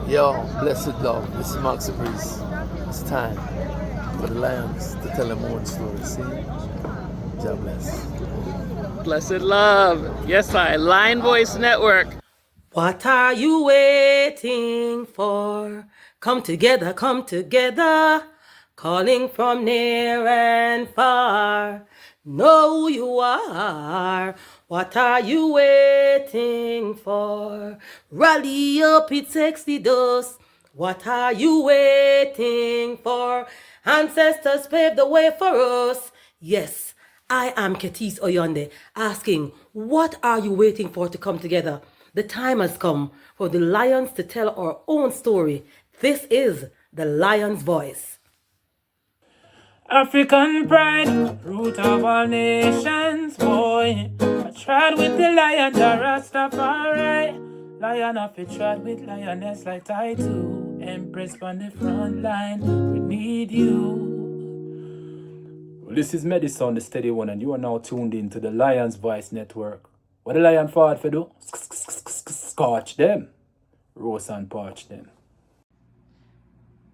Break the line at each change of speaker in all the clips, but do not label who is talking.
Yo, blessed love. This is Marcus Garvey. It's time for the lions to tell their own story. See? God bless.
Blessed love. Yes, Lion Voice Network.
What are you waiting for? Come together, calling from near and far. Know who you are. What are you waiting for? Rally up, it takes the dust. What are you waiting for? Ancestors paved the way for us. Yes, I am Ketis Oyonde, asking, what are you waiting for to come together? The time has come for the lions to tell our own story. This is the Lion's Voice.
African pride, root of all nations, boy. I tried with the lion, the Rastafari. Lion of it tried with lioness like I too. Empress on the front line, we need you. Well, this is Medicine, the steady one, and you are now tuned in to the Lion's Voice Network. What the lion fought for do? Scorch them. Roast and parch them.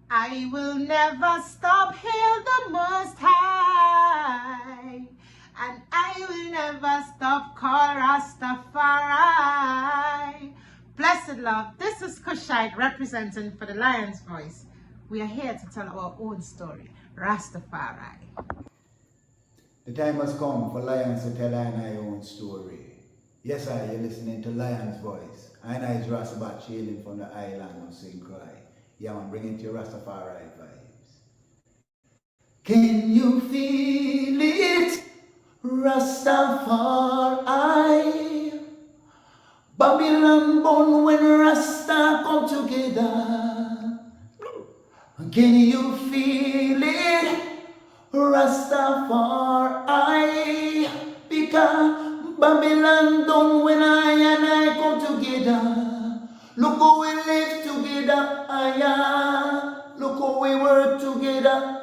I will never stop, hail the Most High, and I will never stop, call Rastafari. Blessed love, this is Kushite representing for the Lion's Voice. We are here to tell our own story, Rastafari.
The time has come for lions to tell our own story. Yes, you're listening to Lion's Voice. I is Ras hailing from the island of St. Croix. Yeah, man, bring it to your Rastafari vibes. Can you feel it? Rastafari. Babylon born when Rasta come together. Can you feel it? Rastafari. Because Babylon done when I and I come together. Look how we live together, look how we work together,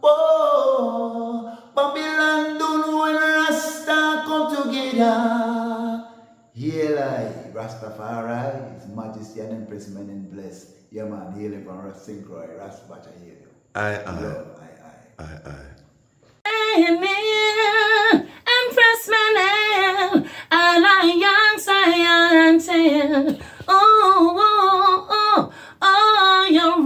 Oh, Babylon done when Rasta come together. Hail I, Rastafari, His Majesty and Empress men and bless. Yeah man, hail from Ras Sam Collins, Rastafari, hail you. Aye.
Empress man, alliance I oh, you're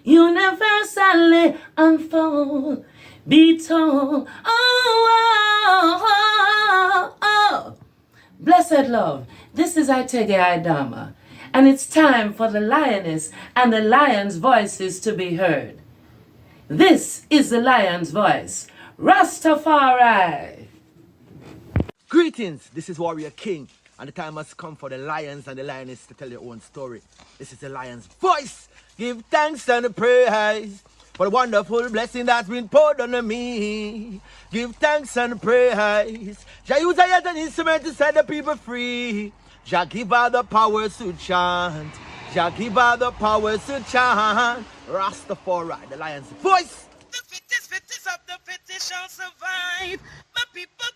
universally unfold, be told, Blessed love, this is Itege Idama, and it's time for the lioness and the lion's voices to be heard. This is the Lion's Voice, Rastafari.
Greetings, this is Warrior King, and the time has come for the lions and the lioness to tell their own story. This is the Lion's Voice. Give thanks and praise for the wonderful blessing that's been poured on me. Give thanks and praise. Jah use I as an instrument to set the people free. Jah give her the powers to chant. Jah give her the powers to chant. Rastafari, the Lion's Voice.
The fittest of the fittest shall survive. My people,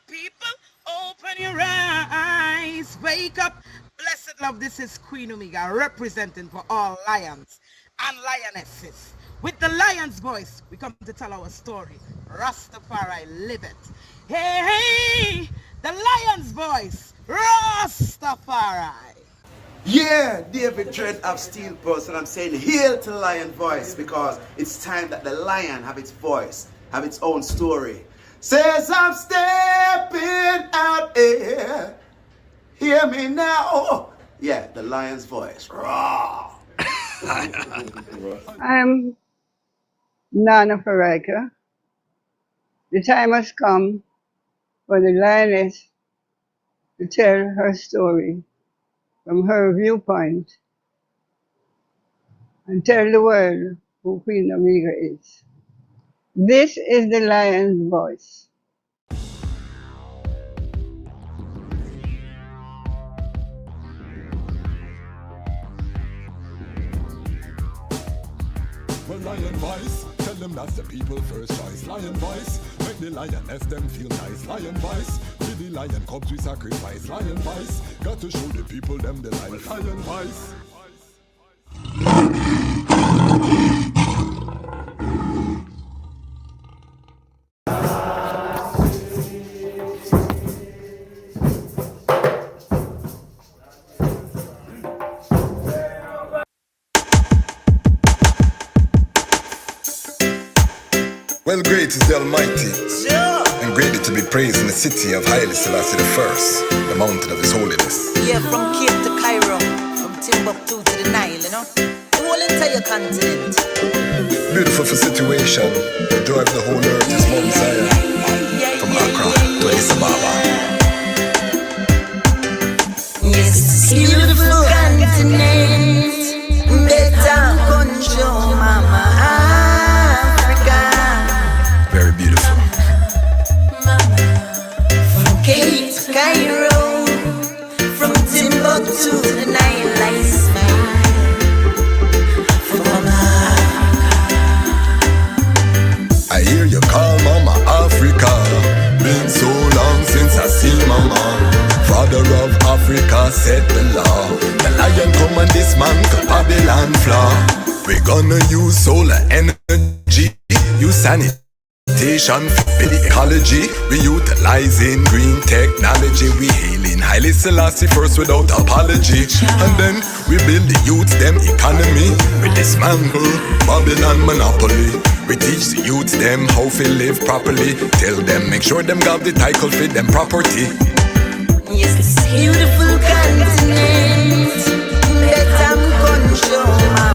open your eyes. Wake up. Blessed love, this is Queen Omega representing for all lions and lionesses. With the Lion's Voice, we come to tell our story. Rastafari, live it. Hey, the Lion's Voice, Rastafari.
Yeah, David Dread of Steel Pulse, and I'm saying hail to Lion Voice because it's time that the lion have its voice, have its own story. Says I'm stepping out here, hear me now. Yeah, the lion's voice. Raw.
I'm Nana Farika. The time has come for the lioness to tell her story from her viewpoint and tell the world who Queen Omega is. This is the Lion's Voice.
Well, Lion Voice, tell them that's the people first choice. Lion voice, make the lioness them feel nice. Lion voice, with the lion cubs we sacrifice. Lion voice, got to show the people them the light. Lion voice.
Well, great is the Almighty, and greatly to be praised in the city of Haile Selassie I, the mountain of His holiness.
Yeah, from Cape to Cairo, from Timbuktu to the Nile, you know, the whole entire continent.
Beautiful for situation, the joy of the whole earth is Mount Zion, from Accra to Addis Ababa.
Yes, it's beautiful continent, better control, mama.
Very beautiful.
From Cape to Cairo, from Timbuktu to the Nile, I smile. From
I hear you call Mama Africa. Been so long since I see Mama. Father of Africa set the law. The lion come and dismantle Babylon flaw. We're gonna use solar energy, use sanity for the ecology. We utilizing green technology. We hailing Haile Selassie first without apology. And then we build the youth them economy. We dismantle Babylon monopoly. We teach the youth them how to live properly. Tell them make sure them got the title for them property.
yes, this beautiful continent, better control.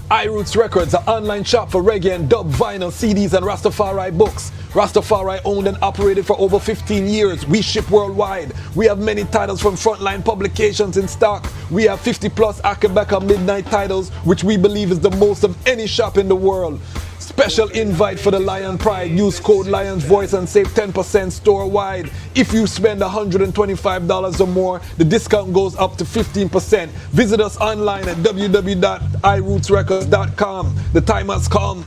iRoots Records, an online shop for reggae and dub vinyl, CDs and Rastafari books. Rastafari owned and operated for over 15 years. We ship worldwide. We have many titles from Frontline Publications in stock. We have 50 plus Akabeka Midnight titles, which we believe is the most of any shop in the world. Special invite for the Lion Pride. Use code Lion's Voice and save 10% store-wide. If you spend $125 or more, the discount goes up to 15%. Visit us online at www.irootsrecords.com. The time has come.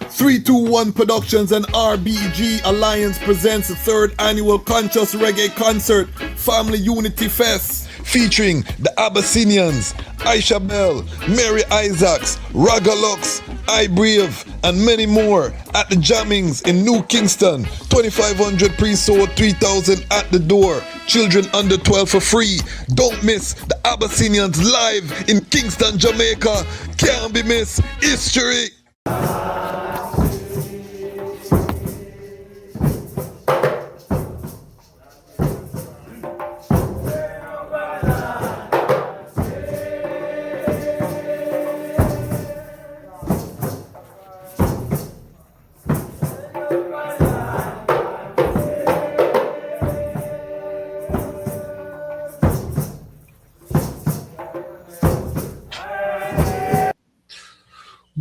321 Productions and RBG Alliance presents the 3rd annual Conscious Reggae Concert Family Unity Fest,
featuring the Abyssinians, Aisha Bell, Mary Isaacs, Ragalux, I Brave, and many more at the Jammings in New Kingston. 2,500 pre-sold, 3,000 at the door. Children under 12 for free. Don't miss the Abyssinians live in Kingston, Jamaica. Can't be missed. History.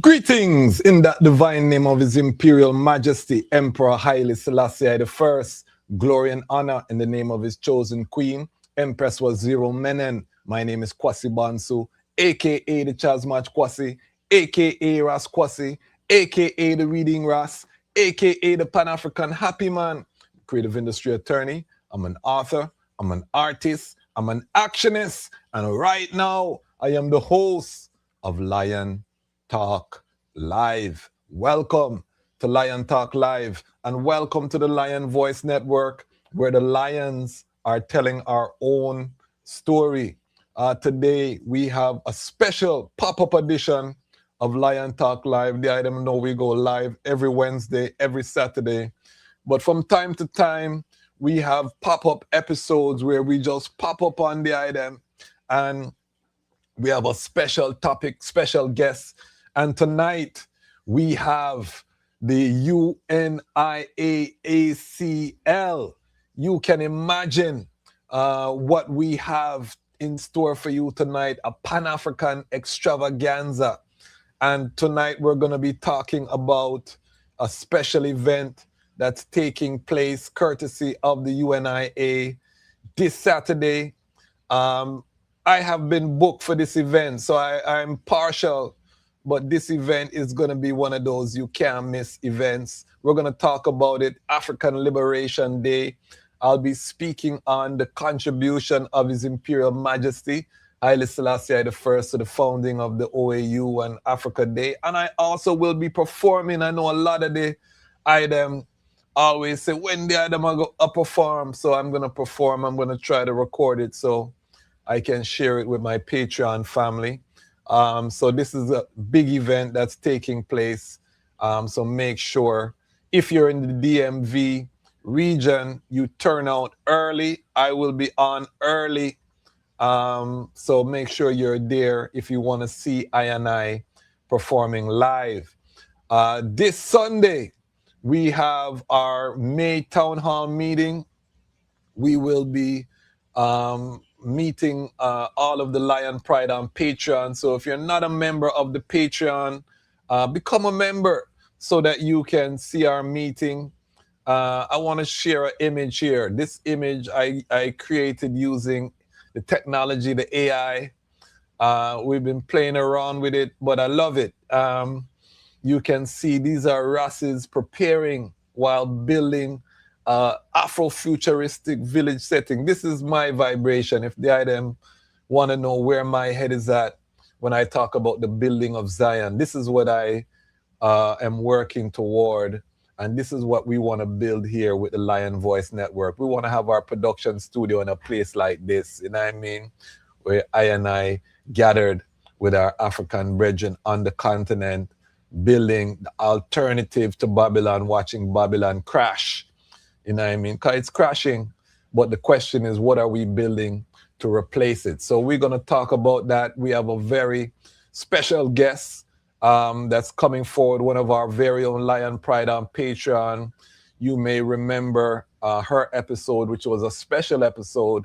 Greetings in that divine name of His Imperial Majesty, Emperor Haile Selassie I. Glory and honor in the name of His chosen Queen, Empress Waziri Menen. My name is Kwasi Bansu, aka the Chazmach Kwasi, aka Ras Kwasi, aka the Reading Ras, aka the Pan-African Happy Man, creative industry attorney. I'm an author, I'm an artist, I'm an actionist, and right now I am the host of Lion Talk Live. Welcome to Lion Talk Live, and welcome to the Lion Voice Network, where the lions are telling our own story. Today we have a special pop-up edition of Lion Talk Live. The item know we go live every Wednesday, every Saturday, but from time to time we have pop-up episodes where we just pop up on the item and we have a special topic, special guest. And tonight we have the UNIA-ACL. You can imagine what we have in store for you tonight, a Pan-African extravaganza. And tonight we're going to be talking about a special event that's taking place courtesy of the UNIA this Saturday. I have been booked for this event, so I'm partial but this event is going to be one of those you can't miss events. We're going to talk about it, African Liberation Day. I'll be speaking on the contribution of His Imperial Majesty, Haile Selassie I, to the founding of the OAU and Africa Day. And I also will be performing. I know a lot of the items always say, when the item I go perform. So I'm going to perform. I'm going to try to record it so I can share it with my Patreon family. So this is a big event that's taking place. So make sure if you're in the DMV region, you turn out early. I will be on early. So make sure you're there if you want to see I performing live. This Sunday, we have our May Town Hall meeting. We will be meeting all of the Lion Pride on Patreon. So if you're not a member of the Patreon, become a member so that you can see our meeting. I want to share an image here. This image I created using the technology, the AI. We've been playing around with it, but I love it. You can see these are Ras's preparing while building Afrofuturistic village setting. This is my vibration. If the item want to know where my head is at when I talk about the building of Zion, this is what I am working toward. And this is what we want to build here with the Lion Voice Network. We want to have our production studio in a place like this, you know what I mean? Where I gathered with our African brethren on the continent, building the alternative to Babylon, watching Babylon crash. You know what I mean? Because it's crashing. But the question is, what are we building to replace it? So we're going to talk about that. We have a very special guest that's coming forward, one of our very own Lion Pride on Patreon. You may remember her episode, which was a special episode,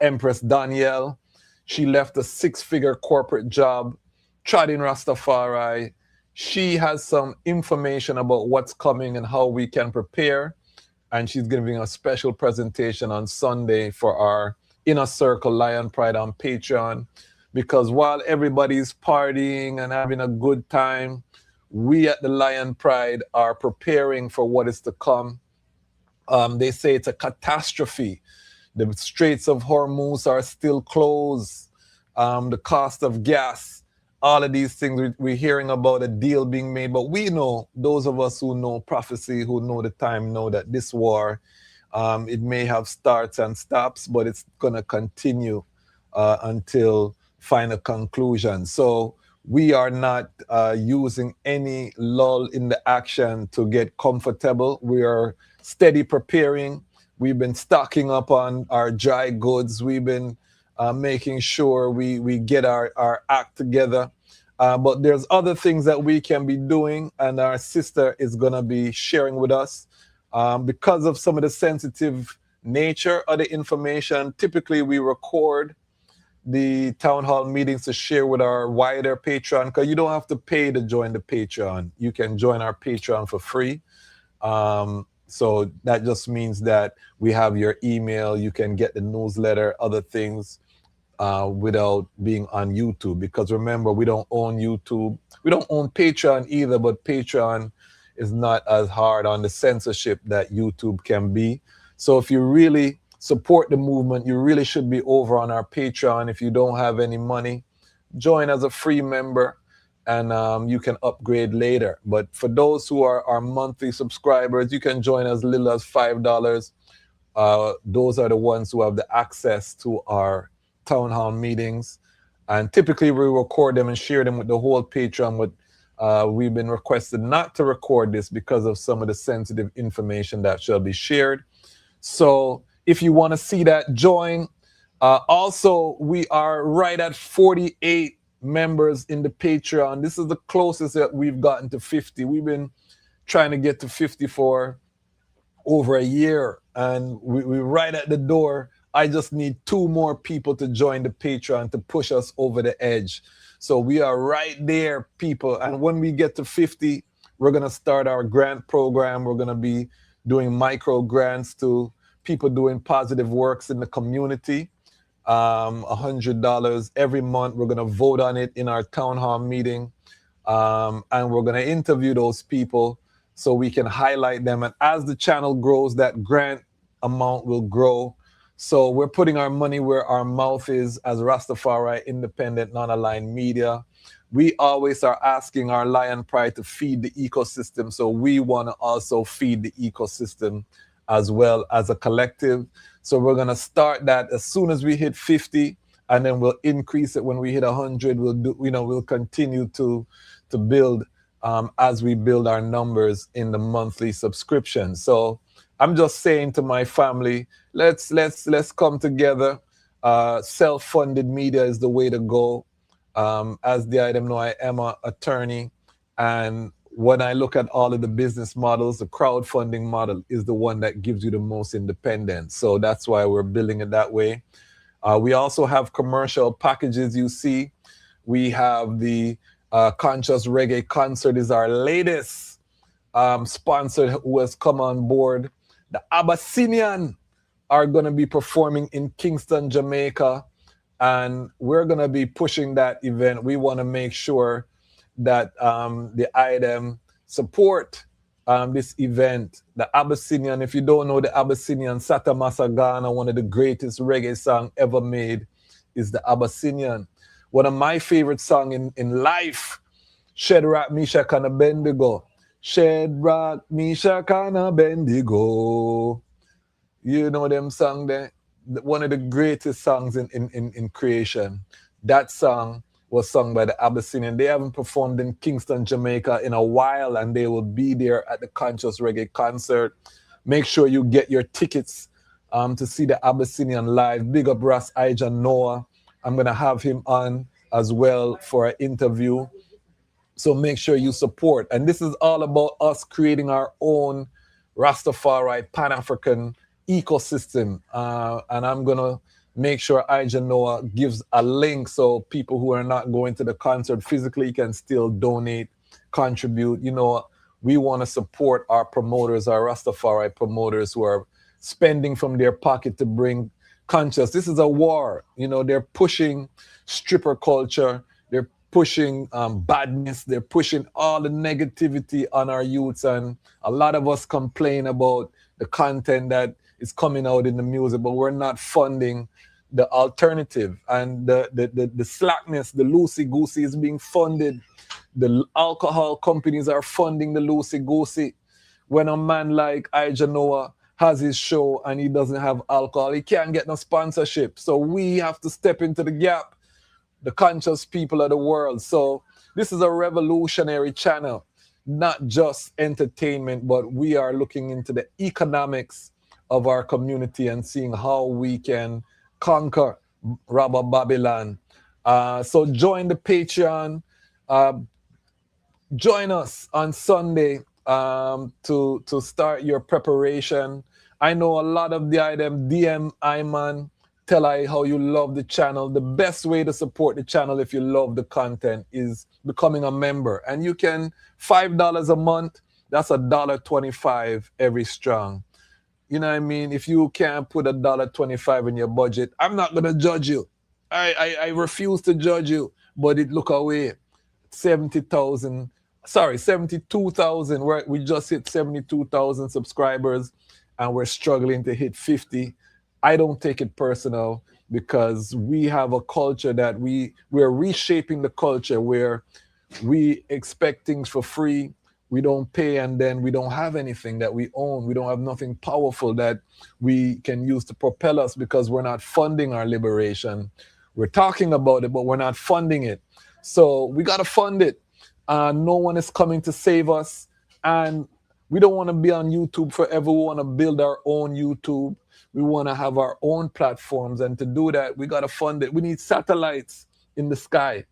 Empress Danielle. She left a 6-figure corporate job, tried in Rastafari. She has some information about what's coming and how we can prepare. And she's giving a special presentation on Sunday for our Inner Circle Lion Pride on Patreon. Because while everybody's partying and having a good time, we at the Lion Pride are preparing for what is to come. They say it's a catastrophe. The Straits of Hormuz are still closed. The cost of gas, all of these things, we're hearing about a deal being made. But we know, those of us who know prophecy, who know the time, know that this war, it may have starts and stops, but it's going to continue until final conclusion. So we are not using any lull in the action to get comfortable. We are steady preparing. We've been stocking up on our dry goods. We've been making sure we get our act together. But there's other things that we can be doing, and our sister is going to be sharing with us. Because of some of the sensitive nature of the information, typically we record the town hall meetings to share with our wider Patreon, because you don't have to pay to join the Patreon. You can join our Patreon for free. So that just means that we have your email, you can get the newsletter, other things without being on YouTube. Because remember, we don't own YouTube. We don't own Patreon either, but Patreon is not as hard on the censorship that YouTube can be. So if you really support the movement, you really should be over on our Patreon. If you don't have any money, join as a free member, and you can upgrade later. But for those who are our monthly subscribers, you can join as little as $5. Those are the ones who have the access to our town hall meetings. And typically we record them and share them with the whole Patreon, but we've been requested not to record this because of some of the sensitive information that shall be shared. So if you want to see that, join. Also, we are right at 48 members in the Patreon. This is the closest that we've gotten to 50. We've been trying to get to 50 for over a year, and we're right at the door. I just need 2 more people to join the Patreon to push us over the edge. So we are right there, people. And when we get to 50, we're going to start our grant program. We're going to be doing micro grants to people doing positive works in the community. $100 every month. We're going to vote on it in our town hall meeting. And we're going to interview those people so we can highlight them. And as the channel grows, that grant amount will grow. So we're putting our money where our mouth is as Rastafari independent, non-aligned media. We always are asking our Lion Pride to feed the ecosystem. So we want to also feed the ecosystem as well as a collective. So we're going to start that as soon as we hit 50, and then we'll increase it when we hit 100. We'll continue to build as we build our numbers in the monthly subscription. So I'm just saying to my family, let's come together. Self-funded media is the way to go. As the item know, I am an attorney, and when I look at all of the business models, the crowdfunding model is the one that gives you the most independence. So that's why we're building it that way. We also have commercial packages. You see, we have the Conscious Reggae Concert is our latest sponsor who has come on board. The Abyssinian are going to be performing in Kingston, Jamaica, and we're going to be pushing that event. We want to make sure that the item support this event. The Abyssinian, if you don't know the Abyssinian, Sata Masagana, one of the greatest reggae songs ever made, is the Abyssinian. One of my favorite songs in life, Shadrach, Meshach, and Abednego. Shadrach, Meshach, and Abednego. You know them song there? One of the greatest songs in creation. That song was sung by the Abyssinian. They haven't performed in Kingston, Jamaica in a while, and they will be there at the Conscious Reggae Concert. Make sure you get your tickets to see the Abyssinian live. Big up Ras Noah. I'm going to have him on as well for an interview. So make sure you support. And this is all about us creating our own Rastafari Pan-African ecosystem. And I'm going to make sure Noah gives a link so people who are not going to the concert physically can still donate, contribute. You know, we want to support our promoters, our Rastafari promoters who are spending from their pocket to bring conscious. This is a war. You know, they're pushing stripper culture. They're pushing badness. They're pushing all the negativity on our youths. And a lot of us complain about the content that is coming out in the music, but we're not funding the alternative. And the slackness, the loosey-goosey is being funded. The alcohol companies are funding the loosey-goosey. When a man like Noah has his show and he doesn't have alcohol, he can't get no sponsorship. So we have to step into the gap, the conscious people of the world. So this is a revolutionary channel, not just entertainment, but we are looking into the economics of our community and seeing how we can conquer Rabba Babylon. So join the Patreon. Join us on Sunday to start your preparation. I know a lot of the item DM Iman, tell I how you love the channel. The best way to support the channel if you love the content is becoming a member. And you can $5 a month, that's $1.25 every strong. You know what I mean? If you can't put $1.25 in your budget, I'm not gonna judge you. I refuse to judge you, but it look away. 72,000. We just hit 72,000 subscribers and we're struggling to hit 50. I don't take it personal because we have a culture that we're reshaping the culture where we expect things for free. We don't pay and then we don't have anything that we own. We don't have nothing powerful that we can use to propel us because we're not funding our liberation. We're talking about it, but we're not funding it. So we got to fund it. No one is coming to save us. And we don't want to be on YouTube forever. We want to build our own YouTube. We want to have our own platforms. And to do that, we got to fund it. We need satellites in the sky.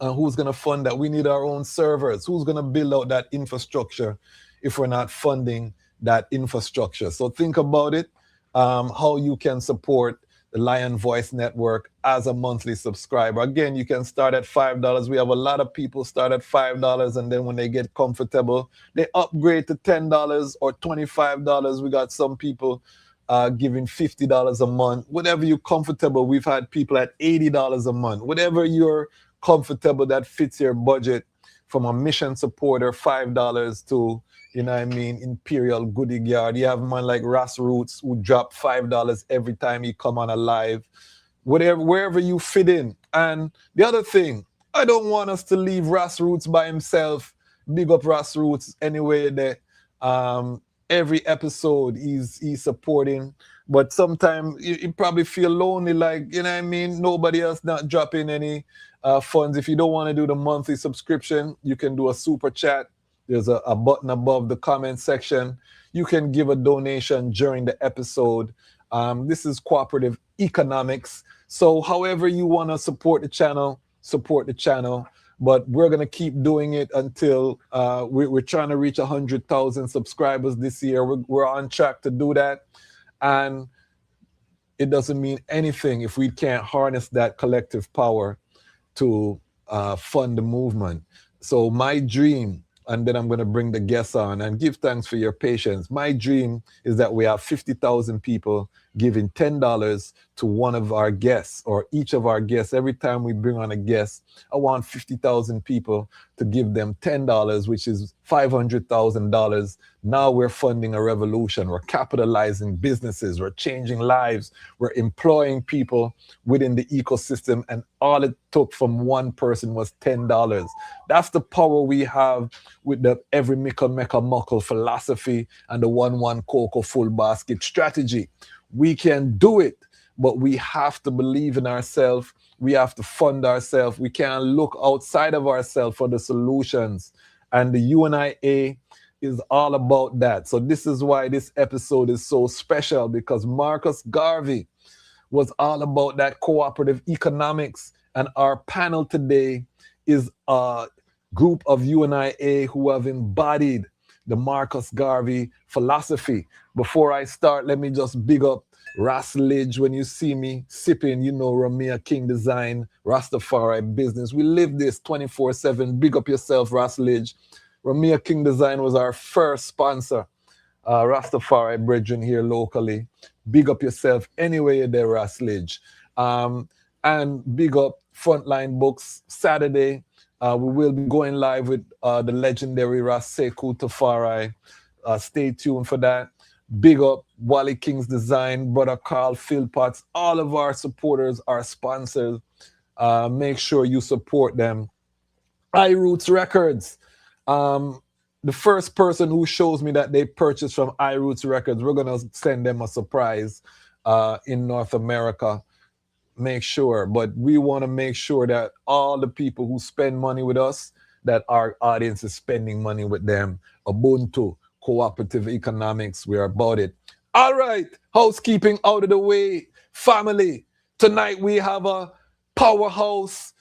Who's going to fund that? We need our own servers. Who's going to build out that infrastructure if we're not funding that infrastructure? So think about it, how you can support the Lion Voice Network as a monthly subscriber. Again, you can start at $5. We have a lot of people start at $5, and then when they get comfortable, they upgrade to $10 or $25. We got some people giving $50 a month. Whatever you're comfortable. We've had people at $80 a month. Whatever you're comfortable that fits your budget, from a mission supporter, $5 to, you know what I mean, Imperial Goody Yard. You have man like Ras Roots who drop $5 every time he come on a live. Whatever, wherever you fit in. And the other thing, I don't want us to leave Ras Roots by himself. Big up Ras Roots anyway there. Every episode he's supporting, but sometimes you probably feel lonely, like, you know what I mean, nobody else not dropping any funds. If you don't want to do the monthly subscription, you can do a super chat. There's a button above the comment section. You can give a donation during the episode. This is cooperative economics, so however you want to support the channel, support the channel. But we're going to keep doing it until we're trying to reach 100,000 subscribers this year. We're on track to do that. And it doesn't mean anything if we can't harness that collective power to fund the movement. So my dream, and then I'm going to bring the guests on and give thanks for your patience. My dream is that we have 50,000 people giving $10 to one of our guests, or each of our guests. Every time we bring on a guest, I want 50,000 people to give them $10, which is $500,000. Now we're funding a revolution. We're capitalizing businesses. We're changing lives. We're employing people within the ecosystem. And all it took from one person was $10. That's the power we have with the every mickle make a muckle philosophy and the 1-1 cocoa full basket strategy. We can do it, but we have to believe in ourselves. We have to fund ourselves. We can't look outside of ourselves for the solutions. And the UNIA is all about that. So this is why this episode is so special, because Marcus Garvey was all about that cooperative economics. And our panel today is a group of UNIA who have embodied the Marcus Garvey philosophy. Before I start, let me just big up Ras Lidge. When you see me sipping, you know, Ramia King Design, Rastafari Business. We live this 24/7. Big up yourself, Ras Lidge. Ramia King Design was our first sponsor. Rastafari brethren here locally. Big up yourself anyway you're there, Ras Lidge. And big up Frontline Books. Saturday, we will be going live with the legendary Ras Sekou Tafari. Stay tuned for that. Big up Wally King's Design, Brother Carl Philpotts, all of our supporters, our sponsors. Make sure you support them. iRoots Records. The first person who shows me that they purchased from iRoots Records, we're going to send them a surprise in North America. Make sure. But we want to make sure that all the people who spend money with us, that our audience is spending money with them. Ubuntu. Cooperative economics, we're about it. All right, housekeeping out of the way. Family, tonight we have a powerhouse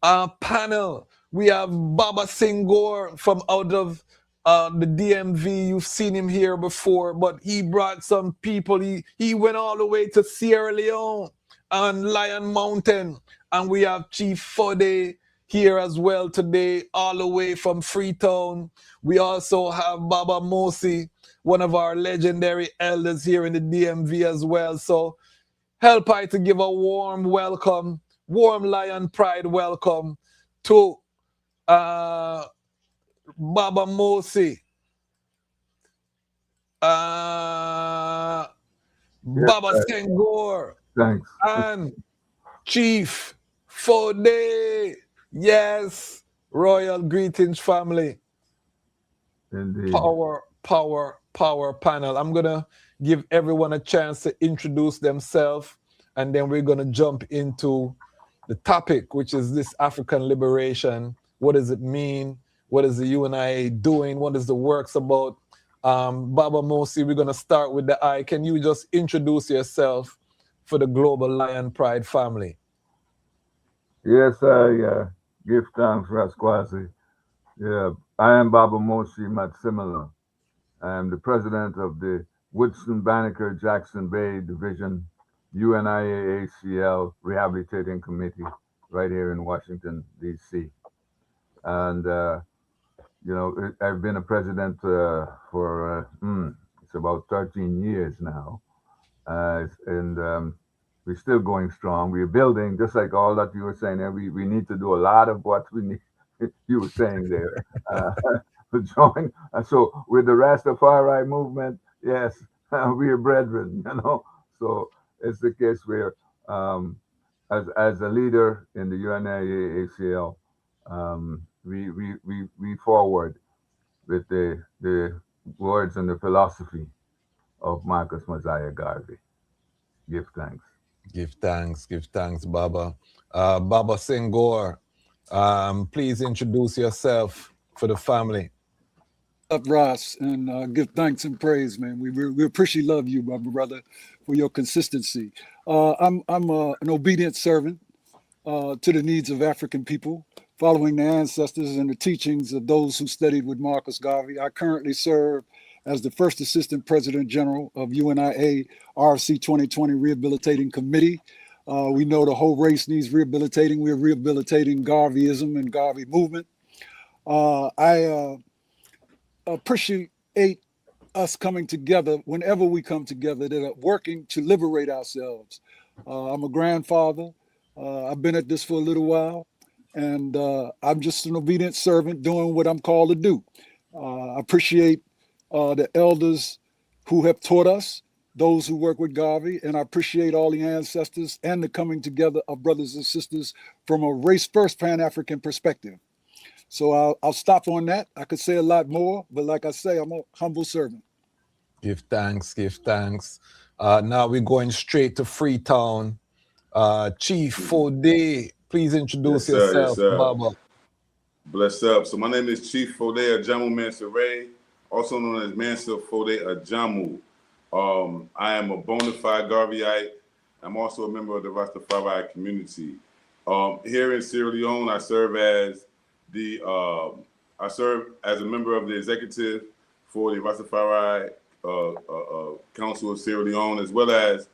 panel. We have Baba Senghor from out of the DMV. You've seen him here before, but he brought some people. He went all the way to Sierra Leone and Lion Mountain. And we have Chief Fode here as well today, all the way from Freetown. We also have Baba Mosi, one of our legendary elders here in the DMV as well. So help I to give a warm welcome, warm Lion Pride welcome to Baba Mosi, Baba Senghor,
thanks,
and Chief Fode. Yes, royal greetings, family.
Indeed.
Power panel. I'm going to give everyone a chance to introduce themselves, and then we're going to jump into the topic, which is this African liberation. What does it mean? What is the UNIA doing? What is the works about? Baba Mosi, we're going to start with the I. Can you just introduce yourself for the Global Lion Pride family?
Yes, I give thanks, Rasquazi. Yeah, I am Baba Mosi Matsimela. I am the president of the Woodson Banneker Jackson Bay Division UNIA-ACL Rehabilitating Committee right here in Washington, D.C. And, you know, I've been a president for it's about 13 years now. And we're still going strong. We're building, just like all that you were saying there. We need to do a lot of what we need. You were saying there. To join. So with the Rastafari movement, yes, we are brethren. So it's the case where, as a leader in the UNIA-ACL, we forward with the words and the philosophy of Marcus Garvey. Give thanks.
Give thanks, Baba. Baba Senghor, please introduce yourself for the family.
Up, Ras, and give thanks and praise, man. We appreciate love you, my brother, for your consistency. I'm an obedient servant to the needs of African people, following the ancestors and the teachings of those who studied with Marcus Garvey. I currently serve as the first Assistant President General of UNIA RC 2020 Rehabilitating Committee. We know the whole race needs rehabilitating. We're rehabilitating Garveyism and Garvey movement. I appreciate us coming together whenever we come together, that are working to liberate ourselves. I'm a grandfather. I've been at this for a little while, and I'm just an obedient servant doing what I'm called to do. I appreciate the elders who have taught us, those who work with Garvey, and I appreciate all the ancestors and the coming together of brothers and sisters from a race-first Pan-African perspective. So I'll stop on that. I could say a lot more, but like I say, I'm a humble servant.
Give thanks, give thanks. Now we're going straight to Freetown. Chief Fode, please introduce yourself, Baba.
Bless up. So my name is Chief Fode Ajamu Mansoray, also known as Mansur Fode Ajamu. I am a bona fide Garveyite. I'm also a member of the Rastafari community. Here in Sierra Leone, I serve as a member of the executive for the Rastafari Council of Sierra Leone, as well as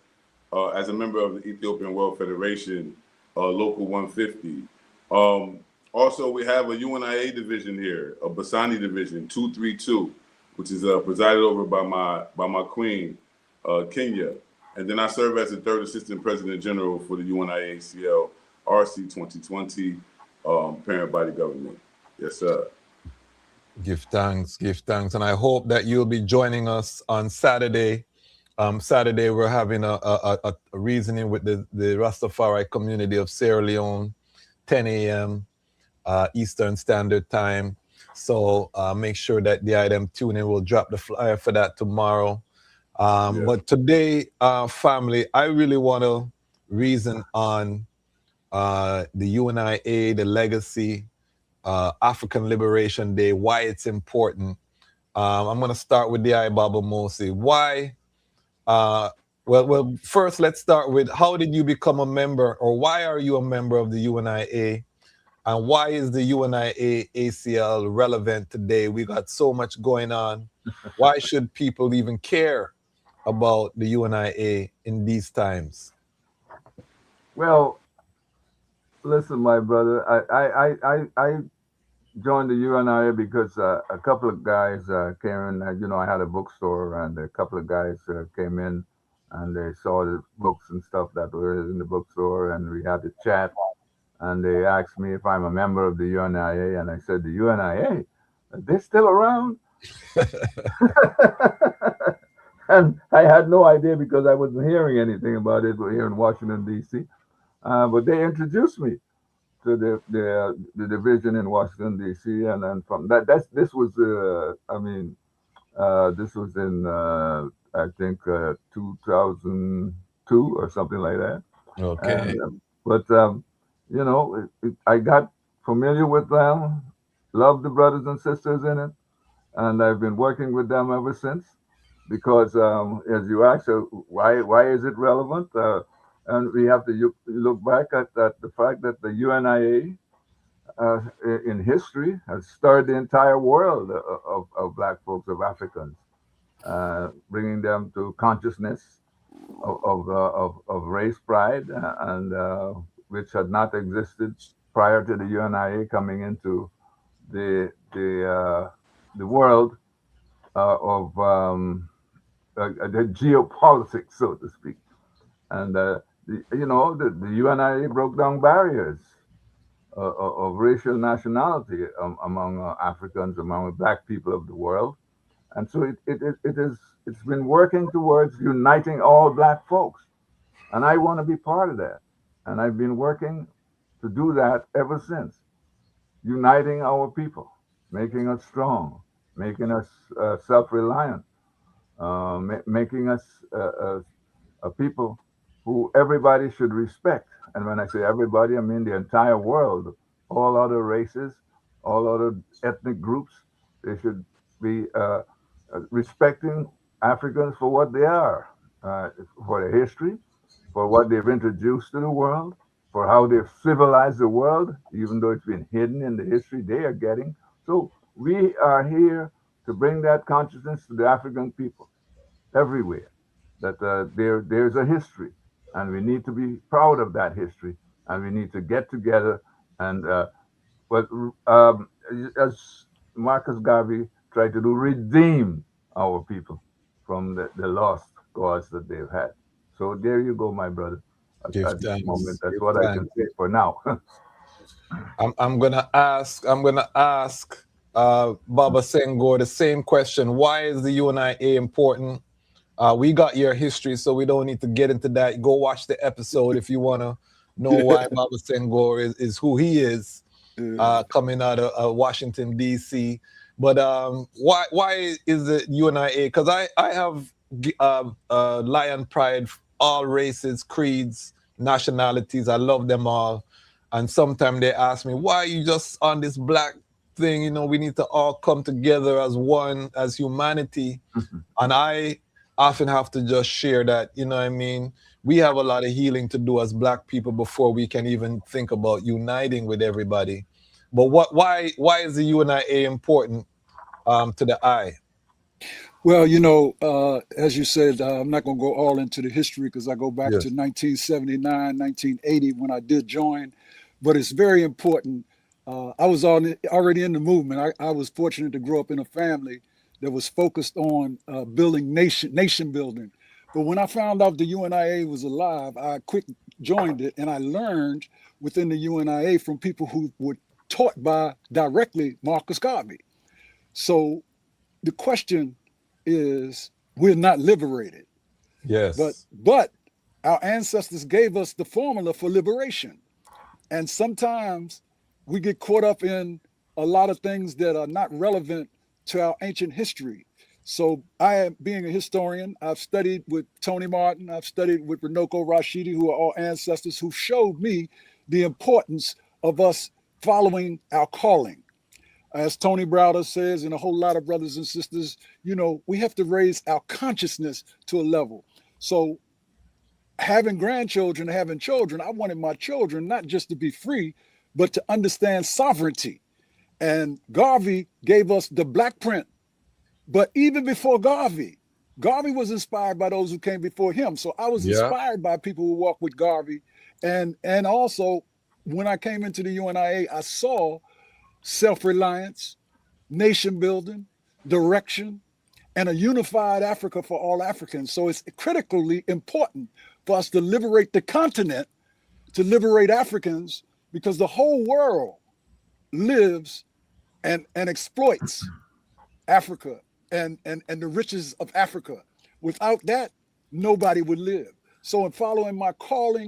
a member of the Ethiopian World Federation, Local 150. Also, we have a UNIA division here, a Basani division, 232, which is presided over by my queen, Kenya. And then I serve as the third Assistant President General for the UNIA-ACL RC 2020, parent body government. Yes, sir.
Give thanks, and I hope that you'll be joining us on Saturday. Saturday we're having a reasoning with the Rastafari community of Sierra Leone, 10 a.m. Eastern Standard Time. So make sure that the item tune in. We'll drop the flyer for that tomorrow. But today, family, I really want to reason on the UNIA, the legacy, African Liberation Day, why it's important. I'm going to start with the Baba Mosi. Why? Well, first let's start with, how did you become a member, or why are you a member of the UNIA? And why is the UNIA-ACL relevant today? We got so much going on. Why should people even care about the UNIA in these times?
Well, listen, my brother, I joined the UNIA because a couple of guys came in. I had a bookstore, and a couple of guys came in, and they saw the books and stuff that were in the bookstore, and we had a chat. And they asked me if I'm a member of the UNIA, and I said, the UNIA? They're still around? And I had no idea, because I wasn't hearing anything about it here in Washington, D.C. But they introduced me to the division in Washington, D.C. And then from that, this was in, I think, 2002 or something like that.
Okay.
I got familiar with them, loved the brothers and sisters in it, and I've been working with them ever since. Because as you asked, why is it relevant? And we have to look back at the fact that the UNIA in history has stirred the entire world of Black folks, of Africans, bringing them to consciousness of race pride, and which had not existed prior to the UNIA coming into the world of the geopolitics, so to speak. And the you know, the UNIA broke down barriers of racial nationality among Africans, among black people of the world. And so it's been working towards uniting all black folks. And I want to be part of that. And I've been working to do that ever since, uniting our people, making us strong, making us self-reliant, making us a people who everybody should respect. And when I say everybody, I mean the entire world, all other races, all other ethnic groups. They should be respecting Africans for what they are, for their history, for what they've introduced to the world, for how they've civilized the world, even though it's been hidden in the history they are getting. So we are here to bring that consciousness to the African people everywhere, that there's a history, and we need to be proud of that history, and we need to get together and, as Marcus Garvey tried to do, redeem our people from the lost cause that they've had. So there you go, my brother. At this moment, that's what I can say for now.
I'm gonna ask Baba Senghor the same question. Why is the UNIA important? We got your history, so we don't need to get into that. Go watch the episode if you want to know why Baba Senghor is who he is, coming out of Washington, D.C. But why is the UNIA? Because I have lion pride, all races, creeds, nationalities. I love them all. And sometimes they ask me, why are you just on this black thing? You know, we need to all come together as one, as humanity. And I often have to just share that, you know what I mean? We have a lot of healing to do as black people before we can even think about uniting with everybody. But why is the UNIA important to the eye?
Well, you know, as you said, I'm not going to go all into the history because I go back to 1979, 1980 when I did join. But it's very important. I was already in the movement. I was fortunate to grow up in a family that was focused on building nation building. But when I found out the UNIA was alive, I quick joined it, and I learned within the UNIA from people who were taught by directly Marcus Garvey. So the question is, we're not liberated.
Yes.
But our ancestors gave us the formula for liberation. And sometimes we get caught up in a lot of things that are not relevant to our ancient history. So I am, being a historian, I've studied with Tony Martin, I've studied with Runoko Rashidi, who are all ancestors who showed me the importance of us following our calling. As Tony Browder says, and a whole lot of brothers and sisters, you know, we have to raise our consciousness to a level. So having grandchildren, having children, I wanted my children not just to be free, but to understand sovereignty. And Garvey gave us the black print. But even before Garvey was inspired by those who came before him. So I was inspired by people who walked with Garvey. And also, when I came into the UNIA, I saw self-reliance, nation building, direction, and a unified Africa for all Africans. So it's critically important for us to liberate the continent, to liberate Africans, because the whole world lives and exploits Africa and the riches of Africa. Without that, nobody would live. So in following my calling,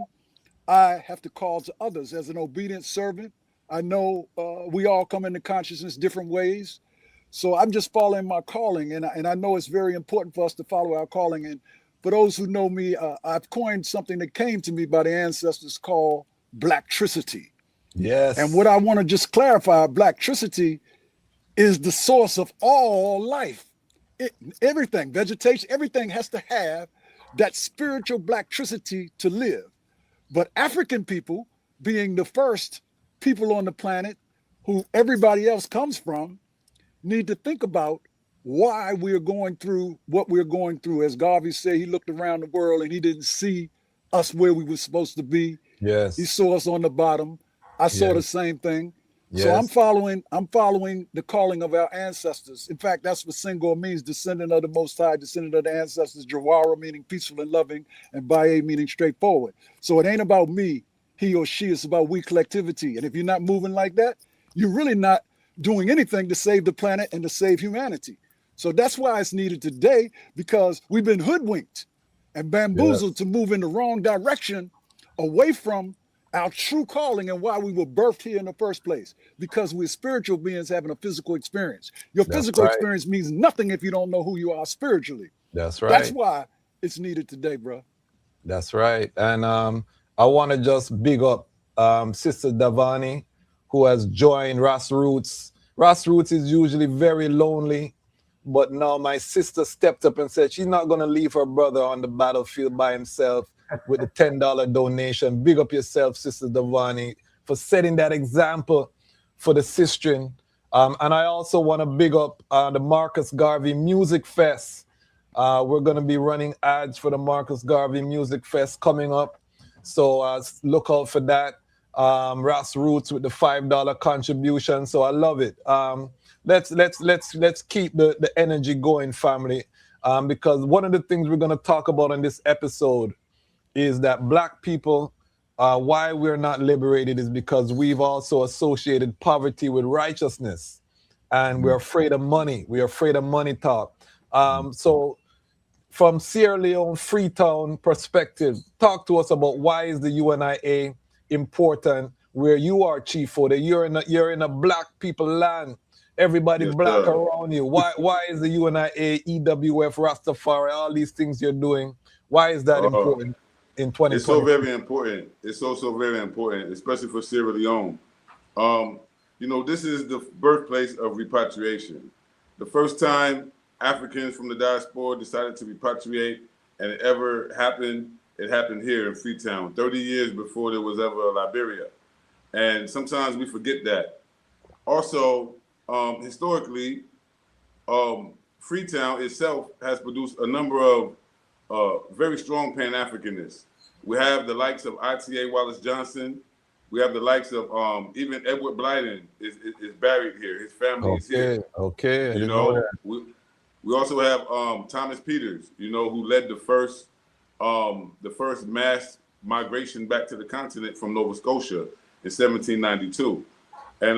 I have to call to others as an obedient servant. I know we all come into consciousness different ways. So I'm just following my calling, and I know it's very important for us to follow our calling. And for those who know me, I've coined something that came to me by the ancestors called Blacktricity.
Yes.
And what I want to just clarify, Blacktricity is the source of all life. Everything, vegetation, everything has to have that spiritual Blacktricity to live. But African people, being the first people on the planet who everybody else comes from, need to think about why we're going through what we're going through. As Garvey said, he looked around the world and he didn't see us where we were supposed to be.
Yes.
He saw us on the bottom. I saw the same thing. So I'm
Yes.
following the calling of our ancestors. In fact, that's what Senghor means, descendant of the Most High, descendant of the ancestors. Jawara meaning peaceful and loving, and Baye meaning straightforward. So it ain't about me, he or she. It's about we collectivity. And if you're not moving like that, you're really not doing anything to save the planet and to save humanity. So that's why it's needed today, because we've been hoodwinked and bamboozled to move in the wrong direction, away from our true calling and why we were birthed here in the first place, because we're spiritual beings having a physical experience. Your
That's
physical
right.
experience means nothing if you don't know who you are spiritually.
That's
That's
right.
why it's needed today, bro.
That's right. And I want to just big up Sister Davani, who has joined Ras Roots. Ras Roots is usually very lonely, but now my sister stepped up and said she's not going to leave her brother on the battlefield by himself with the $10 donation. Big up yourself, Sister Davani, for setting that example for the sistren. And I also want to big up the Marcus Garvey Music Fest. We're going to be running ads for the Marcus Garvey Music Fest coming up. So look out for that. Ras Roots with the $5 contribution. So I love it. Let's keep the energy going, family. Because one of the things we're going to talk about in this episode is that Black people, why we're not liberated is because we've also associated poverty with righteousness. And we're afraid of money. We're afraid of money talk. So from Sierra Leone, Freetown perspective, talk to us about why is the UNIA important where you are, Chief Oda. You're in a Black people land. Everybody
Yes,
Black
sir.
around you. Why is the UNIA, EWF, Rastafari, all these things you're doing? Why is that important in 2020?
It's so very important. It's so very important, especially for Sierra Leone. This is the birthplace of repatriation. The first time Africans from the diaspora decided to repatriate, and it ever happened, it happened here in Freetown, 30 years before there was ever a Liberia. And sometimes we forget that. Also, historically, Freetown itself has produced a number of very strong Pan-Africanists. We have the likes of I.T.A. Wallace Johnson. We have the likes of even Edward Blyden is buried here. His family is here.
Okay.
You know, we also have Thomas Peters, who led the first mass migration back to the continent from Nova Scotia in 1792. And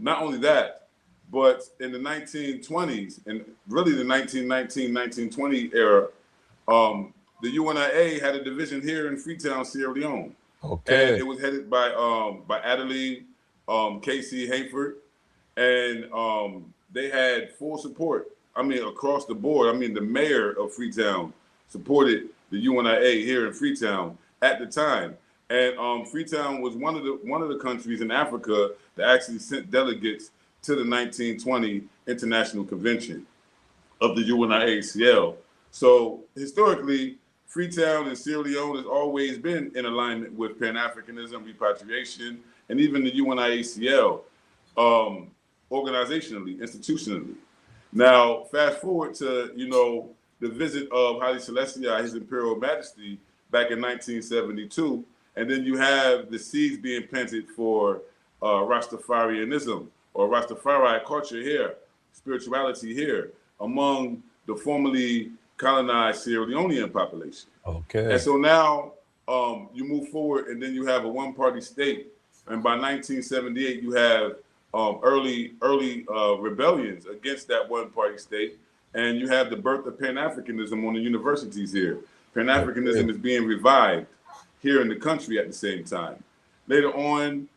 not only that, but in the 1920s and really the 1919-1920 era, the UNIA had a division here in Freetown, Sierra Leone.
Okay.
And it was headed by Adelaide Casey Hayford, and they had full support. I mean, across the board. I mean, the mayor of Freetown supported the UNIA here in Freetown at the time, and Freetown was one of the countries in Africa that actually sent delegates to the 1920 International Convention of the UNIA-ACL. So historically, Freetown and Sierra Leone has always been in alignment with Pan-Africanism, repatriation, and even the UNIA-ACL organizationally, institutionally. Now, fast forward to, the visit of Haile Selassie, His Imperial Majesty, back in 1972, and then you have the seeds being planted for Rastafarianism or Rastafari culture here, spirituality here, among the formerly colonized Sierra Leonean population.
Okay.
And so now you move forward, and then you have a one-party state, and by 1978 you have early rebellions against that one-party state, and you have the birth of Pan-Africanism on the universities here. Pan-Africanism is being revived here in the country at the same time. Later on,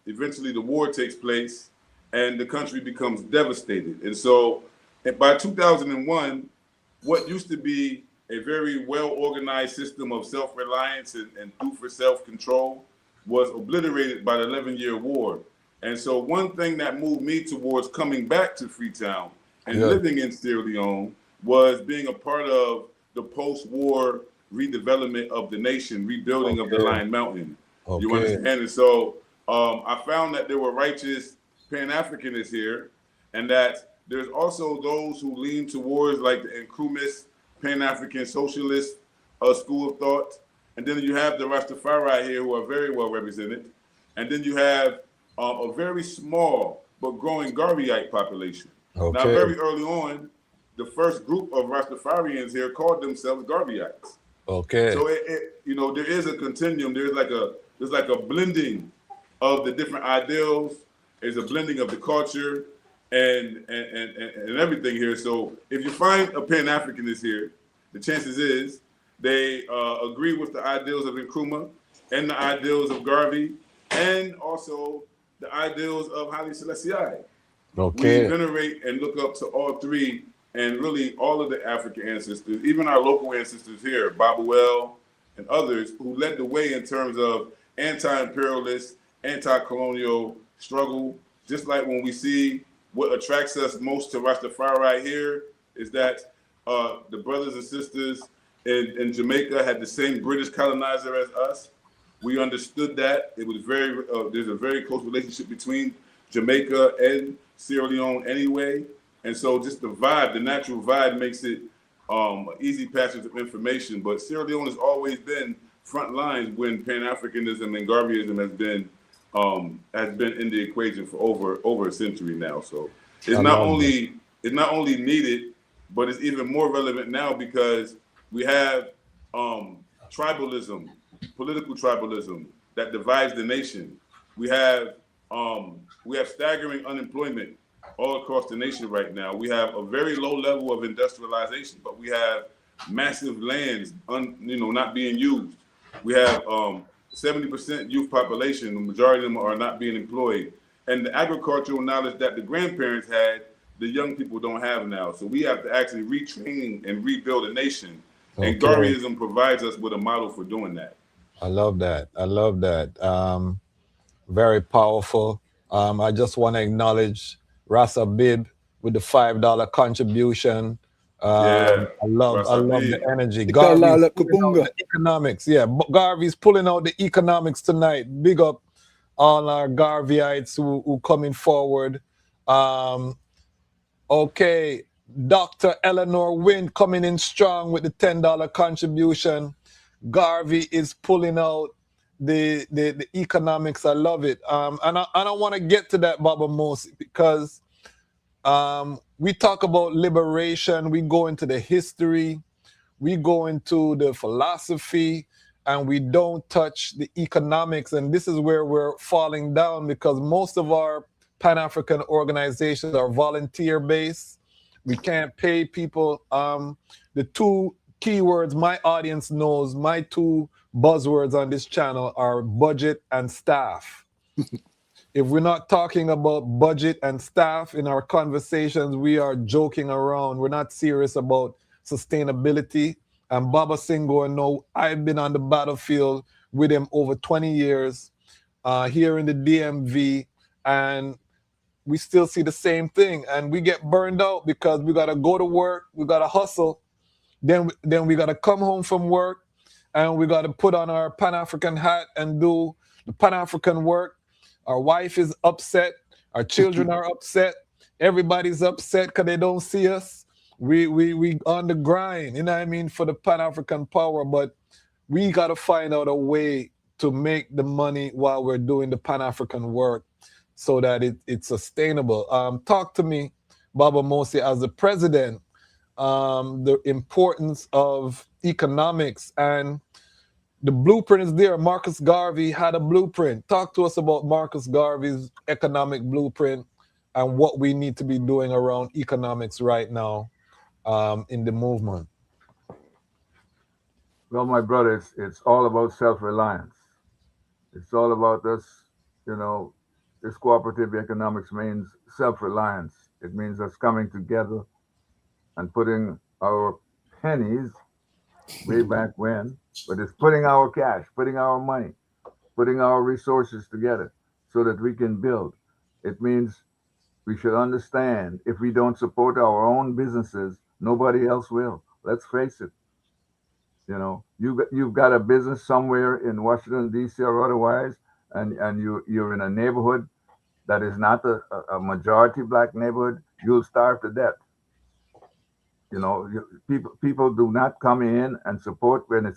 eventually the war takes place, and the country becomes devastated. And so by 2001, what used to be a very well-organized system of self-reliance and for self-control was obliterated by the 11-year war. And so one thing that moved me towards coming back to Freetown and living in Sierra Leone was being a part of the post-war redevelopment of the nation, rebuilding of the Lion Mountain. You understand? And so I found that there were righteous Pan-Africanists here, and that there's also those who lean towards like the Nkrumah's Pan-African Socialist school of thought. And then you have the Rastafari here who are very well represented. And then you have a very small but growing Garveyite population. Now,
Okay.
very early on, the first group of Rastafarians here called themselves Garveyites.
Okay.
So there is a continuum. There's like a blending of the different ideals. There's a blending of the culture and everything here. So if you find a Pan-Africanist here, the chances is they agree with the ideals of Nkrumah and the ideals of Garvey and also the ideals of Haile Selassie.
Okay.
We venerate and look up to all three and really all of the African ancestors, even our local ancestors here, Baba Well and others who led the way in terms of anti-imperialist, anti-colonial struggle. Just like when we see what attracts us most to Rastafari here is that the brothers and sisters in Jamaica had the same British colonizer as us. We understood that. It was there's a very close relationship between Jamaica and Sierra Leone anyway. And so just the vibe, the natural vibe makes it an easy passage of information. But Sierra Leone has always been front lines when Pan-Africanism and Garveyism has been in the equation for over a century now. So it's not only needed, but it's even more relevant now because we have tribalism, political tribalism that divides the nation. We have staggering unemployment all across the nation right now. We have a very low level of industrialization, but we have massive lands not being used. We have 70% youth population. The majority of them are not being employed. And the agricultural knowledge that the grandparents had, the young people don't have now. So we have to actually retrain and rebuild a nation. Okay. And Garveyism provides us with a model for doing that.
I love that. Very powerful. I just want to acknowledge Ras Abib with the $5 contribution. I love the energy. Garvey's pulling out the economics. Yeah, Garvey's pulling out the economics tonight. Big up all our Garveyites who coming forward. Okay, Dr. Eleanor Wynn coming in strong with the $10 contribution. Garvey is pulling out the economics. I love it. And I want to get to that, Baba Mosi, because we talk about liberation, we go into the history, we go into the philosophy, and we don't touch the economics. And this is where we're falling down because most of our Pan-African organizations are volunteer-based. We can't pay people. The two keywords my audience knows, my two buzzwords on this channel are budget and staff. If we're not talking about budget and staff in our conversations, we are joking around. We're not serious about sustainability. And Baba Senghor, I've been on the battlefield with him over 20 years here in the DMV, and we still see the same thing. And we get burned out because we got to go to work, we got to hustle. Then we got to come home from work, and we got to put on our Pan-African hat and do the Pan-African work. Our wife is upset. Our children are upset. Everybody's upset because they don't see us. We on the grind, you know what I mean, for the Pan-African power. But we got to find out a way to make the money while we're doing the Pan-African work so that it's sustainable. Talk to me, Baba Mosi, as the president, the importance of economics, and the blueprint is there. Marcus Garvey had a blueprint. Talk to us about Marcus Garvey's economic blueprint and what we need to be doing around economics right now in the movement.
Well, my brother, it's all about self-reliance. It's all about us, this cooperative economics means self-reliance. It means us coming together and putting our pennies way back when, but it's putting our cash, putting our money, putting our resources together so that we can build. It means we should understand if we don't support our own businesses, nobody else will. Let's face it. You've got a business somewhere in Washington, D.C. or otherwise, and you're in a neighborhood that is not a majority black neighborhood, you'll starve to death. People do not come in and support when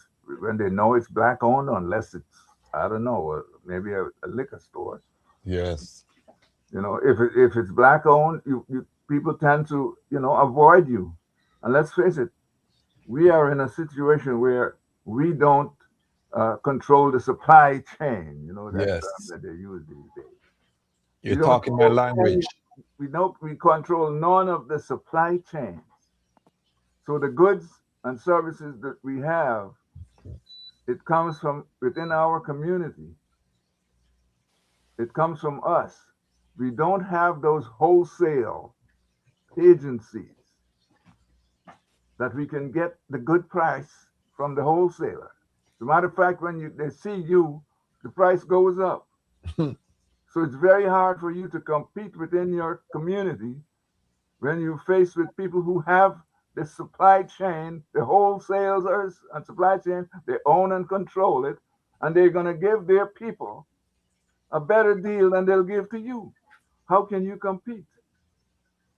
they know it's black owned, unless it's, I don't know, maybe a liquor store.
Yes.
You know, if it's black owned, people tend to, avoid you. And let's face it, we are in a situation where we don't control the supply chain. You know that term
Yes.
that they use these days.
You're talking my language.
We control none of the supply chains. So the goods and services that we have, it comes from within our community. It comes from us. We don't have those wholesale agencies that we can get the good price from the wholesaler. As a matter of fact, when they see you, the price goes up. So it's very hard for you to compete within your community when you're faced with people who have the supply chain, the wholesalers and supply chain, they own and control it, and they're going to give their people a better deal than they'll give to you. How can you compete?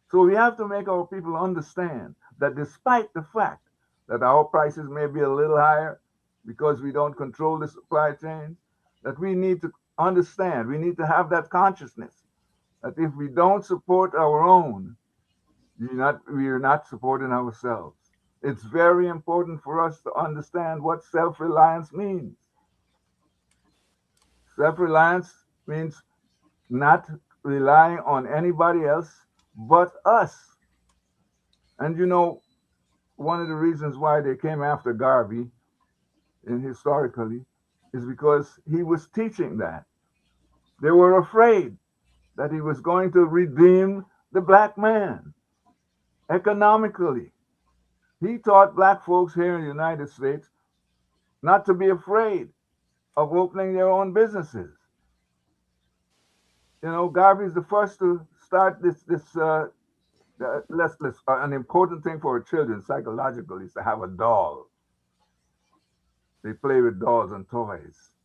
So we have to make our people understand that despite the fact that our prices may be a little higher because we don't control the supply chain, that we need to understand, we need to have that consciousness that if we don't support our own, we are not supporting ourselves. It's very important for us to understand what self-reliance means. Self-reliance means not relying on anybody else but us. And one of the reasons why they came after Garvey historically is because he was teaching that. They were afraid that he was going to redeem the black man economically. He taught black folks here in the United States not to be afraid of opening their own businesses. Garvey is the first to start an important thing for children psychologically is to have a doll. They play with dolls and toys.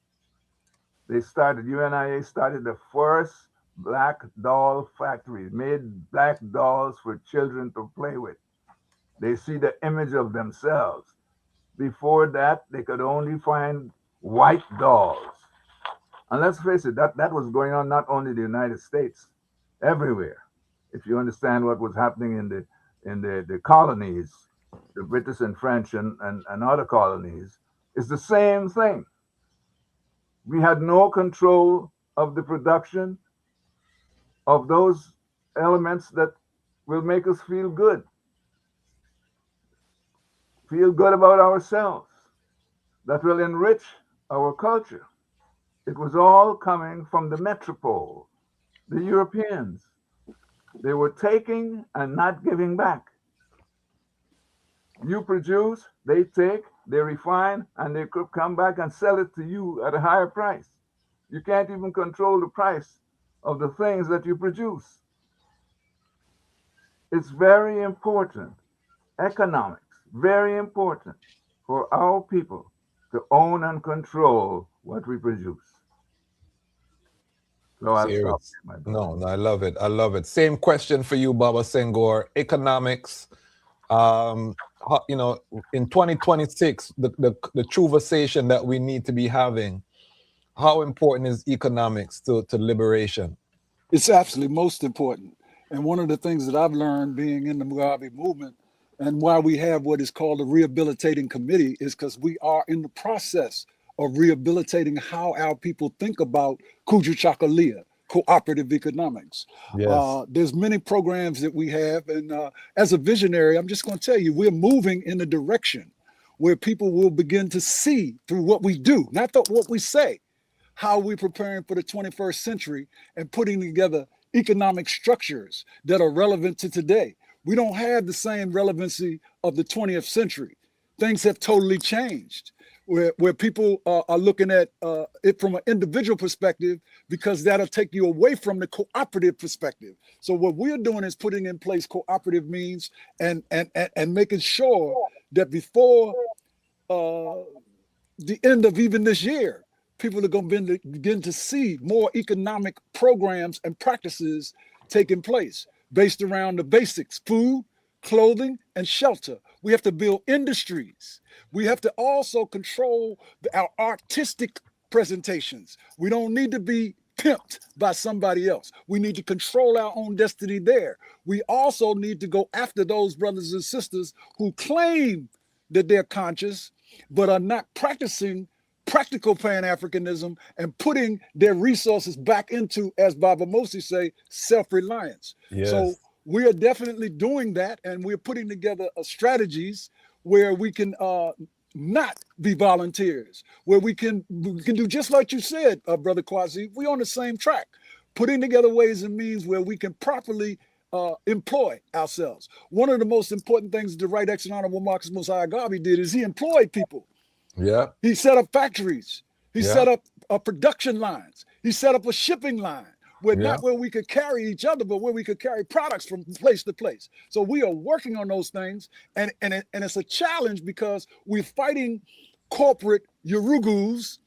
UNIA started the first black doll factory, made black dolls for children to play with. They see the image of themselves. Before that, they could only find white dolls. And let's face it, that was going on not only in the United States, everywhere. If you understand what was happening in the colonies, the British and French and other colonies, it's the same thing. We had no control of the production of those elements that will make us feel good about ourselves, that will enrich our culture. It was all coming from the metropole, the Europeans. They were taking and not giving back. You produce, they take, they refine, and they could come back and sell it to you at a higher price. You can't even control the price of the things that you produce. It's very important, economics, very important for our people to own and control what we produce. So I'll stop.
No, I love it. I love it. Same question for you, Baba Senghor. Economics. In 2026, the conversation that we need to be having, how important is economics to liberation?
It's absolutely most important. And one of the things that I've learned being in the Mugabe movement and why we have what is called a rehabilitating committee is because we are in the process of rehabilitating how our people think about Kujuchakalia, cooperative economics.
Yes.
There's many programs that we have. And as a visionary, I'm just going to tell you, we're moving in a direction where people will begin to see through what we do, not what we say, how we're preparing for the 21st century and putting together economic structures that are relevant to today. We don't have the same relevancy of the 20th century. Things have totally changed. Where people are looking at it from an individual perspective, because that'll take you away from the cooperative perspective. So what we're doing is putting in place cooperative means and making sure that before the end of even this year, people are going to begin to see more economic programs and practices taking place based around the basics: food, clothing, and shelter. We have to build industries. We have to also control our artistic presentations. We don't need to be pimped by somebody else. We need to control our own destiny there. We also need to go after those brothers and sisters who claim that they're conscious, but are not practicing practical Pan-Africanism and putting their resources back into, as Baba Mosi say, self-reliance.
Yes.
So we are definitely doing that, and we're putting together strategies where we can not be volunteers, where we can do just like you said, Brother Kwasi. We're on the same track, putting together ways and means where we can properly employ ourselves. One of the most important things the Right Excellent Honorable Marcus Garvey did is he employed people.
Yeah.
He set up factories. He
Yeah.
set up production lines. He set up a shipping line where
Yeah.
not where we could carry each other, but where we could carry products from place to place. So we are working on those things, and it's a challenge because we're fighting corporate Urugus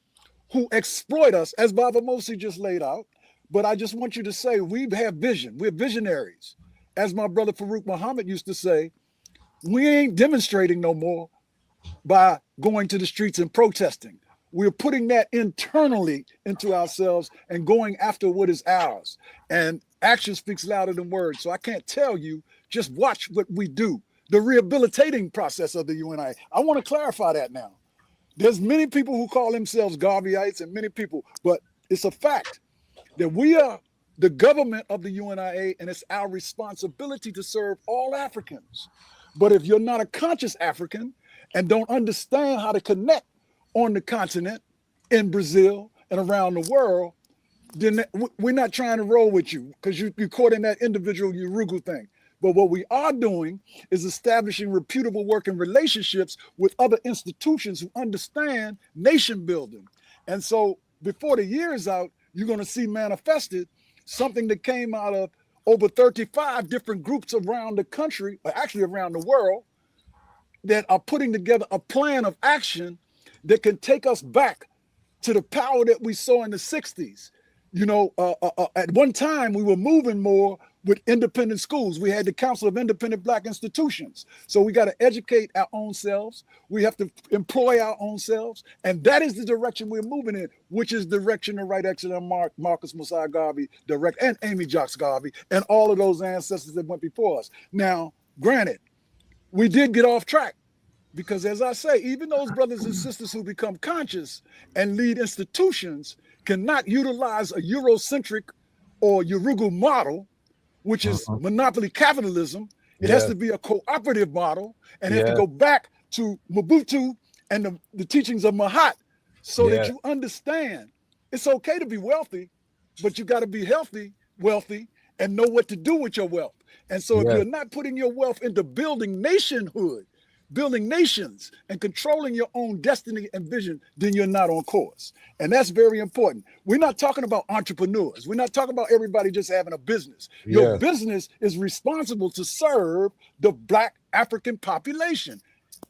who exploit us, as Baba Mosi just laid out. But I just want you to say we have vision. We're visionaries. As my brother Farouk Muhammad used to say, we ain't demonstrating no more by going to the streets and protesting. We're putting that internally into ourselves and going after what is ours. And action speaks louder than words. So I can't tell you, just watch what we do. The rehabilitating process of the UNIA. I want to clarify that now. There's many people who call themselves Garveyites and many people, but it's a fact that we are the government of the UNIA, and it's our responsibility to serve all Africans. But if you're not a conscious African and don't understand how to connect on the continent, in Brazil, and around the world, then we're not trying to roll with you because you're caught in that individual Urugu thing. But what we are doing is establishing reputable working relationships with other institutions who understand nation building. And so before the year is out, you're going to see manifested something that came out of over 35 different groups around the country, or actually around the world, that are putting together a plan of action that can take us back to the power that we saw in the 60s. You know, at one time we were moving more with independent schools. We had the Council of Independent Black Institutions. So we got to educate our own selves. We have to employ our own selves. And that is the direction we're moving in, which is the direction the Right Excellent Marcus Mosi Garvey and Amy Jocks Garvey and all of those ancestors that went before us. Now, granted, we did get off track because, as I say, even those brothers and sisters who become conscious and lead institutions cannot utilize a Eurocentric or Urugu model, which is monopoly capitalism. It has to be a cooperative model and has to go back to Mobutu and the teachings of Mahat so that you understand it's okay to be wealthy, but you got to be wealthy, and know what to do with your wealth. And so if you're not putting your wealth into building nationhood, building nations, and controlling your own destiny and vision, then you're not on course. And that's very important. We're not talking about entrepreneurs. We're not talking about everybody just having a business. Your business is responsible to serve the Black African population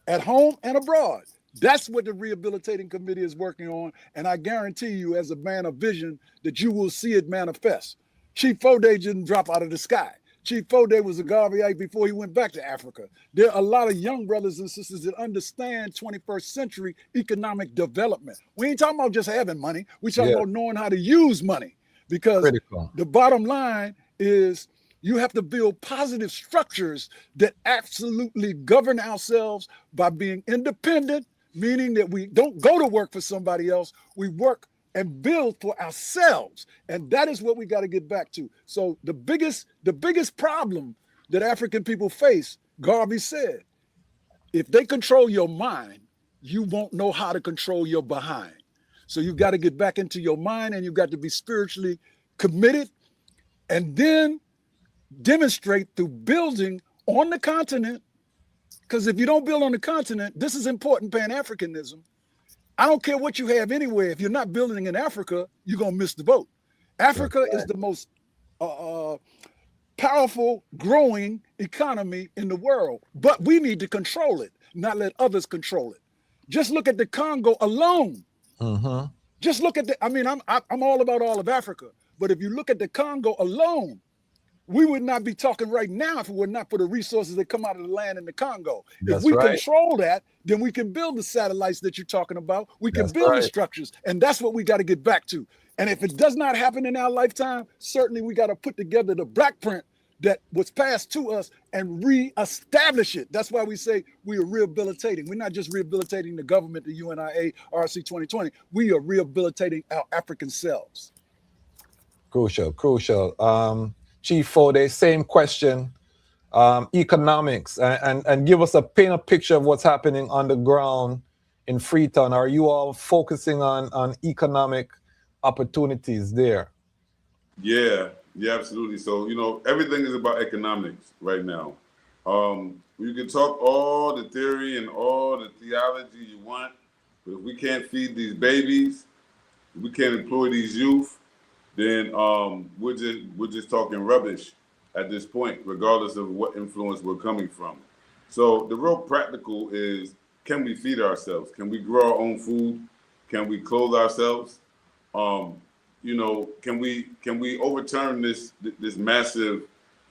at home and abroad. That's what the Rehabilitating Committee is working on. And I guarantee you, as a man of vision, that you will see it manifest. Chief Fode didn't drop out of the sky. Chief Fode was a Garveyite before he went back to Africa. There are a lot of young brothers and sisters that understand 21st century economic development. We ain't talking about just having money. We're talking about knowing how to use money, because the bottom line is you have to build positive structures that absolutely govern ourselves by being independent, meaning that we don't go to work for somebody else. We work and build for ourselves. And that is what we got to get back to. So the biggest problem that African people face, Garvey said, if they control your mind, you won't know how to control your behind. So you got to get back into your mind, and you got to be spiritually committed, and then demonstrate through building on the continent. Because if you don't build on the continent, this is important Pan-Africanism. I don't care what you have anywhere. If you're not building in Africa, you're going to miss the boat. Africa is the most powerful, growing economy in the world, but we need to control it, not let others control it. Just look at the Congo alone. Just look at I'm all about all of Africa, but if you look at the Congo alone, we would not be talking right now if it were not for the resources that come out of the land in the Congo. If we control that, then we can build the satellites that you're talking about. We can build the structures, and that's what we got to get back to. And if it does not happen in our lifetime, certainly we got to put together the black print that was passed to us and reestablish it. That's why we say we are rehabilitating. We're not just rehabilitating the government, the UNIA, RC 2020. We are rehabilitating our African selves.
Crucial, crucial. Chief Fode, same question. Economics, and give us paint a picture of what's happening on the ground in Freetown. Are you all focusing on economic opportunities there?
Yeah, absolutely. So, you know, everything is about economics right now. You can talk all the theory and all the theology you want, but if we can't feed these babies, if we can't employ these youth, then we're just talking rubbish at this point, regardless of what influence we're coming from. So the real practical is, can we feed ourselves? Can we grow our own food? Can we clothe ourselves? You know, can we overturn this massive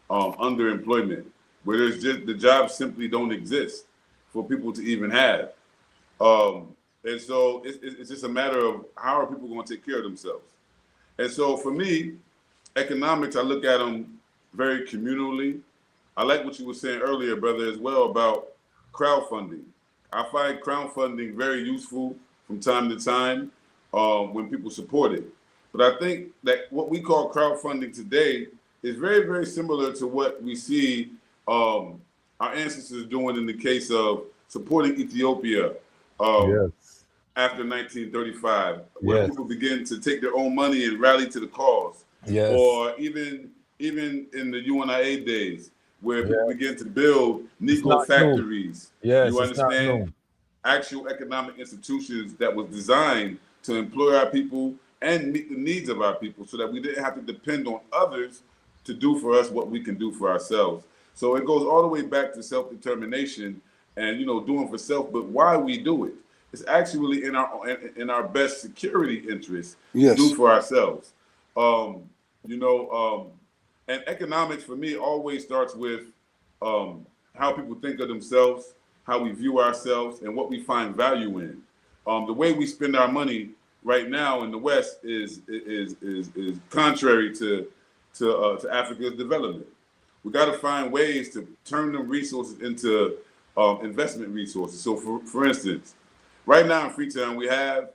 underemployment, where there's just the jobs simply don't exist for people to even have, and so it's just a matter of how are people going to take care of themselves. And so for me, economics, I look at them very communally. I like what you were saying earlier, brother, as well, about crowdfunding. I find crowdfunding very useful from time to time when people support it. But I think that what we call crowdfunding today is very, very similar to what we see our ancestors doing in the case of supporting Ethiopia after 1935, where people begin to take their own money and rally to the cause. Or even in the UNIA days, where people begin to build Negro factories. You understand? Actual economic institutions that was designed to employ our people and meet the needs of our people, so that we didn't have to depend on others to do for us what we can do for ourselves. So it goes all the way back to self-determination and, you know, doing for self. But why we do it, it's actually in our best security interest to do for ourselves. And economics for me always starts with how people think of themselves, how we view ourselves, and what we find value in. The way we spend our money right now in the West is contrary to Africa's development. We got to find ways to turn them resources into investment resources. So for instance, right now in Freetown, we have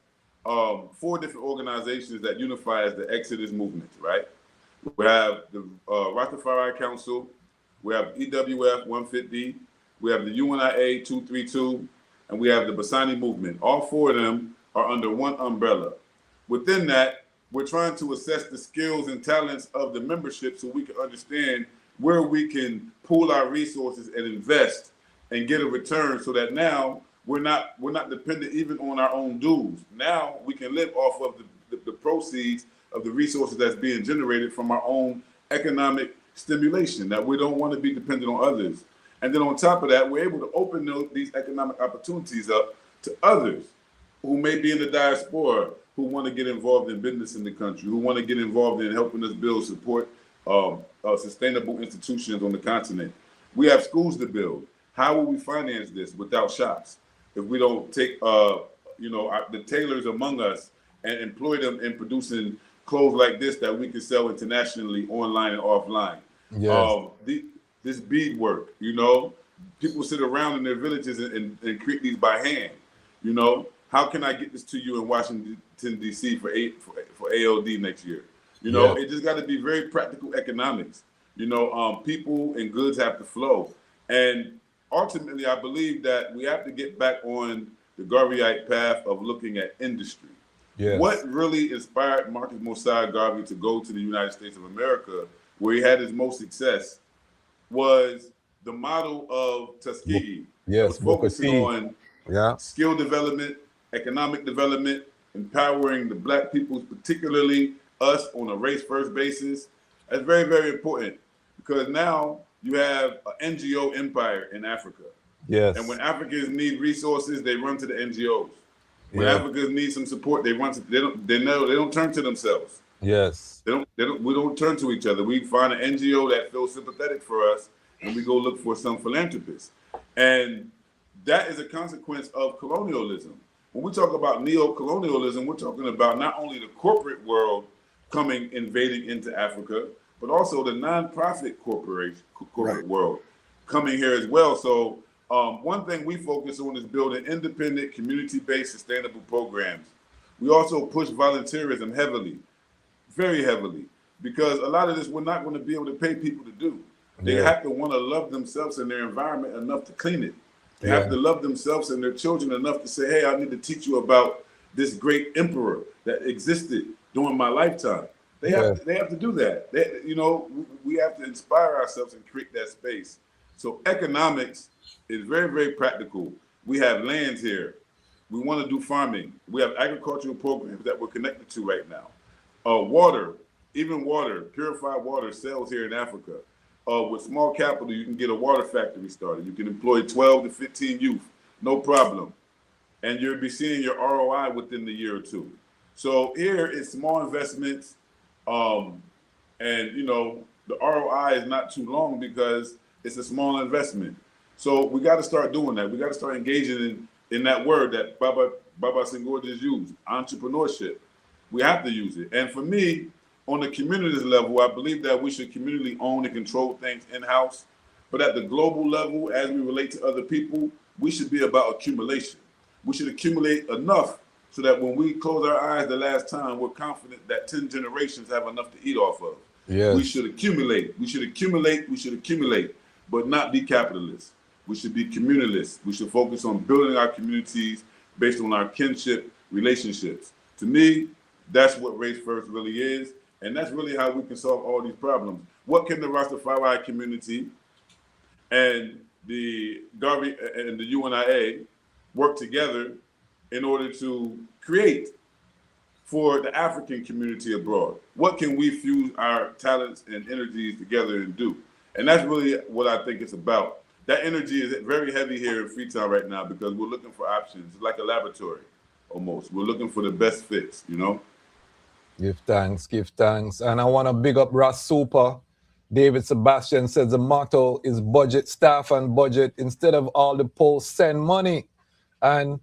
4 different organizations that unify as the Exodus movement, right? We have the Rastafari Council, we have EWF 150, we have the UNIA 232, and we have the Basani movement. All 4 of them are under one umbrella. Within that, we're trying to assess the skills and talents of the membership so we can understand where we can pool our resources and invest and get a return, so that now we're not dependent even on our own dues. Now we can live off of the proceeds of the resources that's being generated from our own economic stimulation, that we don't want to be dependent on others. And then on top of that, we're able to open these economic opportunities up to others who may be in the diaspora, who want to get involved in business in the country, who want to get involved in helping us build, support sustainable institutions on the continent. We have schools to build. How will we finance this without shops if we don't take the tailors among us and employ them in producing clothes like this that we can sell internationally, online and offline? This bead work, people sit around in their villages and create these by hand. How can I get this to you in Washington, D.C. for ALD next year? It just got to be very practical economics. People and goods have to flow. And ultimately, I believe that we have to get back on the Garveyite path of looking at industry. What really inspired Marcus Garvey to go to the United States of America, where he had his most success, was the model of Tuskegee. Was focusing on skill development, economic development, empowering the Black people, particularly us, on a race-first basis. That's very, very important, because now you have an NGO empire in Africa. And when Africans need resources, they run to the NGOs. When Africans need some support, they run to they don't turn to themselves. We don't turn to each other. We find an NGO that feels sympathetic for us, and we go look for some philanthropists. And that is a consequence of colonialism. When we talk about neo-colonialism, we're talking about not only the corporate world invading into Africa, but also the nonprofit corporate world coming here as well. So one thing we focus on is building independent, community-based, sustainable programs. We also push volunteerism heavily, very heavily, because a lot of this we're not going to be able to pay people to do. They have to want to love themselves and their environment enough to clean it. They have to love themselves and their children enough to say, hey, I need to teach you about this great emperor that existed during my lifetime. They have to do that. We have to inspire ourselves and create that space. So economics is very, very practical. We have lands here. We want to do farming. We have agricultural programs that we're connected to right now. Water, even water, purified water sells here in Africa. With small capital, you can get a water factory started. You can employ 12 to 15 youth, no problem. And you'll be seeing your ROI within the year or two. So here is small investments. And, the ROI is not too long because it's a small investment. So we got to start doing that. We got to start engaging in that word that Baba Senghor just used, entrepreneurship. We have to use it. And for me, on the communities level, I believe that we should communally own and control things in-house. But at the global level, as we relate to other people, we should be about accumulation. We should accumulate enough so that when we close our eyes the last time, we're confident that 10 generations have enough to eat off of.
Yes.
We should accumulate. We should accumulate. We should accumulate, but not be capitalists. We should be communalists. We should focus on building our communities based on our kinship relationships. To me, that's what Race First really is. And that's really how we can solve all these problems. What can the Rastafari community and the Garvey and the UNIA work together in order to create for the African community abroad? What can we fuse our talents and energies together and do? And that's really what I think it's about. That energy is very heavy here in Freetown right now because we're looking for options. It's like a laboratory almost. We're looking for the best fits,
Give thanks, give thanks. And I want to big up Ras Super. David Sebastian says the motto is budget, staff and budget. Instead of all the posts, send money. And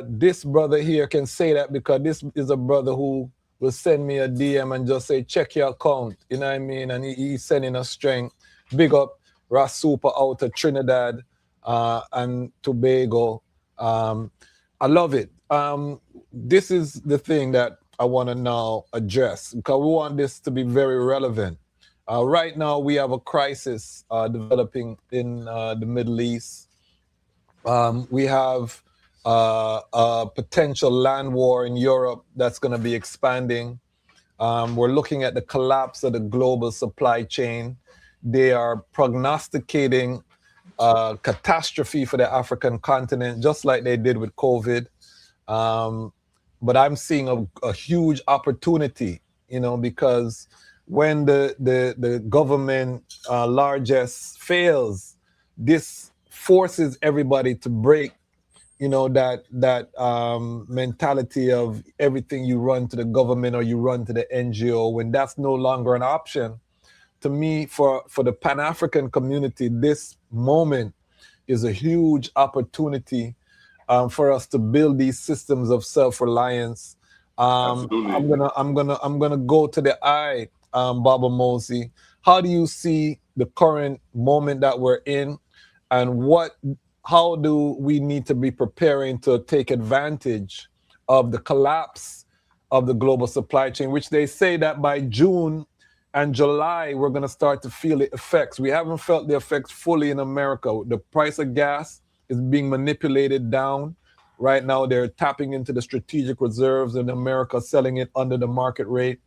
this brother here can say that because this is a brother who will send me a DM and just say, check your account. You know what I mean? And he's sending us strength. Big up Ras Super out of Trinidad and Tobago. I love it. This is the thing that I want to now address because we want this to be very relevant. Right now, we have a crisis developing in the Middle East. We have a potential land war in Europe that's going to be expanding. We're looking at the collapse of the global supply chain. They are prognosticating catastrophe for the African continent, just like they did with COVID. But I'm seeing a huge opportunity, because when the government largesse fails, this forces everybody to break, that mentality of everything you run to the government or you run to the NGO, when that's no longer an option. To me, for the Pan-African community, this moment is a huge opportunity for us to build these systems of self-reliance.
Absolutely.
I'm gonna go to the eye, Baba Mosi. How do you see the current moment that we're in, and how do we need to be preparing to take advantage of the collapse of the global supply chain, which they say that by June and July, we're going to start to feel the effects. We haven't felt the effects fully in America. The price of gas is being manipulated down. Right now, they're tapping into the strategic reserves in America, selling it under the market rate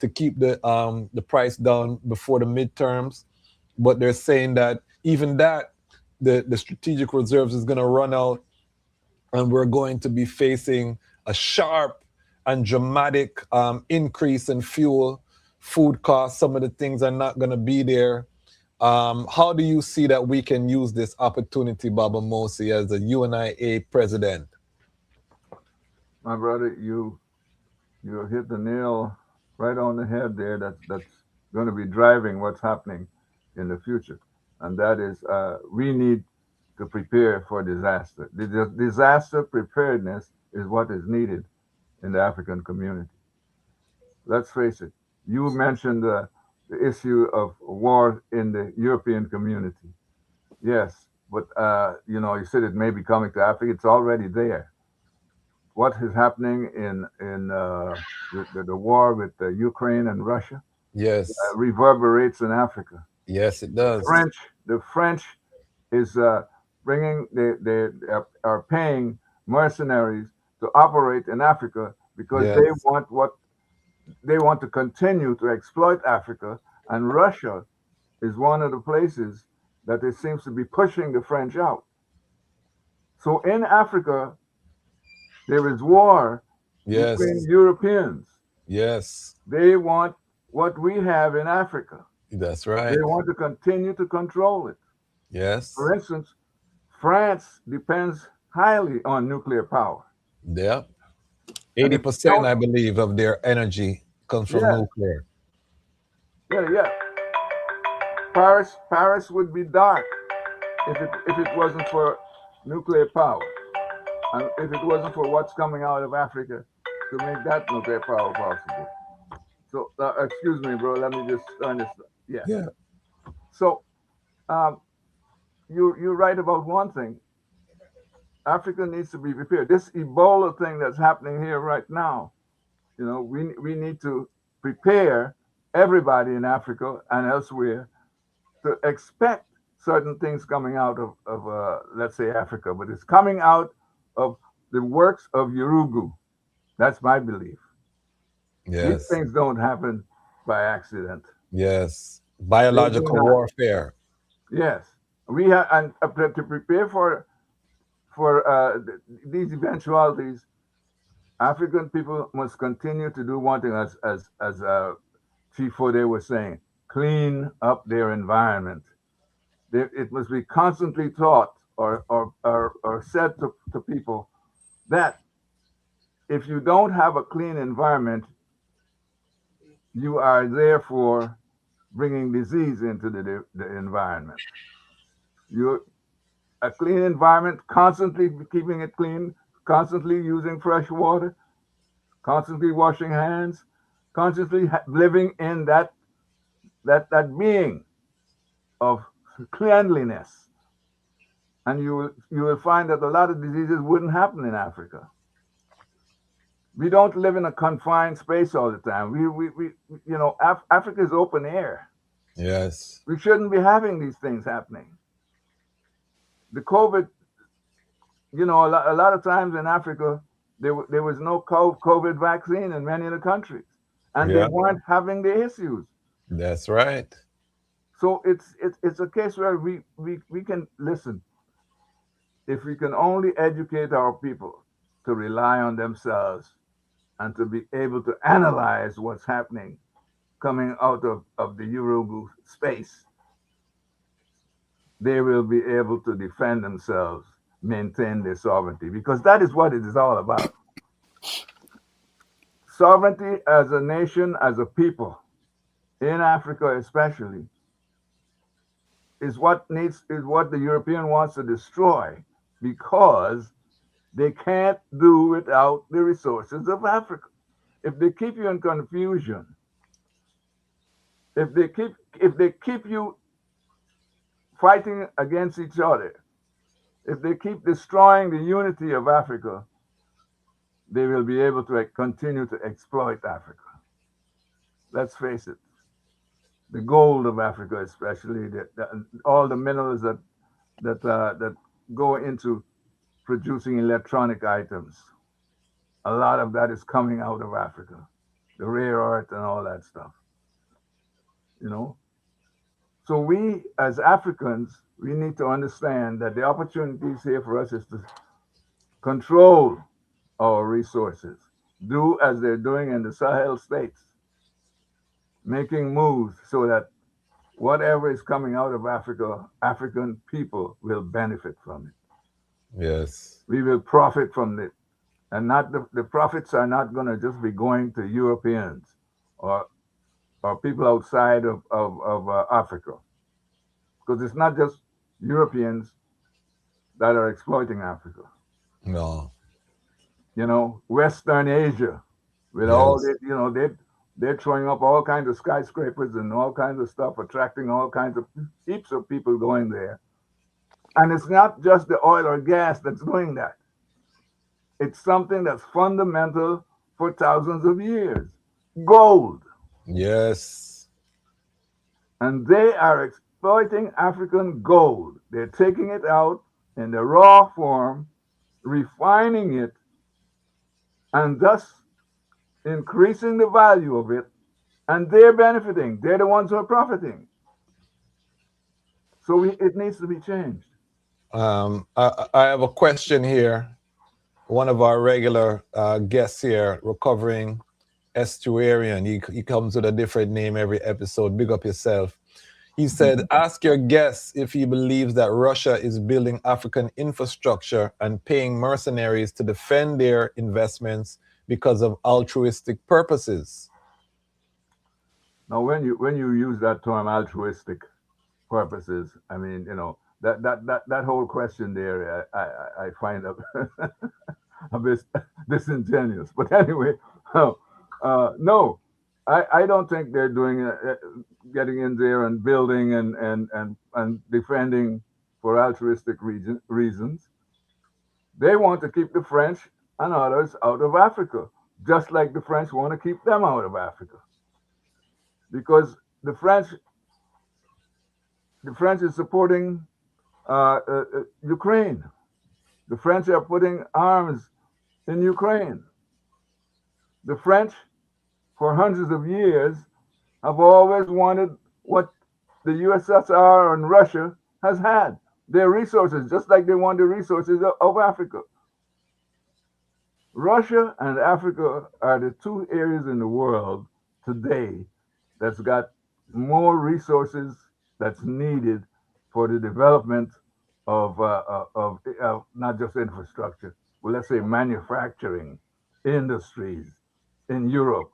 to keep the price down before the midterms. But they're saying that even that, the strategic reserves is going to run out, and we're going to be facing a sharp and dramatic increase in food costs. Some of the things are not going to be there. How do you see that we can use this opportunity, Baba Mosi, as the UNIA president?
My brother, you hit the nail right on the head there. That's going to be driving what's happening in the future. And that is, we need to prepare for disaster. The disaster preparedness is what is needed in the African community. Let's face it. You mentioned the issue of war in the European community. Yes, but you said it may be coming to Africa. It's already there. What is happening in the war with Ukraine and Russia
Yes.
reverberates in Africa.
Yes, it does.
The French is bringing are paying mercenaries to operate in Africa because
Yes.
they want to continue to exploit Africa, and Russia is one of the places that it seems to be pushing the French out. So in Africa, there is war between
Yes.
Europeans.
Yes.
They want what we have in Africa.
That's
They
right.
want to continue to control it.
Yes.
For instance, France depends highly on nuclear power.
Yep.
And if you
80%,
don't,
I believe, of their energy comes from
yeah,
nuclear.
yeah. Paris would be dark if it wasn't for nuclear power, and if it wasn't for what's coming out of Africa to make that nuclear power possible. So, excuse me, bro. Let me just turn this. Yeah.
Yeah.
So, um, you're right about one thing. Africa needs to be prepared. This Ebola thing that's happening here right now, we need to prepare everybody in Africa and elsewhere to expect certain things coming out of let's say Africa, but it's coming out of the works of Urugu. That's my belief. These
Yes.
things don't happen by accident.
Yes.
They do
Biological
not.
warfare.
Yes, we have, and to prepare for these eventualities, African people must continue to do one thing, as Chief Fode was saying, clean up their environment. It must be constantly taught or said to people that if you don't have a clean environment, you are therefore bringing disease into the environment. A clean environment, constantly keeping it clean, constantly using fresh water, constantly washing hands, constantly living in that being of cleanliness, and you will find that a lot of diseases wouldn't happen in Africa. We don't live in a confined space all the time. Africa is open air.
Yes.
We shouldn't be having these things happening. The COVID, a lot of times in Africa, there was no COVID vaccine in many of the countries, and they
Yeah.
weren't having the issues.
That's right.
So it's a case where we can listen. If we can only educate our people to rely on themselves and to be able to analyze what's happening coming out of the Urugu space, they will be able to defend themselves, maintain their sovereignty, because that is what it is all about. Sovereignty as a nation, as a people, in Africa especially, is what the European wants to destroy, because they can't do without the resources of Africa. If they keep you in confusion, if they keep you fighting against each other, if they keep destroying the unity of Africa, they will be able to continue to exploit Africa. Let's face it. The gold of Africa, especially all the minerals that go into producing electronic items, a lot of that is coming out of Africa. The rare earth and all that stuff. So we, as Africans, we need to understand that the opportunities here for us is to control our resources, do as they're doing in the Sahel states, making moves so that whatever is coming out of Africa, African people will benefit from it.
Yes.
We will profit from it. And not the profits are not going to just be going to Europeans or people outside of Africa. Because it's not just Europeans that are exploiting Africa.
No.
You know, Western Asia, with all
Yes.
that, you know, they're throwing up all kinds of skyscrapers and all kinds of stuff, attracting all kinds of heaps of people going there. And it's not just the oil or gas that's doing that. It's something that's fundamental for thousands of years. Gold.
Yes.
And they are exploiting African gold. They're taking it out in the raw form, refining it, and thus increasing the value of it. And they're benefiting. They're the ones who are profiting. So it needs to be changed.
I have a question here. One of our regular guests here, recovering estuarian. He comes with a different name every episode. Big up yourself. He said, ask your guest if he believes that Russia is building African infrastructure and paying mercenaries to defend their investments because of altruistic purposes.
Now, when you use that term altruistic purposes, I mean, you know, that whole question there, I find a bit disingenuous. But anyway, no, I don't think they're doing getting in there and building and defending for altruistic reasons. They want to keep the French and others out of Africa, just like the French want to keep them out of Africa. Because the French is supporting Ukraine. The French are putting arms in Ukraine. The French, for hundreds of years, have always wanted what the USSR and Russia has had, their resources, just like they want the resources of Africa. Russia and Africa are the two areas in the world today that's got more resources that's needed for the development of not just infrastructure, but let's say manufacturing industries in Europe.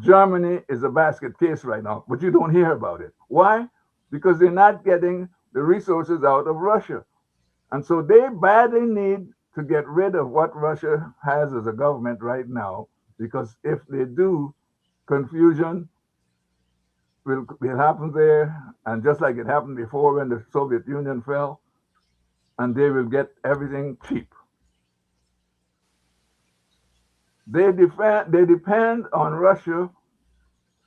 Germany is a basket case right now, but you don't hear about it. Why? Because they're not getting the resources out of Russia. And so they badly need to get rid of what Russia has as a government right now, because if they do, confusion will happen there, and just like it happened before when the Soviet Union fell, and they will get everything cheap. They depend on Russia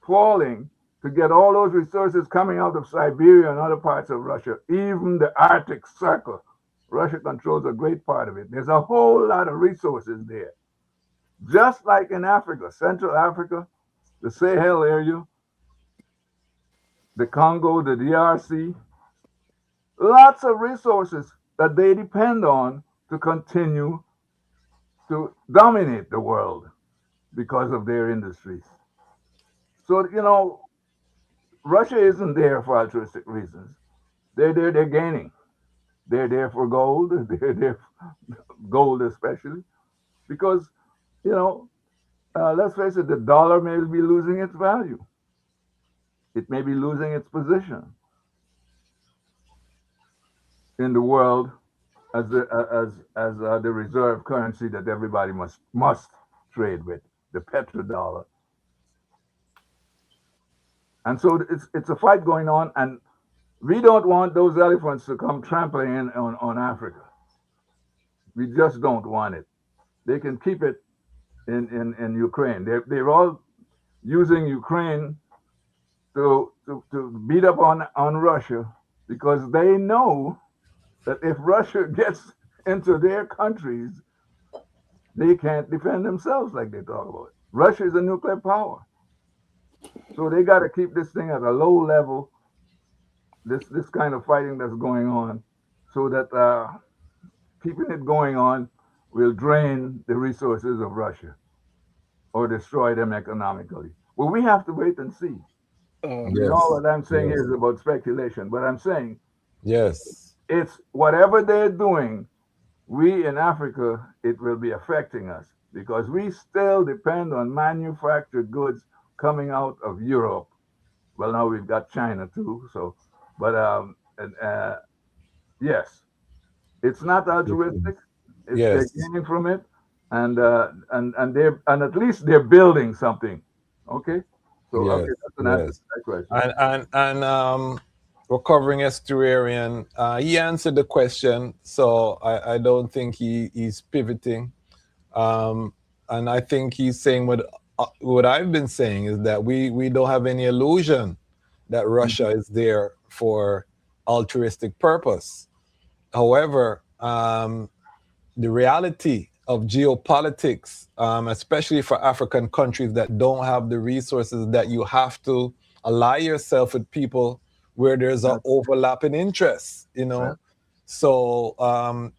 falling to get all those resources coming out of Siberia and other parts of Russia, even the Arctic Circle. Russia controls a great part of it. There's a whole lot of resources there. Just like in Africa, Central Africa, the Sahel area, the Congo, the DRC, lots of resources that they depend on to continue to dominate the world because of their industries. So, you know, Russia isn't there for altruistic reasons. They're there, they're gaining. They're there for gold. They're there for gold especially. Because, you know, let's face it, the dollar may be losing its value. It may be losing its position in the world as the reserve currency that everybody must trade with, the petrodollar. And so it's a fight going on, and we don't want those elephants to come trampling in on Africa. We just don't want it. They can keep it in Ukraine. They're all using Ukraine to beat up on Russia, because they know that if Russia gets into their countries, they can't defend themselves like they talk about. Russia is a nuclear power. So they got to keep this thing at a low level, this kind of fighting that's going on, so that keeping it going on will drain the resources of Russia or destroy them economically. Well, we have to wait and see. You know, what I'm saying here is about speculation, but I'm saying,
yes,
it's whatever they're doing, we in Africa, it will be affecting us, because we still depend on manufactured goods coming out of Europe. Well, now we've got China too, so, but yes, It's not altruistic. It's they're
Yes.
gaining from it, and at least they're building something. Okay. So
Yes.
okay, that's an answer to
Yes.
that question.
And recovering estuarian, he answered the question, so I don't think he's pivoting. And I think he's saying what I've been saying is that we don't have any illusion that Russia is there for altruistic purpose. However, the reality of geopolitics, especially for African countries that don't have the resources, that you have to ally yourself with people where there's an overlapping interest, you know.
Right.
So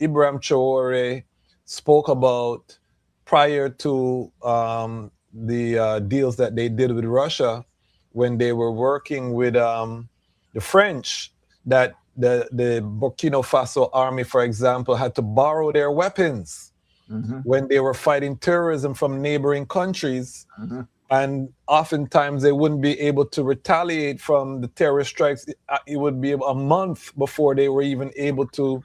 Ibrahim Traore spoke about, prior to the deals that they did with Russia, when they were working with the French, that the Burkina Faso army, for example, had to borrow their weapons when they were fighting terrorism from neighboring countries. And oftentimes they wouldn't be able to retaliate from the terrorist strikes. It would be a month before they were even able to,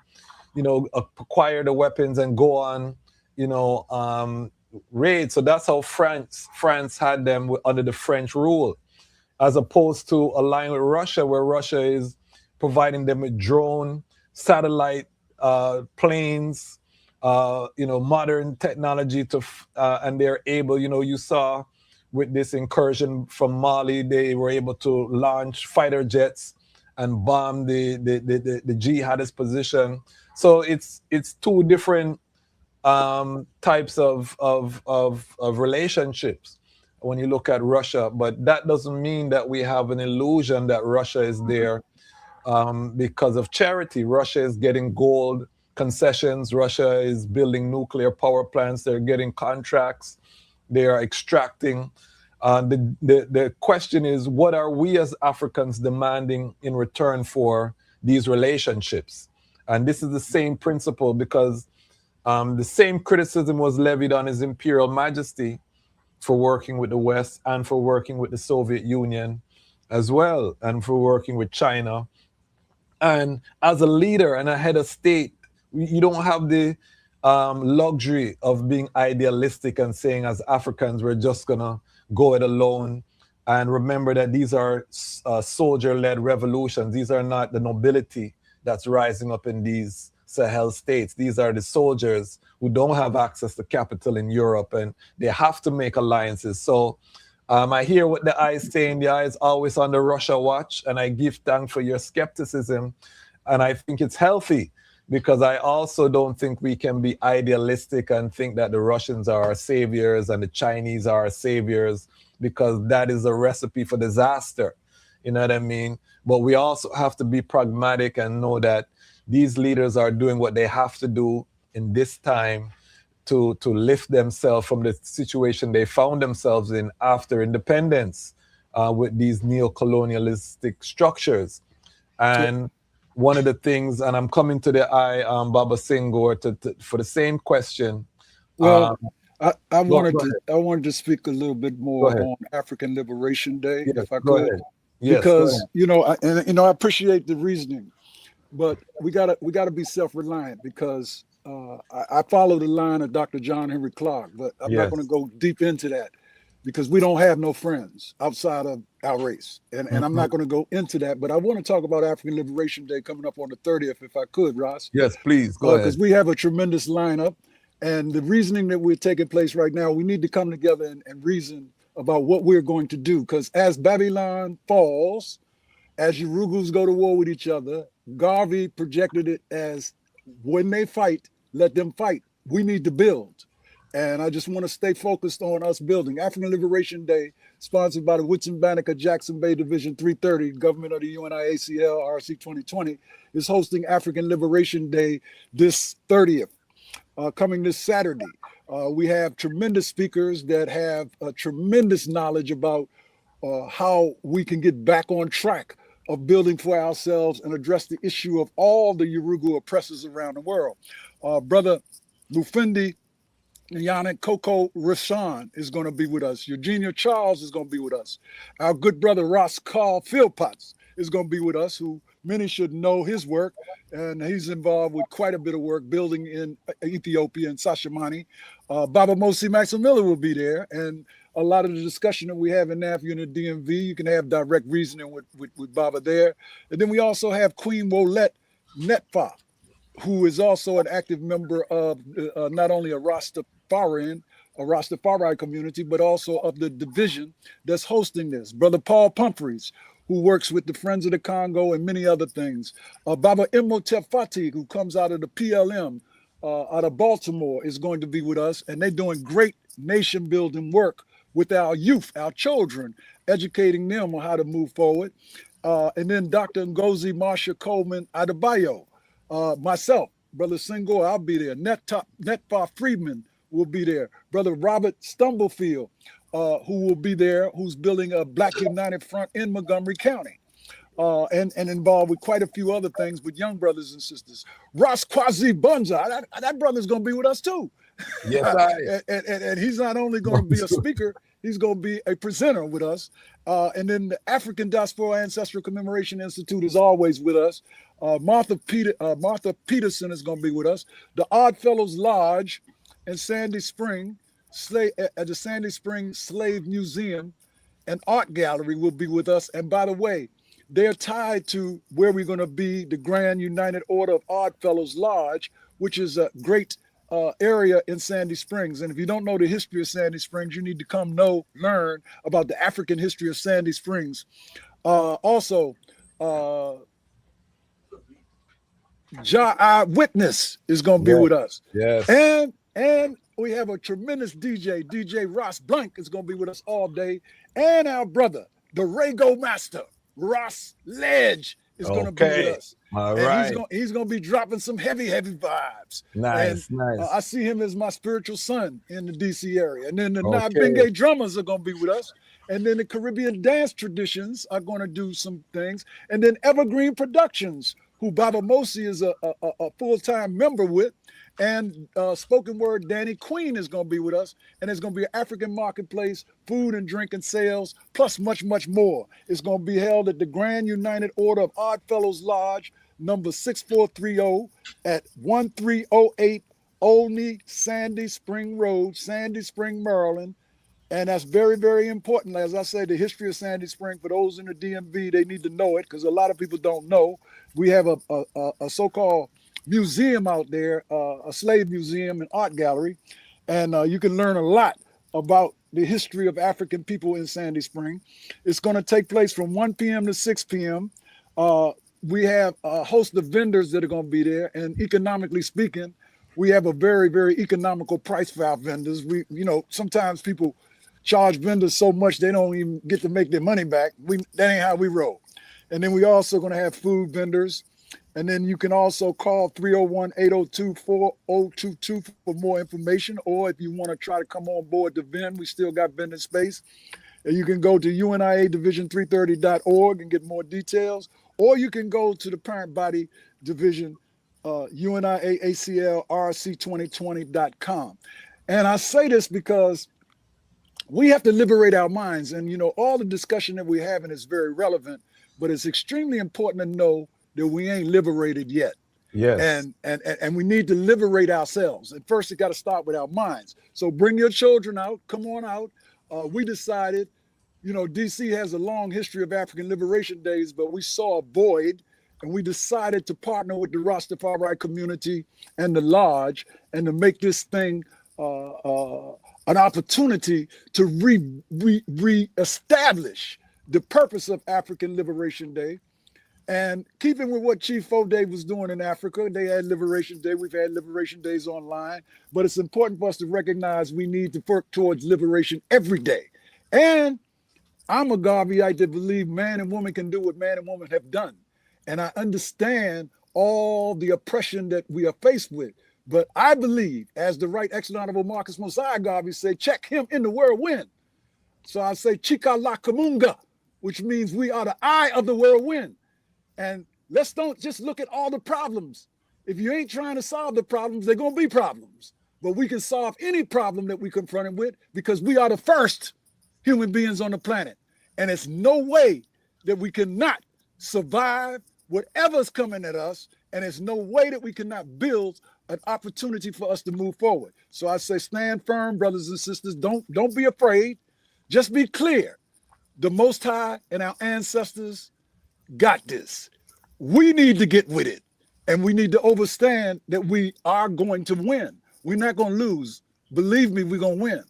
you know, acquire the weapons and go on, you know, raids. So that's how France had them under the French rule, as opposed to allying with Russia, where Russia is providing them with drone, satellite planes, you know, modern technology and they're able, you know, you saw with this incursion from Mali, they were able to launch fighter jets and bomb the jihadist position. So it's two different types of relationships when you look at Russia, but that doesn't mean that we have an illusion that Russia is there because of charity. Russia is getting gold concessions. Russia is building nuclear power plants. They're getting contracts. They are extracting. The question is, what are we as Africans demanding in return for these relationships? And this is the same principle, because the same criticism was levied on His Imperial Majesty for working with the West and for working with the Soviet Union as well, and for working with China. And as a leader and a head of state, you don't have the luxury of being idealistic and saying, as Africans, we're just gonna go it alone. And remember that these are soldier-led revolutions. These are not the nobility that's rising up in these Sahel states. These are the soldiers who don't have access to capital in Europe, and they have to make alliances. So I hear what the eye is saying. The eye is always on the Russia watch, and I give thanks for your skepticism. And I think it's healthy, because I also don't think we can be idealistic and think that the Russians are our saviors and the Chinese are our saviors, because that is a recipe for disaster. You know what I mean? But we also have to be pragmatic and know that these leaders are doing what they have to do in this time to lift themselves from the situation they found themselves in after independence with these neo-colonialistic structures. And one of the things, and I'm coming to the eye, Baba Senghor, for the same question.
Well, I wanted to speak a little bit more on African Liberation Day,
yes,
if I could,
yes,
because you know, I appreciate the reasoning, but we gotta be self-reliant, because I follow the line of Dr. John Henry Clark, but I'm not going to go deep into that, because we don't have no friends outside of our race, and I'm not going to go into that. But I want to talk about African Liberation Day coming up on the 30th, if I could, Ras.
Yes, please go ahead.
Because we have a tremendous lineup. And the reasoning that we're taking place right now, we need to come together and reason about what we're going to do. Because as Babylon falls, as Urugus go to war with each other, Garvey projected it as, when they fight, let them fight. We need to build. And I just want to stay focused on us building. African Liberation Day, sponsored by the Woodson Banneker Jackson Bay Division 330, government of the UNIA-ACL RC 2020, is hosting African Liberation Day this 30th. Coming this Saturday. We have tremendous speakers that have tremendous knowledge about how we can get back on track of building for ourselves and address the issue of all the Urugu oppressors around the world. Brother Lufindi Yannick Coco Rashan is going to be with us. Eugenia Charles is going to be with us. Our good brother Ross Carl Philpotts is going to be with us, who many should know his work, and he's involved with quite a bit of work building in Ethiopia and Sashimani. Baba Mosi Matsimela will be there, and a lot of the discussion that we have in Africa and the DMV, you can have direct reasoning with Baba there. And then we also have Queen Wolette Netfa, who is also an active member of not only a Rastafari community, but also of the division that's hosting this. Brother Paul Pumphrey, who works with the Friends of the Congo and many other things. Baba Imhotep Fati, who comes out of the PLM out of Baltimore, is going to be with us, and they're doing great nation building work with our youth, our children, educating them on how to move forward. And then Dr. Ngozi Marsha Coleman Adebayo, myself, Brother Senghor, I'll be there. Netfa Friedman will be there. Brother Robert Stumblefield, who will be there, who's building a Black United Front in Montgomery County, and involved with quite a few other things with young brothers and sisters. Ras Kwazi Bunza, that brother's going to be with us too.
Yes,
and he's not only going to be a speaker, he's going to be a presenter with us. And then the African Diaspora Ancestral Commemoration Institute is always with us. Martha Peterson is going to be with us. The Odd Fellows Lodge in Sandy Spring, at the Sandy Spring Slave Museum and Art Gallery will be with us. And by the way, they're tied to where we're going to be, the Grand United Order of Odd Fellows Lodge, which is a great area in Sandy Springs. And if you don't know the history of Sandy Springs, you need to come learn about the African history of Sandy Springs. Also, Eyewitness is going to be with us.
Yes.
And we have a tremendous DJ Ross Blank is going to be with us all day. And our brother, the Rego Master, Ross Ledge, is going to be with us.
All
and
right.
He's going to be dropping some heavy vibes.
Nice.
I see him as my spiritual son in the DC area. And then the Nabenge drummers are going to be with us. And then the Caribbean dance traditions are going to do some things. And then Evergreen Productions, who Baba Mosi is a full-time member with. And spoken word Danny Queen is going to be with us. And it's going to be an African marketplace, food and drink and sales, plus much, much more. It's going to be held at the Grand United Order of Odd Fellows Lodge, number 6430 at 1308 Olney Sandy Spring Road, Sandy Spring, Maryland. And that's very, very important. As I say, the history of Sandy Spring, for those in the DMV, they need to know it because a lot of people don't know. We have a so-called museum out there, a slave museum and art gallery. And you can learn a lot about the history of African people in Sandy Spring. It's going to take place from 1 p.m. to 6 p.m. We have a host of vendors that are going to be there. And economically speaking, we have a very, very economical price for our vendors. Sometimes people charge vendors so much they don't even get to make their money back. That ain't how we roll. And then we also going to have food vendors. And then you can also call 301-802-4022 for more information. Or if you want to try to come on board the VIN, we still got vendor space. And you can go to UNIA-Division330.org and get more details. Or you can go to the parent body division, UNIA-ACL RC2020.com. And I say this because we have to liberate our minds. And, all the discussion that we're having is very relevant, but it's extremely important to know that we ain't liberated yet.
Yes.
And we need to liberate ourselves. And first, it got to start with our minds. So bring your children out. Come on out. We decided, DC has a long history of African Liberation Days, but we saw a void, and we decided to partner with the Rastafari community and the lodge and to make this thing an opportunity to re-establish the purpose of African Liberation Day. And keeping with what Chief Fode was doing in Africa, they had Liberation Day. We've had Liberation Days online, but it's important for us to recognize we need to work towards liberation every day. And I'm a Garveyite that believe man and woman can do what man and woman have done. And I understand all the oppression that we are faced with. But I believe, as the Right Excellent Honorable Marcus Mosiah Garvey said, check him in the whirlwind. So I say, Chika la Kamunga, which means we are the eye of the whirlwind. And let's don't just look at all the problems. If you ain't trying to solve the problems, they're going to be problems. But we can solve any problem that we confronted with because we are the first human beings on the planet. And it's no way that we cannot survive whatever's coming at us, and there's no way that we cannot build an opportunity for us to move forward. So I say, stand firm, brothers and sisters. Don't be afraid. Just be clear. The Most High and our ancestors got this. We need to get with it. And we need to understand that we are going to win. We're not going to lose. Believe me, we're going to win.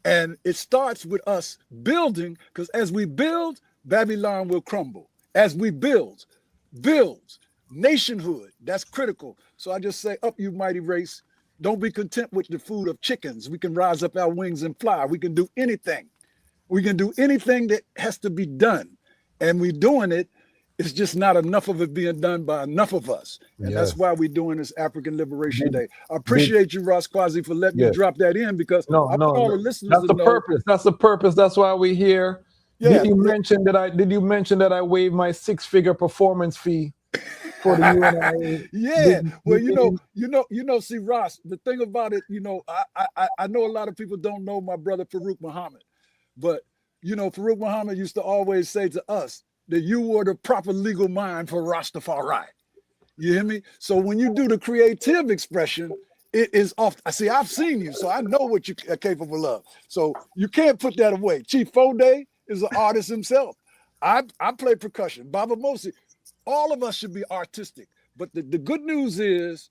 And it starts with us building, because as we build, Babylon will crumble. As we build, nationhood, that's critical. So I just say, up you mighty race. Don't be content with the food of chickens. We can rise up our wings and fly. We can do anything. We can do anything that has to be done. And we're doing it. It's just not enough of it being done by enough of us. And that's why we're doing this African Liberation Day. I appreciate you, Ras Kwasi, for letting me drop that in, because I want all the listeners
that's
to
the
know.
purpose. That's the purpose. That's why we're here.
Yeah.
Did you mention that I waived my 6-figure performance fee for the UNIA?
Yeah. Well, see, Ras, the thing about it, I know a lot of people don't know my brother Farouk Muhammad, but Farouk Muhammad used to always say to us that you were the proper legal mind for Rastafari. You hear me? So when you do the creative expression, it is off. I see, I've seen you, so I know what you're capable of. So you can't put that away. Chief Fode is an artist himself. I play percussion. Baba Mosi. All of us should be artistic. But the good news is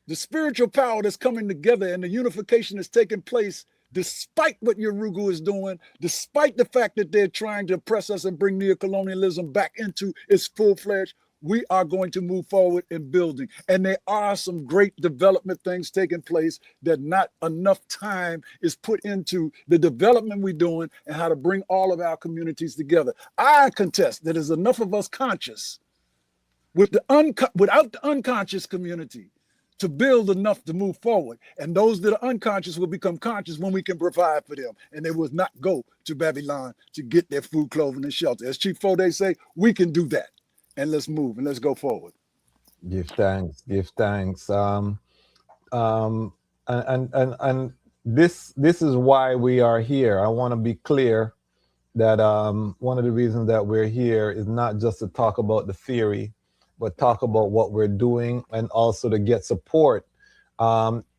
the spiritual power that's coming together and the unification that's taking place despite what Yorugu is doing, despite the fact that they're trying to oppress us and bring neocolonialism back into its full-fledged, we are going to move forward in building. And there are some great development things taking place that not enough time is put into the development we're doing and how to bring all of our communities together. I contest that there's enough of us conscious without the unconscious community to build enough to move forward. And those that are unconscious will become conscious when we can provide for them. And they will not go to Babylon to get their food, clothing, and shelter. As Chief Fode say, we can do that. And let's move and let's go forward.
Give thanks. And this is why we are here. I want to be clear that one of the reasons that we're here is not just to talk about the theory, but talk about what we're doing and also to get support.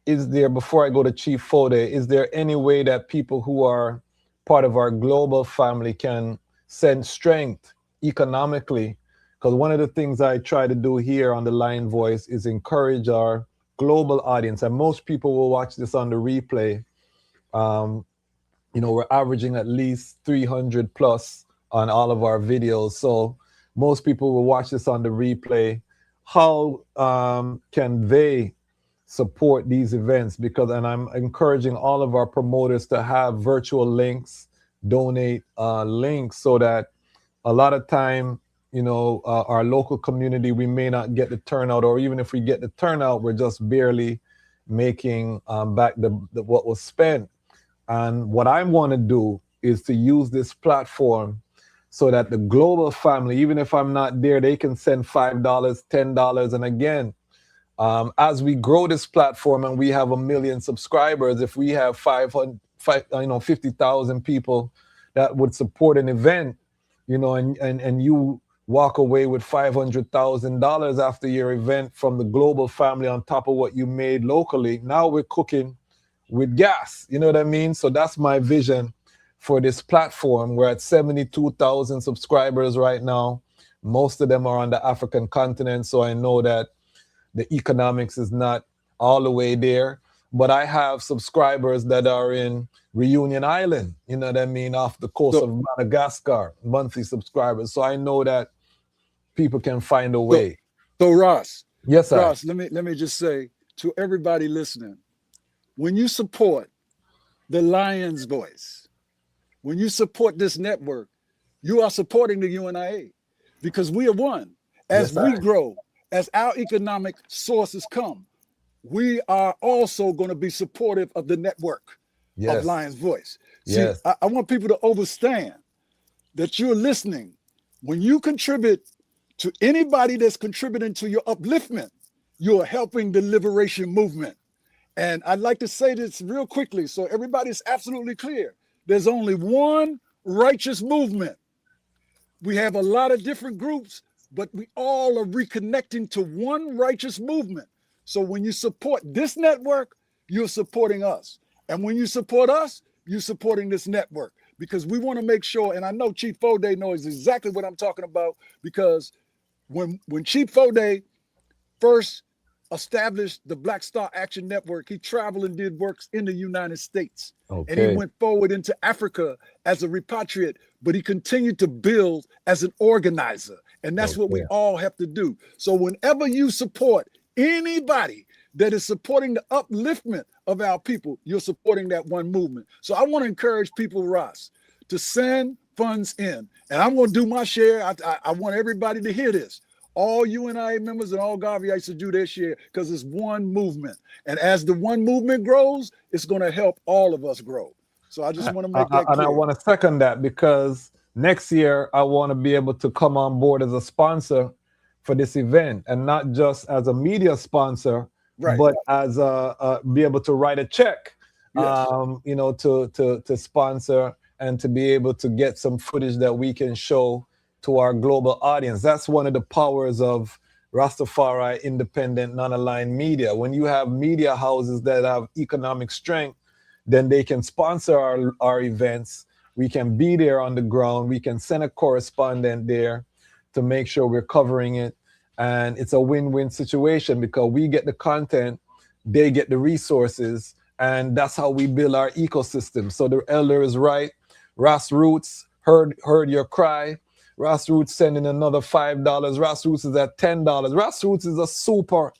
Is there, before I go to Chief Fode, is there any way that people who are part of our global family can send strength economically? Because one of the things I try to do here on the Lion Voice is encourage our global audience, and most people will watch this on the replay. We're averaging at least 300 plus on all of our videos. So most people will watch this on the replay. How can they support these events? And I'm encouraging all of our promoters to have virtual links, donate links, so that a lot of time, our local community, we may not get the turnout, or even if we get the turnout, we're just barely making back what was spent. And what I want to do is to use this platform so that the global family, even if I'm not there, they can send $5, $10. And again, as we grow this platform and we have 1 million subscribers, if we have 50,000 people that would support an event, and you walk away with $500,000 after your event from the global family on top of what you made locally, now we're cooking with gas. You know what I mean? So that's my vision for this platform. We're at 72,000 subscribers right now. Most of them are on the African continent, so I know that the economics is not all the way there. But I have subscribers that are in Reunion Island, you know what I mean, off the coast of Madagascar, monthly subscribers. So I know that people can find a way.
So Ras,
yes, sir.
Ras, let me just say to everybody listening, when you support the Lion's Voice, when you support this network, you are supporting the UNIA, because we are one. As we grow, as our economic sources come, we are also going to be supportive of the network of Lion's Voice. See, I want people to understand that you're listening. When you contribute to anybody that's contributing to your upliftment, you're helping the liberation movement. And I'd like to say this real quickly so everybody's absolutely clear. There's only one righteous movement. We have a lot of different groups, but we all are reconnecting to one righteous movement. So when you support this network, you're supporting us. And when you support us, you're supporting this network, because we want to make sure, and I know Chief Foday knows exactly what I'm talking about, because when Chief Foday first established the Black Star Action Network, he traveled and did works in the United States. And he went forward into Africa as a repatriate, but he continued to build as an organizer. And that's what we all have to do. So whenever you support anybody that is supporting the upliftment of our people, you're supporting that one movement. So I want to encourage people, Ras, to send funds in. And I'm going to do my share. I want everybody to hear this. All UNIA members and all Garveyites to do their share, because it's one movement. And as the one movement grows, it's going to help all of us grow. So I just want to make that clear.
And I want to second that, because next year I want to be able to come on board as a sponsor for this event, and not just as a media sponsor, but as be able to write a check, you know, to sponsor and to be able to get some footage that we can show to our global audience. That's one of the powers of Rastafari independent non-aligned media. When you have media houses that have economic strength, then they can sponsor our events. We can be there on the ground. We can send a correspondent there to make sure we're covering it. And it's a win-win situation, because we get the content, they get the resources, and that's how we build our ecosystem. So the elder is right. Ras Roots heard your cry. Ras Roots sending another $5. Ras Roots is at $10. Ras Roots is a super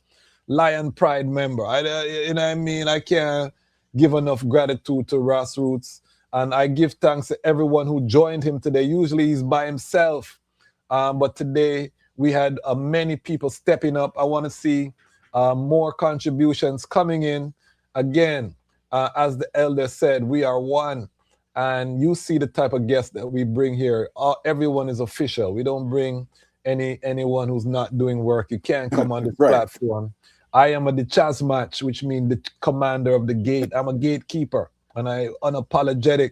Lion Pride member. You know what I mean? I can't give enough gratitude to Ras Roots. And I give thanks to everyone who joined him today. Usually he's by himself. But today we had many people stepping up. I want to see more contributions coming in. Again, as the elder said, we are one. And you see the type of guests that we bring here. Everyone is official. We don't bring anyone who's not doing work. You can't come on this platform. I am a Chaz match, which means the commander of the gate. I'm a gatekeeper, and I unapologetic.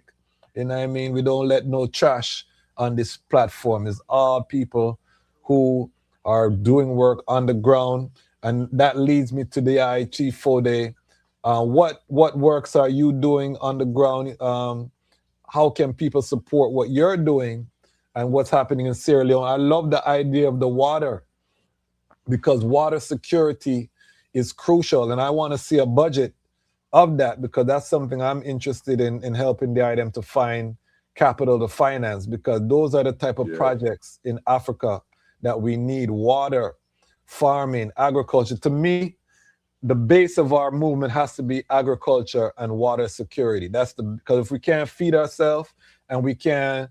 You know what I mean? We don't let no trash on this platform. It's all people who are doing work on the ground. And that leads me to the Chief Foday. What works are you doing on the ground? How can people support what you're doing and what's happening in Sierra Leone? I love the idea of the water, because water security is crucial. And I want to see a budget of that, because that's something I'm interested in helping the item to find capital to finance, because those are the type of projects in Africa that we need: water, farming, agriculture. To me, the base of our movement has to be agriculture and water security. Because if we can't feed ourselves and we can't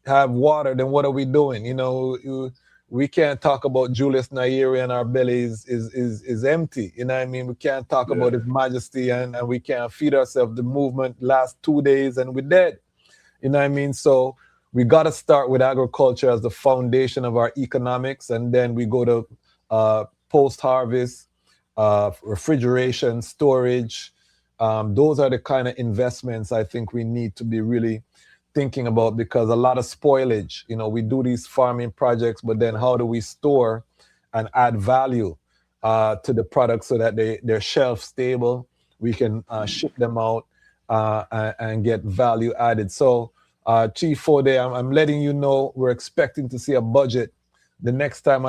have water, then what are we doing? You know, we can't talk about Julius Nyeri and our bellies is empty. You know what I mean? We can't talk about His Majesty and we can't feed ourselves. The movement lasts 2 days and we're dead. You know what I mean? So we got to start with agriculture as the foundation of our economics, and then we go to post-harvest, refrigeration, storage. Those are the kind of investments I think we need to be really thinking about, because a lot of spoilage, you know, we do these farming projects, but then how do we store and add value to the products so that they're shelf stable, we can ship them out and get value added. So Chief Foday, I'm letting you know we're expecting to see a budget the next time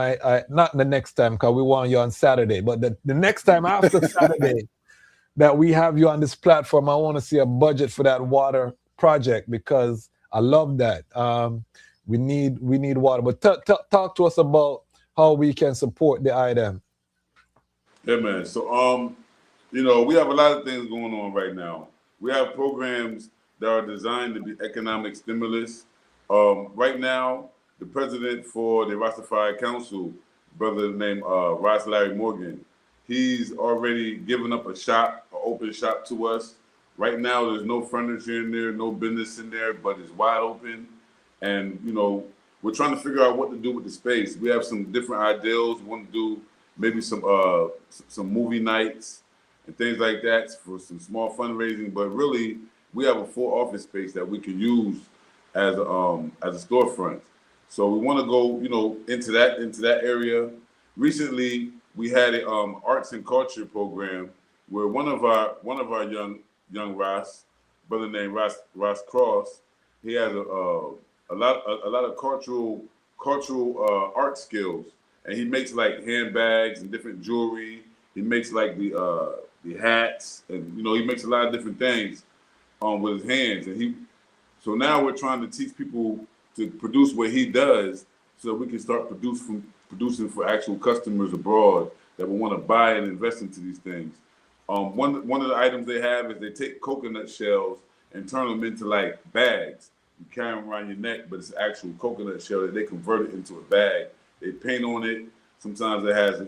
not the next time, because we want you on Saturday, but the next time after Saturday that we have you on this platform, I want to see a budget for that water project, because I love that. We need water. But talk to us about how we can support the item.
Yeah, man. So, you know, we have a lot of things going on right now. We have programs that are designed to be economic stimulus. Right now, the president for the Rastafari Council, brother named Ras Larry Morgan, he's already given up a shop, an open shop to us. Right now, there's no furniture in there, no business in there, but it's wide open. And, you know, we're trying to figure out what to do with the space. We have some different ideals. We want to do maybe some movie nights and things like that for some small fundraising. But really, we have a full office space that we can use as a storefront. So we want to go, into that area. Recently, we had a arts and culture program where one of our young Ras, brother named Ras Cross, he has a lot of cultural art skills, and he makes like handbags and different jewelry. He makes like the hats, and he makes a lot of different things with his hands. And so now we're trying to teach people to produce what he does, so we can start producing for actual customers abroad that will want to buy and invest into these things. One of the items they have is they take coconut shells and turn them into like bags. You carry them around your neck, but it's actual coconut shell that they convert it into a bag. They paint on it. Sometimes it has, a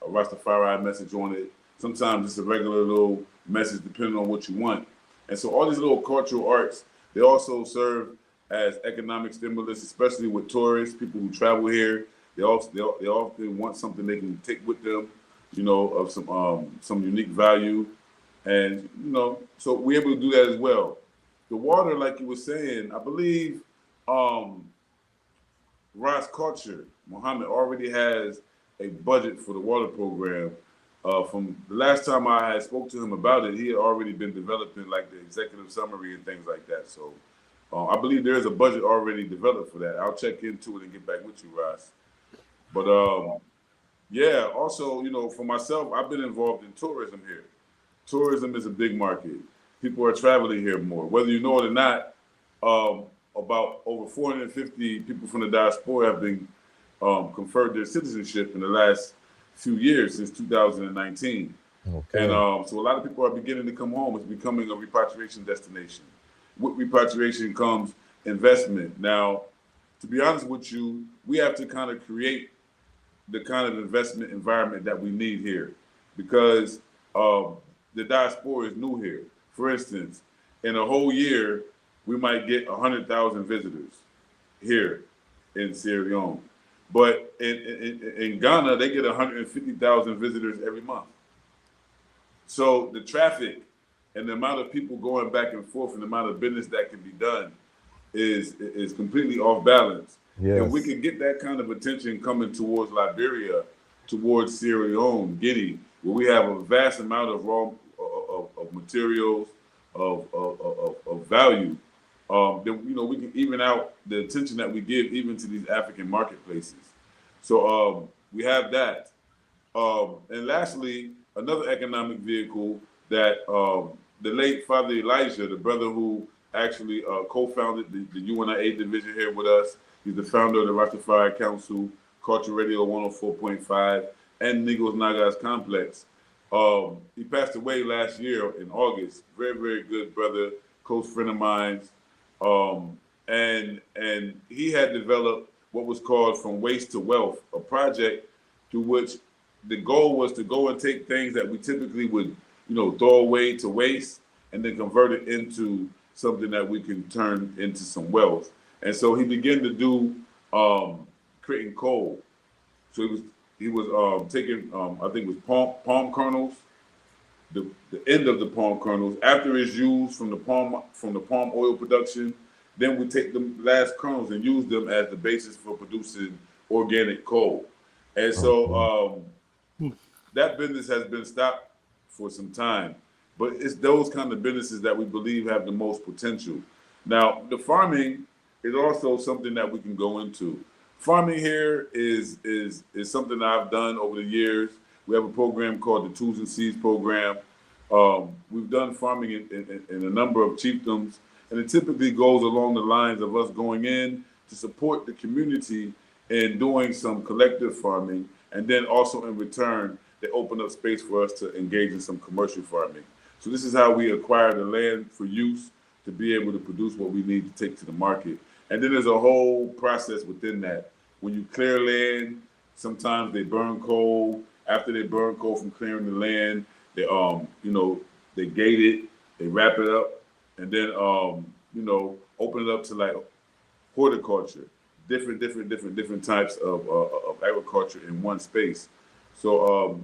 Rastafari message on it. Sometimes it's a regular little message depending on what you want. And so all these little cultural arts, they also serve as economic stimulus, especially with tourists, people who travel here. They often want something they can take with them, of some unique value. And, so we're able to do that as well. The water, like you were saying, I believe Ras Culture, Muhammad, already has a budget for the water program. From the last time I had spoke to him about it, he had already been developing like the executive summary and things like that. So I believe there is a budget already developed for that. I'll check into it and get back with you, Ras. But yeah, also, for myself, I've been involved in tourism here. Tourism is a big market. People are traveling here more. Whether you know it or not, about over 450 people from the diaspora have been conferred their citizenship in the last few years, since 2019.
Okay.
And so a lot of people are beginning to come home. It's becoming a repatriation destination. With repatriation comes investment. Now, to be honest with you, we have to kind of create the kind of investment environment that we need here, because the diaspora is new here. For instance, in a whole year, we might get 100,000 visitors here in Sierra Leone. But in Ghana, they get 150,000 visitors every month. So the traffic and the amount of people going back and forth and the amount of business that can be done is completely off balance.
Yes.
And we can get that kind of attention coming towards Liberia, towards Sierra Leone, Guinea, where we have a vast amount of raw of materials of value. Then we can even out the attention that we give even to these African marketplaces. So we have that. And lastly, another economic vehicle that the late Father Elijah, the brother who actually co-founded the UNIA division here with us. He's the founder of the Rastafari Council, Culture Radio 104.5, and Negroes Nagas Complex. He passed away last year in August. Very, very good brother, close friend of mine. And he had developed what was called From Waste to Wealth, a project to which the goal was to go and take things that we typically would, throw away to waste, and then convert it into something that we can turn into some wealth. And so he began to do creating coal. So he was taking I think it was palm kernels, the end of the palm kernels after it's used from the palm oil production. Then we take the last kernels and use them as the basis for producing organic coal. And so that business has been stopped for some time, but it's those kind of businesses that we believe have the most potential. Now, the farming is also something that we can go into. Farming here is something that I've done over the years. We have a program called the Tools and Seeds program. We've done farming in a number of chiefdoms, and it typically goes along the lines of us going in to support the community in doing some collective farming, and then also in return, they open up space for us to engage in some commercial farming. So this is how we acquire the land for use to be able to produce what we need to take to the market. And then there's a whole process within that. When you clear land, sometimes they burn coal. After they burn coal from clearing the land, they they gate it, they wrap it up, and then open it up to like horticulture, different types of agriculture in one space. So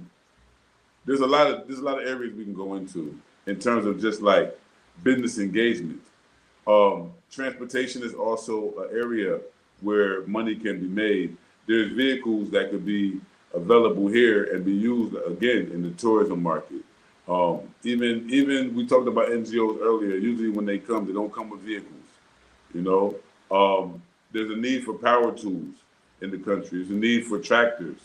there's a lot of areas we can go into in terms of just like business engagement. Transportation is also an area where money can be made. There's vehicles that could be available here and be used again in the tourism market. Even we talked about NGOs earlier. Usually when they come, they don't come with vehicles. You know, there's a need for power tools in the country. There's a need for tractors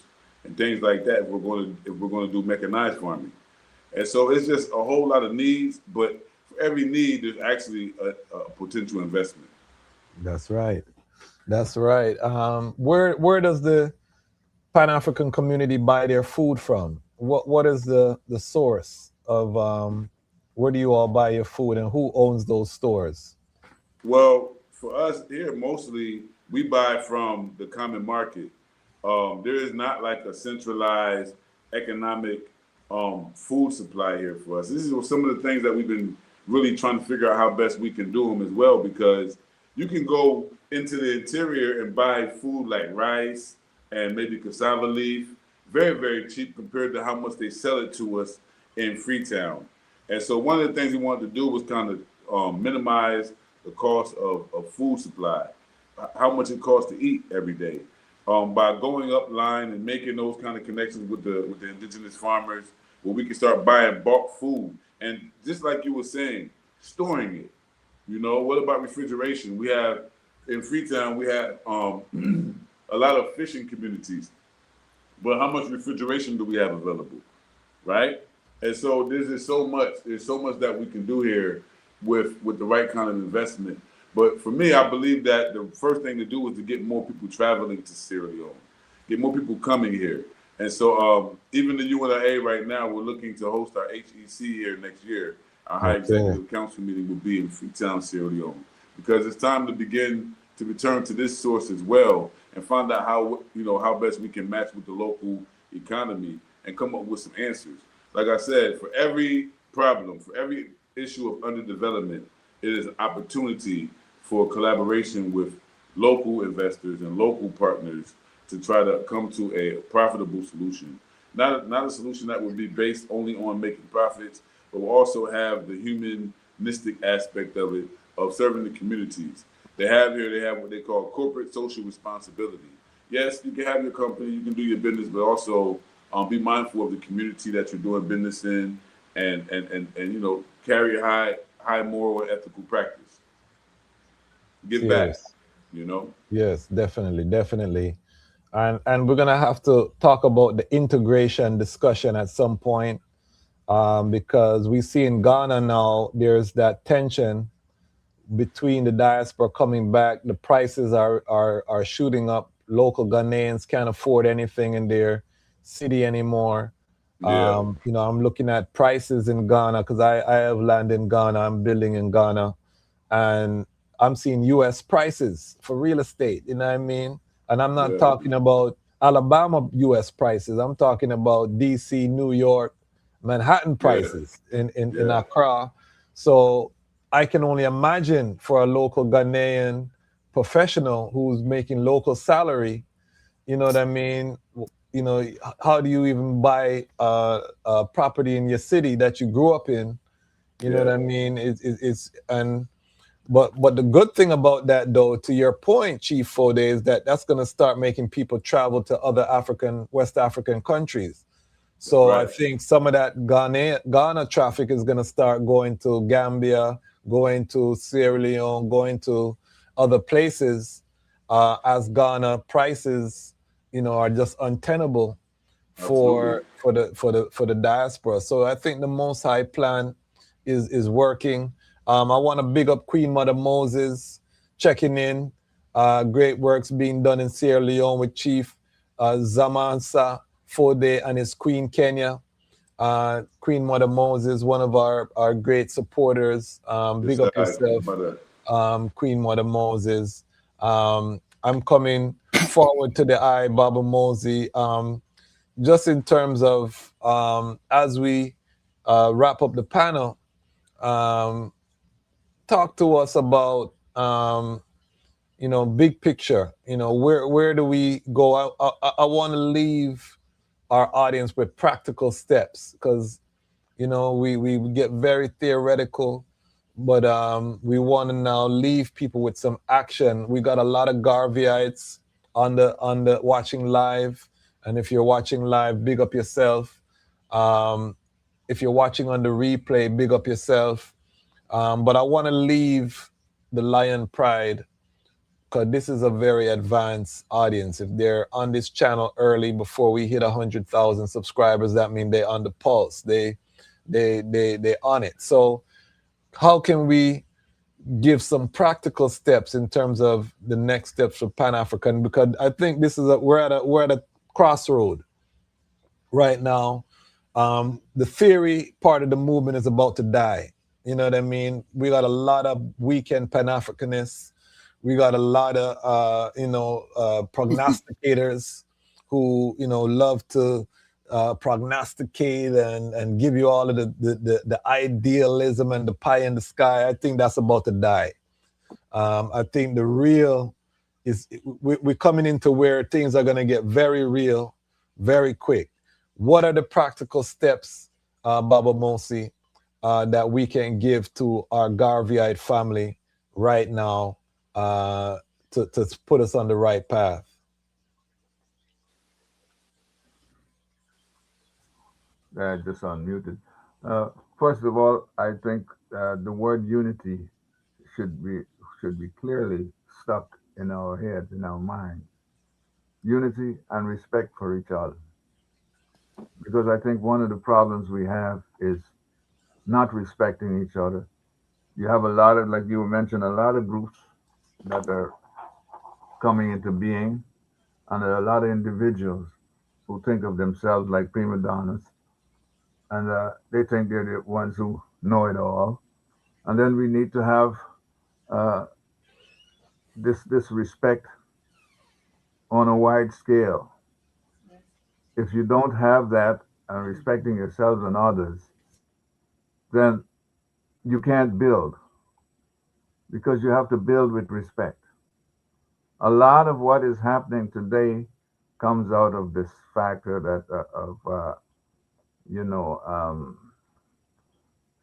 and things like that if we're going to do mechanized farming. And so it's just a whole lot of needs, but for every need, there's actually a potential investment.
That's right. That's right. Where does the Pan-African community buy their food from? What is the source of where do you all buy your food, and who owns those stores?
Well, for us here, mostly we buy from the common market. There is not like a centralized economic food supply here for us. This is some of the things that we've been really trying to figure out how best we can do them as well, because you can go into the interior and buy food like rice and maybe cassava leaf, very, very cheap compared to how much they sell it to us in Freetown. And so one of the things we wanted to do was kind of minimize the cost of food supply, how much it costs to eat every day. By going up line and making those kind of connections with the indigenous farmers, where we can start buying bulk food. And just like you were saying, storing it. You know, what about refrigeration? We have, in Freetown, we have a lot of fishing communities. But how much refrigeration do we have available, right? And so there's so much that we can do here with the right kind of investment. But for me, I believe that the first thing to do is to get more people traveling to Sierra Leone, get more people coming here. And so even the UNIA right now, we're looking to host our HEC here next year. Our High Executive Council meeting will be in Freetown, Sierra Leone, because it's time to begin to return to this source as well and find out how best we can match with the local economy and come up with some answers. Like I said, for every problem, for every issue of underdevelopment, it is an opportunity for collaboration with local investors and local partners to try to come to a profitable solution. Not a solution that would be based only on making profits, but will also have the humanistic aspect of it, of serving the communities. They have what they call corporate social responsibility. Yes, you can have your company, you can do your business, but also be mindful of the community that you're doing business in, and carry a high moral and ethical practice. Give back,
Yes, definitely. And we're gonna have to talk about the integration discussion at some point, because we see in Ghana now there's that tension between the diaspora coming back. The prices are shooting up. Local Ghanaians can't afford anything in their city anymore.
Yeah.
I'm looking at prices in Ghana because I have land in Ghana. I'm building in Ghana, and I'm seeing U.S. prices for real estate. You know what I mean? And I'm not talking about Alabama U.S. prices. I'm talking about D.C., New York, Manhattan prices in Accra. So I can only imagine for a local Ghanaian professional who's making local salary, you know what I mean? How do you even buy a property in your city that you grew up in? You know what I mean? But the good thing about that, though, to your point, Chief Fode, is that that's going to start making people travel to other West African countries. So I think some of that Ghana traffic is going to start going to Gambia, going to Sierra Leone, going to other places as Ghana prices, are just untenable for the diaspora. So I think the Most High plan is working. I want to big up Queen Mother Moses checking in. Great works being done in Sierra Leone with Chief Zamansa Fode and his Queen Kenya. Queen Mother Moses, one of our great supporters. Big up yourself, Queen Mother Moses. I'm coming forward to the eye, Baba Mosi. Just in terms of as we wrap up the panel, talk to us about big picture. Where do we go? I want to leave our audience with practical steps, because we get very theoretical, but we want to now leave people with some action. We got a lot of Garveyites on the watching live, and if you're watching live, big up yourself. If you're watching on the replay, big up yourself. But I want to leave the Lion Pride, because this is a very advanced audience. If they're on this channel early before we hit 100,000 subscribers, that means they're on the pulse. They on it. So how can we give some practical steps in terms of the next steps for Pan-African? Because I think this is we're at a crossroad right now. The theory part of the movement is about to die. You know what I mean? We got a lot of weekend Pan-Africanists. We got a lot of prognosticators who love to prognosticate and give you all of the idealism and the pie in the sky. I think that's about to die. I think the real is we're coming into where things are going to get very real, very quick. What are the practical steps, Baba Mosi, that we can give to our Garveyite family right now to put us on the right path?
Just unmuted. First of all, I think the word unity should be clearly stuck in our heads, in our minds. Unity and respect for each other. Because I think one of the problems we have is not respecting each other. You have a lot of, like you mentioned, a lot of groups that are coming into being, and there are a lot of individuals who think of themselves like prima donnas, and they think they're the ones who know it all. And then we need to have this respect on a wide scale. If you don't have that and respecting yourselves and others, then you can't build, because you have to build with respect. A lot of what is happening today comes out of this factor that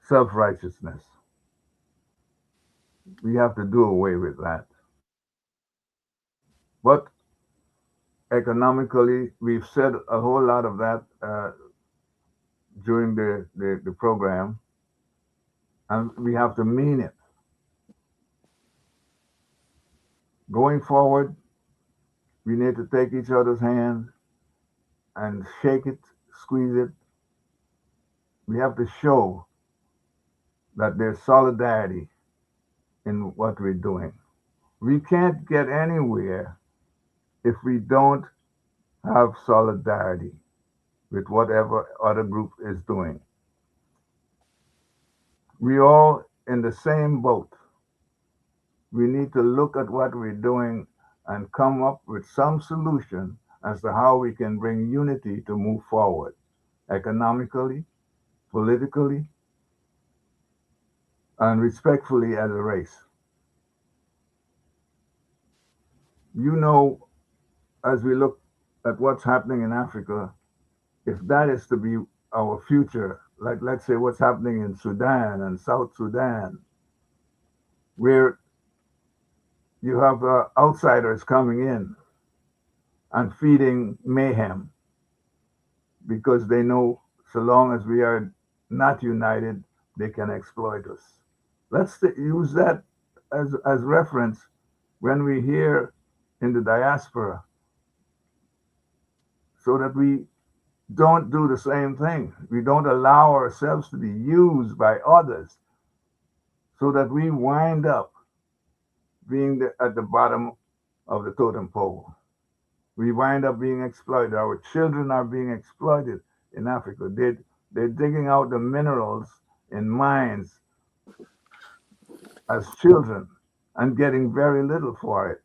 self-righteousness. We have to do away with that. But economically, we've said a whole lot of that during the program, and we have to mean it. Going forward, we need to take each other's hand and shake it, squeeze it. We have to show that there's solidarity in what we're doing. We can't get anywhere if we don't have solidarity with whatever other group is doing. We're all in the same boat. We need to look at what we're doing and come up with some solution as to how we can bring unity to move forward, economically, politically, and respectfully as a race. You know, as we look at what's happening in Africa, if that is to be our future, like let's say what's happening in Sudan and South Sudan, where you have outsiders coming in and feeding mayhem, because they know so long as we are not united, they can exploit us. Let's use that as reference when we hear in the diaspora, so that we don't do the same thing. We don't allow ourselves to be used by others, so that we wind up being at the bottom of the totem pole. We wind up being exploited. Our children are being exploited in Africa. They're digging out the minerals in mines as children and getting very little for it.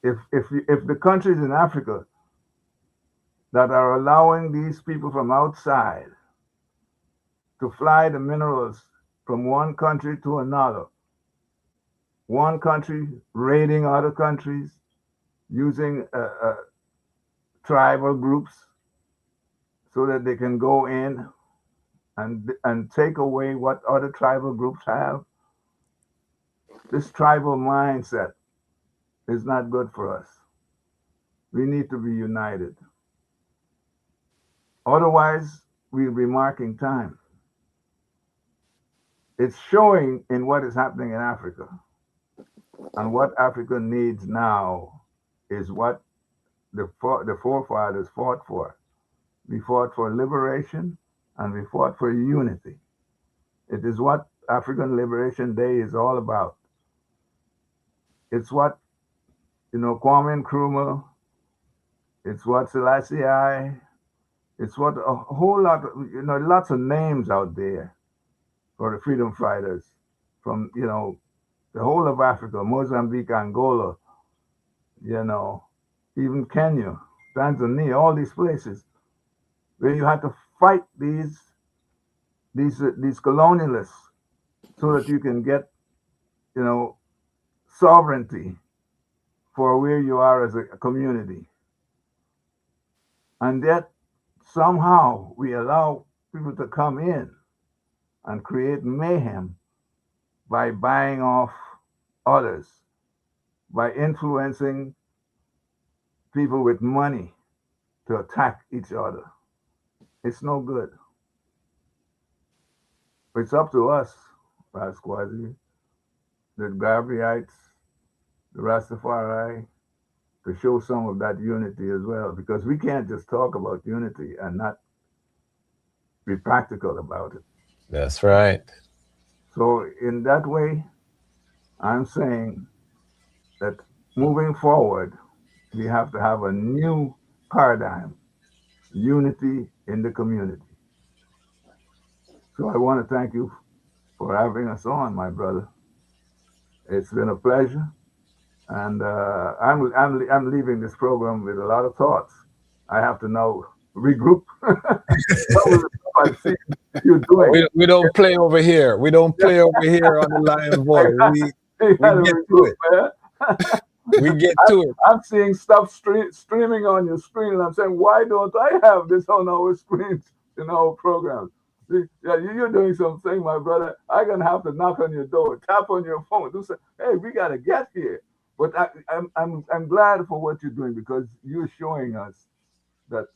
If the countries in Africa that are allowing these people from outside to fly the minerals from one country to another, one country raiding other countries, using tribal groups so that they can go in and take away what other tribal groups have. This tribal mindset is not good for us. We need to be united. Otherwise, we'll be marking time. It's showing in what is happening in Africa. And what Africa needs now is what the forefathers fought for. We fought for liberation and we fought for unity. It is what African Liberation Day is all about. It's what, Kwame Nkrumah, it's what Selassie I, it's what a whole lot, lots of names out there for the freedom fighters from, the whole of Africa, Mozambique, Angola, even Kenya, Tanzania, all these places where you had to fight these colonialists so that you can get, sovereignty for where you are as a community. And yet somehow we allow people to come in and create mayhem by buying off others, by influencing people with money to attack each other. It's no good. It's up to us, Pasquazi, the Garveyites, the Rastafari, to show some of that unity as well, because we can't just talk about unity and not be practical about it.
That's right.
So in that way, I'm saying that moving forward, we have to have a new paradigm, unity in the community. So I want to thank you for having us on, my brother. It's been a pleasure. And I'm leaving this program with a lot of thoughts. I have to now regroup. I see you doing.
We don't play over here. We don't play over here on the Lion Voice. We get to it. We get to it.
I'm seeing stuff streaming on your screen, and I'm saying, why don't I have this on our screens in our program? Yeah, you're doing something, my brother. I'm gonna have to knock on your door, tap on your phone, do say, hey, we gotta get here. But I'm glad for what you're doing, because you're showing us that,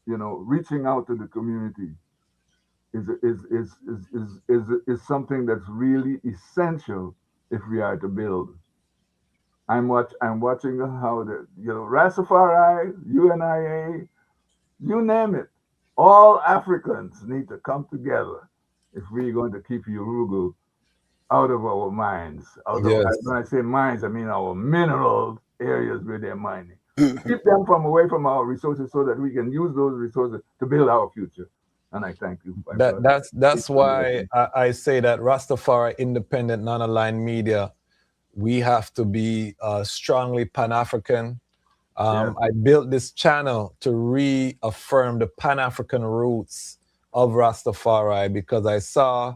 reaching out to the community is something that's really essential if we are to build. I'm watching how the Rastafari, UNIA, you name it, all Africans need to come together if we're going to keep Urugu out of our minds. When I say minds, I mean our mineral areas where they're mining. Keep them away from our resources so that we can use those resources to build our future. And I thank you.
That's why I say that Rastafari independent, non-aligned media, we have to be strongly Pan-African. I built this channel to reaffirm the Pan-African roots of Rastafari, because I saw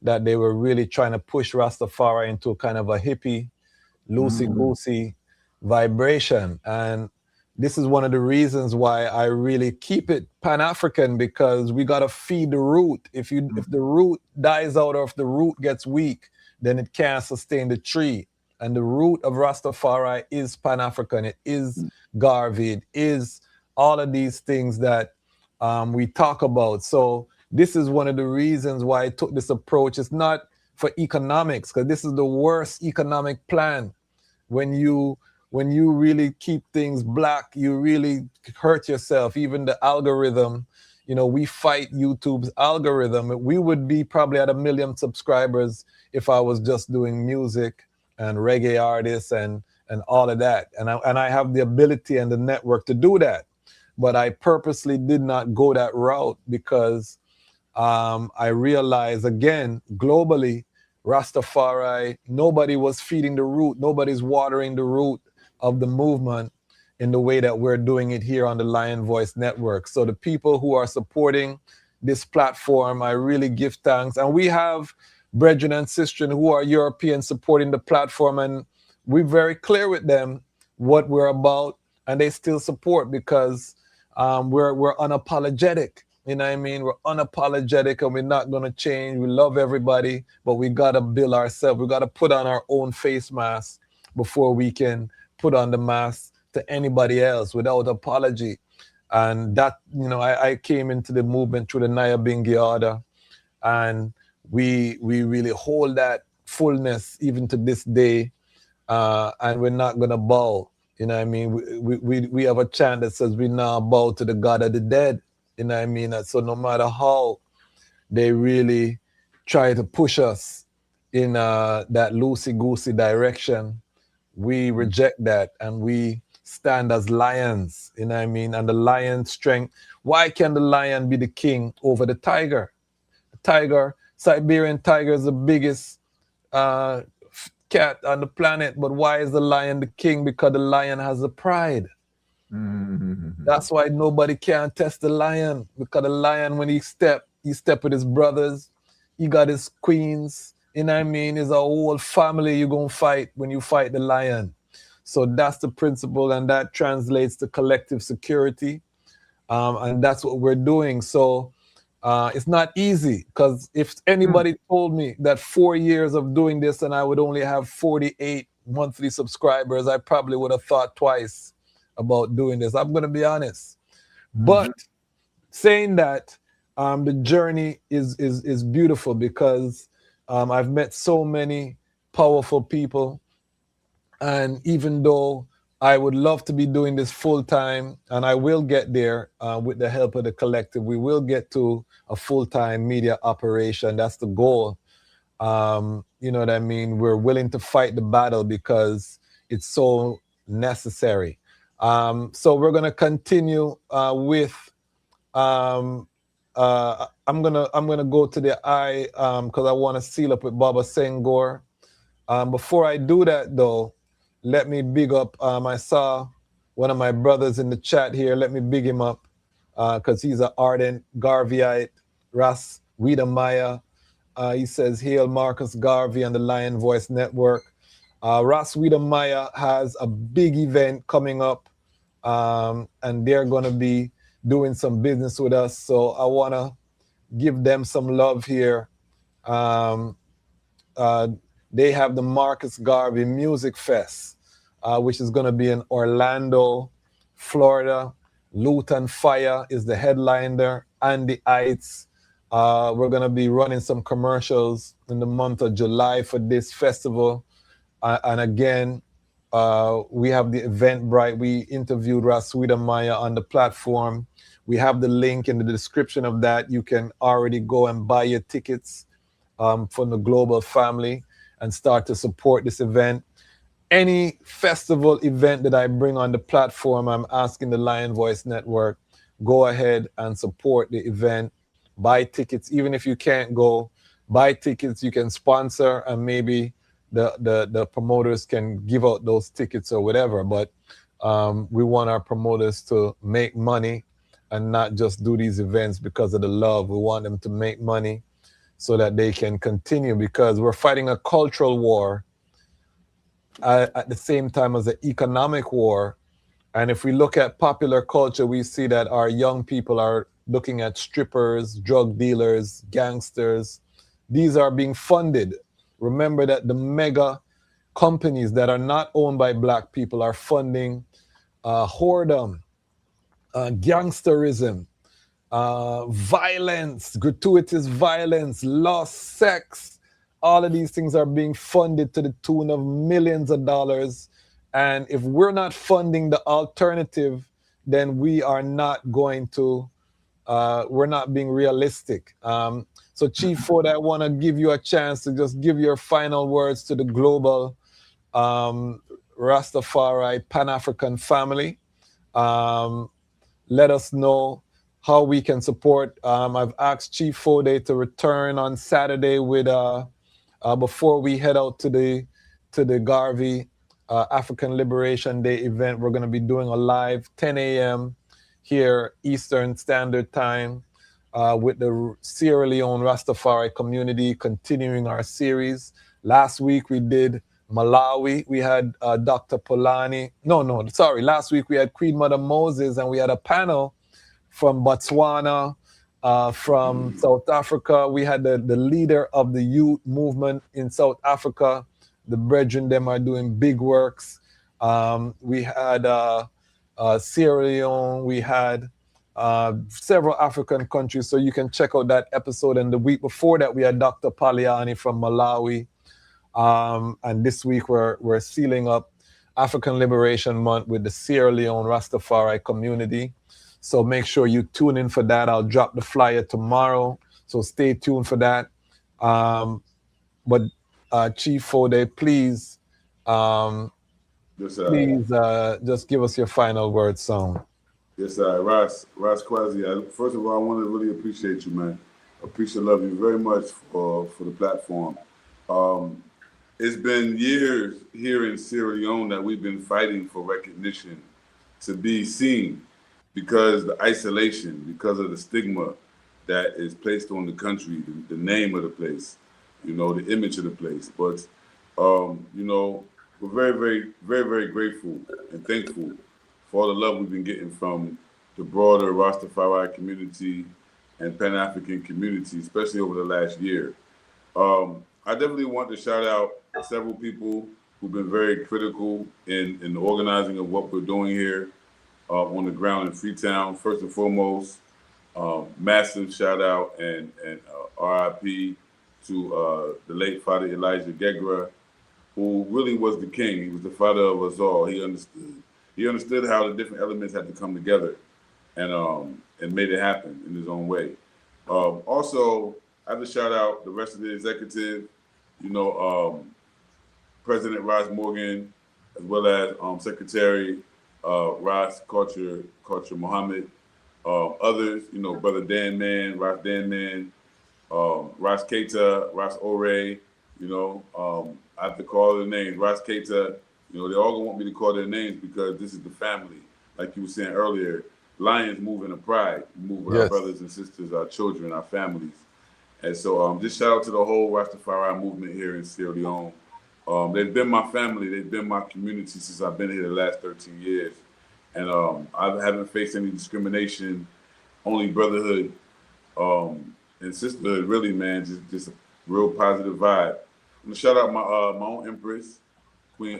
that they were really trying to push Rastafari into kind of a hippie, loosey-goosey vibration. And this is one of the reasons why I really keep it Pan-African, because we got to feed the root. If the root dies out or if the root gets weak, then it can't sustain the tree. And the root of Rastafari is Pan-African. It is Garvey. It is all of these things that we talk about. So this is one of the reasons why I took this approach. It's not for economics, because this is the worst economic plan. When you really keep things black, you really hurt yourself. Even the algorithm, we fight YouTube's algorithm. We would be probably at 1 million subscribers if I was just doing music and reggae artists and all of that. And I have the ability and the network to do that. But I purposely did not go that route, because I realized, again, globally, Rastafari, nobody was feeding the root. Nobody's watering the root of the movement in the way that we're doing it here on the Lion Voice Network. So the people who are supporting this platform, I really give thanks. And we have brethren and sisters who are European supporting the platform, and we're very clear with them what we're about, and they still support, because we're unapologetic. You know what I mean? We're unapologetic and we're not going to change. We love everybody, but we got to build ourselves. We got to put on our own face mask before we can put on the mask to anybody else without apology. And that, you know, I came into the movement through the Nyabinghi order, and we really hold that fullness even to this day, and we're not going to bow. You know what I mean? We have a chant that says we now bow to the God of the dead. You know what I mean? And so no matter how they really try to push us in that loosey-goosey direction, we reject that and we stand as lions. You know what I mean? And the lion's strength. Why can the lion be the king over the tiger? The tiger, Siberian tiger is the biggest cat on the planet, but why is the lion the king? Because the lion has the pride. That's why nobody can test the lion, because the lion, when he step with his brothers, he got his queens, you know what I mean? It's a whole family you're going to fight when you fight the lion. So that's the principle, and that translates to collective security, and that's what we're doing. So it's not easy, because if anybody told me that 4 years of doing this and I would only have 48 monthly subscribers, I probably would have thought twice about doing this. I'm going to be honest. But saying that, the journey is beautiful, because I've met so many powerful people. And even though I would love to be doing this full time, and I will get there with the help of the collective, we will get to a full-time media operation. That's the goal. You know what I mean? We're willing to fight the battle because it's so necessary. So we're going to continue with, I'm gonna go to the eye, because I want to seal up with Baba Senghor. Before I do that though, let me big up, I saw one of my brothers in the chat here. Let me big him up, because he's an ardent Garveyite, Ras Wiedemeyer. He says, hail Marcus Garvey and the Lion Voice Network. Ras Wiedemeyer has a big event coming up, and they're going to be doing some business with us. So I want to give them some love here. They have the Marcus Garvey Music Fest, which is going to be in Orlando, Florida. Luton Fire is the headliner, and the Heights. We're going to be running some commercials in the month of July for this festival. And again, we have the Eventbrite. We interviewed Ras Wiedemeyer on the platform. We have the link in the description of that. You can already go and buy your tickets from the global family and start to support this event. Any festival event that I bring on the platform, I'm asking the Lion Voice Network, go ahead and support the event. Buy tickets. Even if you can't go, buy tickets. You can sponsor, and maybe the promoters can give out those tickets or whatever. But we want our promoters to make money and not just do these events because of the love. We want them to make money so that they can continue, because we're fighting a cultural war at the same time as an economic war. And if we look at popular culture, we see that our young people are looking at strippers, drug dealers, gangsters. These are being funded. Remember that the mega companies that are not owned by Black people are funding whoredom, gangsterism, violence, gratuitous violence, lost sex. All of these things are being funded to the tune of millions of dollars. And if we're not funding the alternative, then we are not going to, we're not being realistic. So Chief Ford, I want to give you a chance to just give your final words to the global Rastafari Pan-African family. Let us know how we can support. I've asked Chief Fode to return on Saturday with before we head out to the Garvey African Liberation Day event. We're going to be doing a live 10 a.m. here Eastern Standard Time with the Sierra Leone Rastafari community, continuing our series. Last week we did Malawi. We had Dr. Polani. Last week we had Queen Mother Moses, and we had a panel from Botswana, from South Africa. We had the leader of the youth movement in South Africa. The brethren, them are doing big works. We had Sierra Leone. We had several African countries. So you can check out that episode. And the week before that, we had Dr. Paliani from Malawi. And this week, we're sealing up African Liberation Month with the Sierra Leone Rastafari community. So make sure you tune in for that. I'll drop the flyer tomorrow. So stay tuned for that. But Chief Fode, please, please just give us your final word song.
Yes, Ras Kwasi. First of all, I want to really appreciate you, man. Love you very much for the platform. It's been years here in Sierra Leone that we've been fighting for recognition, to be seen, because the isolation, because of the stigma that is placed on the country, the name of the place, you know, the image of the place. But, you know, we're very, very, very, very grateful and thankful for all the love we've been getting from the broader Rastafari community and Pan-African community, especially over the last year. I definitely want to shout out several people who've been very critical in the organizing of what we're doing here on the ground in Freetown. First and foremost, massive shout out and RIP to the late Father Elijah Gegra, who really was the king. He was the father of us all. He understood how the different elements had to come together and made it happen in his own way. Also, I have to shout out the rest of the executive, you know, President Ras Morgan, as well as Secretary Ras Culture Muhammad, others, you know, Brother Dan Man, Ras Keita, Ras Ore, you know, I have to call their names. Ras Keita, you know, they all gonna want me to call their names because this is the family. Like you were saying earlier, Lions move in a pride. We move with our brothers and sisters, our children, our families. And so just shout out to the whole Rastafari movement here in Sierra Leone. They've been my family. They've been my community since I've been here the last 13 years. And I haven't faced any discrimination, only brotherhood and sisterhood, really, man. Just a real positive vibe. I'm gonna shout out my own Empress, Queen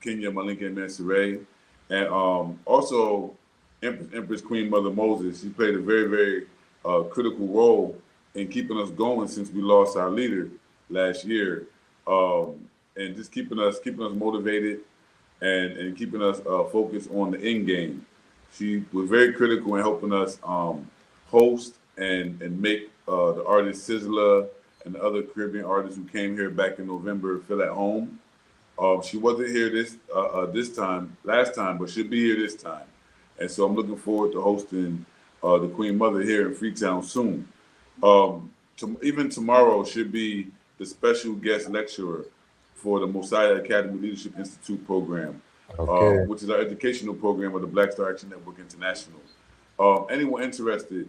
Kenya Malinke Mansoure, and also Empress Queen Mother Moses. She played a very, very critical role in keeping us going since we lost our leader last year, and just keeping us motivated and keeping us focused on the end game. She was very critical in helping us host and make the artist Sizzla and the other Caribbean artists who came here back in November feel at home. She wasn't here last time, but she'll be here this time. And so I'm looking forward to hosting the Queen Mother here in Freetown soon. Even tomorrow should be the special guest lecturer for the Mosiah Academy Leadership Institute program, which is our educational program of the Black Star Action Network International. Anyone interested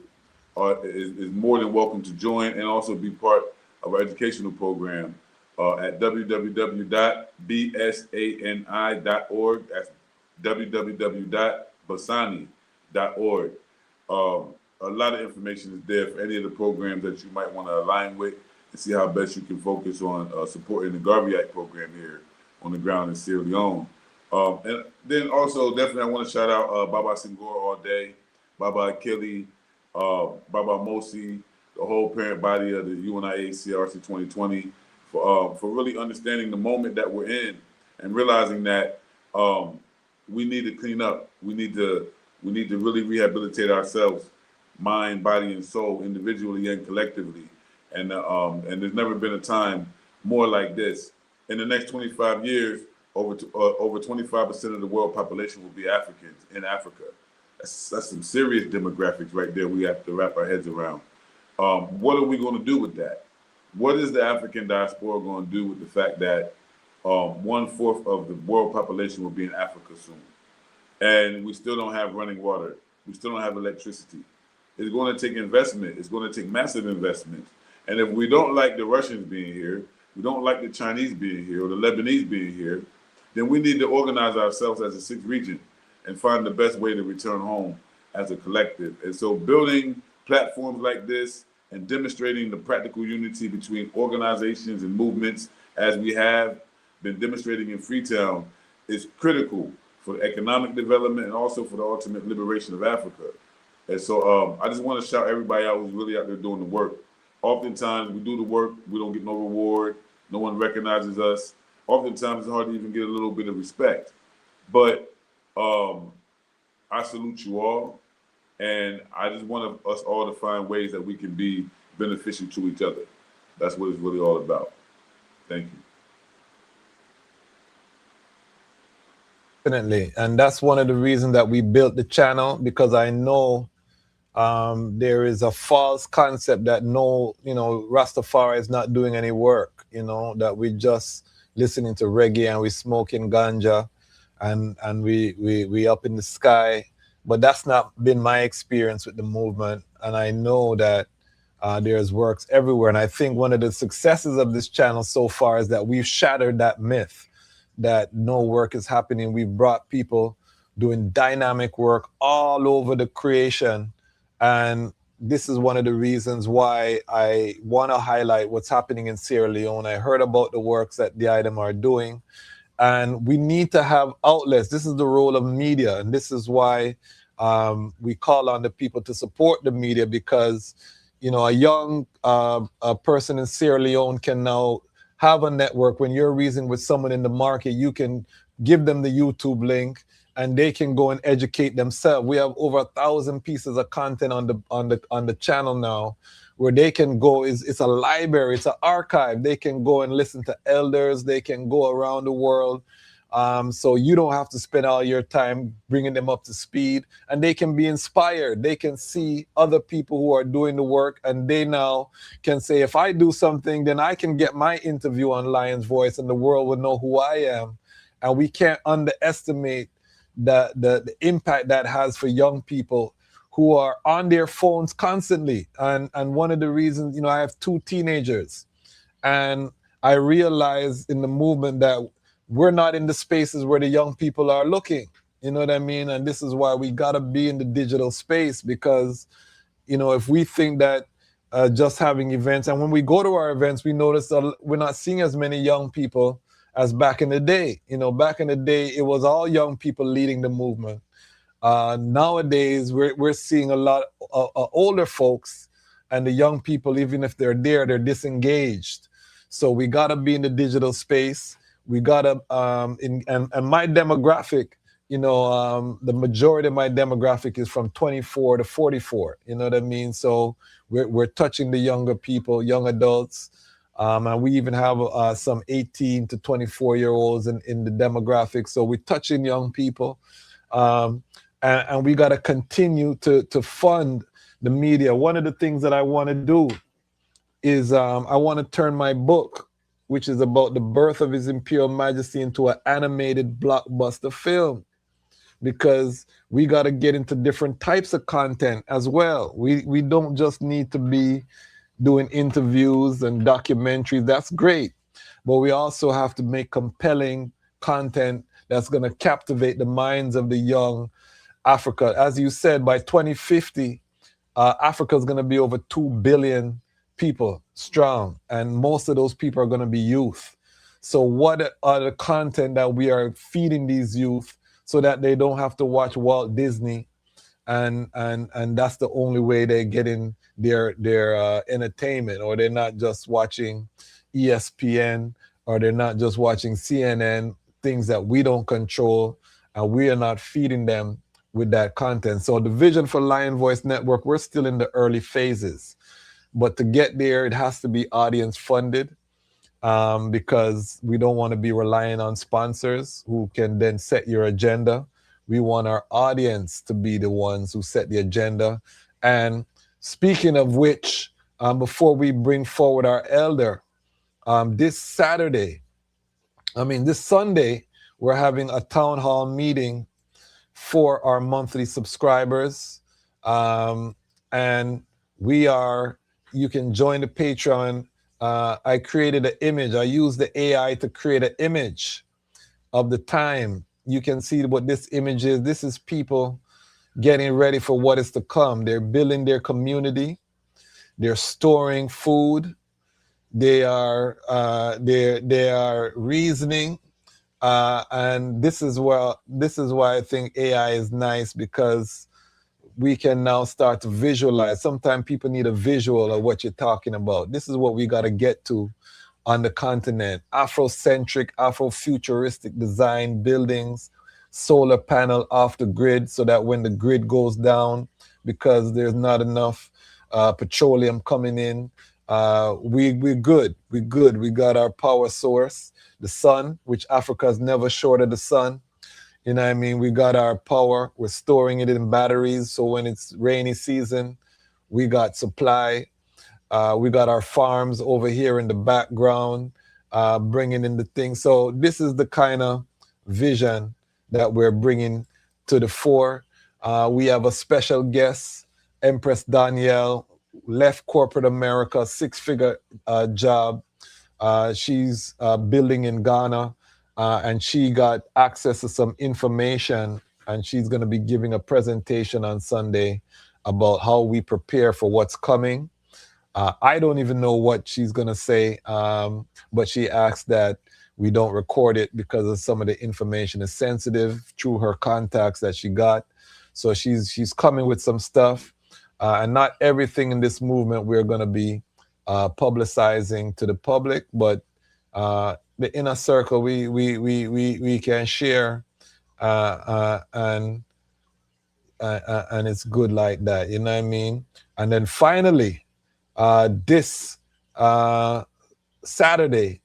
is more than welcome to join and also be part of our educational program at www.bsani.org. That's www.basani.org. A lot of information is there for any of the programs that you might want to align with and see how best you can focus on supporting the Garvey Act program here on the ground in Sierra Leone. And then also definitely I want to shout out Baba Senghor all day, Baba Akili, Baba Mosi, the whole parent body of the UNIA-ACL 2020 for really understanding the moment that we're in and realizing that we need to clean up. We need to really rehabilitate ourselves, mind, body, and soul, individually and collectively. And there's never been a time more like this. In the next 25 years, over 25% of the world population will be Africans in Africa. That's some serious demographics right there we have to wrap our heads around. What are we going to do with that? What is the African diaspora going to do with the fact that 1/4 of the world population will be in Africa soon? And we still don't have running water. We still don't have electricity. It's going to take investment. It's going to take massive investment. And if we don't like the Russians being here, we don't like the Chinese being here or the Lebanese being here, then we need to organize ourselves as a sixth region and find the best way to return home as a collective. And so building platforms like this and demonstrating the practical unity between organizations and movements as we have been demonstrating in Freetown is critical for economic development and also for the ultimate liberation of Africa. And so I just want to shout everybody out who's really out there doing the work. Oftentimes we do the work, we don't get no reward, no one recognizes us. Oftentimes it's hard to even get a little bit of respect. But I salute you all, and I just want us all to find ways that we can be beneficial to each other. That's what it's really all about. Thank you.
Definitely, and that's one of the reasons that we built the channel, because I know there is a false concept that Rastafari is not doing any work, that we just listening to reggae and we smoking ganja and we up in the sky. But that's not been my experience with the movement, and I know that there's works everywhere. And I think one of the successes of this channel so far is that we've shattered that myth that no work is happening. We've brought people doing dynamic work all over the creation. And this is one of the reasons why I want to highlight what's happening in Sierra Leone. I heard about the works that the item are doing, and we need to have outlets. This is the role of media, and this is why we call on the people to support the media, because a young person in Sierra Leone can now have a network. When you're reasoning with someone in the market, you can give them the YouTube link and they can go and educate themselves. We have over 1,000 pieces of content on the channel now, where they can go. It's a library, it's an archive. They can go and listen to elders. They can go around the world. So you don't have to spend all your time bringing them up to speed, and they can be inspired. They can see other people who are doing the work, and they now can say, if I do something, then I can get my interview on Lion's Voice and the world will know who I am. And we can't underestimate the impact that has for young people who are on their phones constantly. And one of the reasons, I have 2 teenagers, and I realize in the movement that we're not in the spaces where the young people are looking. You know what I mean? And this is why we got to be in the digital space, because, if we think that just having events, and when we go to our events, we notice that we're not seeing as many young people as back in the day. Back in the day, it was all young people leading the movement. Nowadays, we're seeing a lot of older folks, and the young people, even if they're there, they're disengaged. So we got to be in the digital space. We got to, and my demographic, the majority of my demographic is from 24 to 44. You know what I mean? So we're touching the younger people, young adults. And we even have some 18 to 24-year-olds in the demographic. So we're touching young people. And we got to continue to fund the media. One of the things that I want to do is I want to turn my book, which is about the birth of His Imperial Majesty, into an animated blockbuster film, because we got to get into different types of content as well. We don't just need to be doing interviews and documentaries. That's great, but we also have to make compelling content that's going to captivate the minds of the young Africa. As you said, by 2050, Africa is going to be over 2 billion people strong, and most of those people are going to be youth. So what are the content that we are feeding these youth so that they don't have to watch Walt Disney, and that's the only way they're getting their entertainment, or they're not just watching ESPN, or they're not just watching CNN, things that we don't control, and we are not feeding them with that content. So the vision for Lion Voice Network, we're still in the early phases. But to get there, it has to be audience funded, because we don't want to be relying on sponsors who can then set your agenda. We want our audience to be the ones who set the agenda. And speaking of which, before we bring forward our elder, this Sunday, we're having a town hall meeting for our monthly subscribers. And you can join the Patreon. I created an image. I used the AI to create an image of the time. You can see what this image is. This is people getting ready for what is to come. They're building their community. They're storing food. They are reasoning, and this is why I think AI is nice, because we can now start to visualize. Sometimes people need a visual of what you're talking about. This is what we got to get to on the continent. Afrocentric, Afrofuturistic design buildings, solar panel off the grid, so that when the grid goes down, because there's not enough petroleum coming in, we're good. We're good. We got our power source, the sun, which Africa's never short of the sun. You know what I mean? We got our power. We're storing it in batteries. So when it's rainy season, we got supply. We got our farms over here in the background, bringing in the things. So this is the kind of vision that we're bringing to the fore. We have a special guest, Empress Danielle, left corporate America, 6-figure job. She's building in Ghana. And she got access to some information, and she's going to be giving a presentation on Sunday about how we prepare for what's coming. I don't even know what she's going to say, but she asked that we don't record it because of some of the information is sensitive through her contacts that she got. So she's coming with some stuff, and not everything in this movement we're going to be publicizing to the public, but the inner circle we can share, and it's good like that, you know what I mean? And then finally, this Saturday,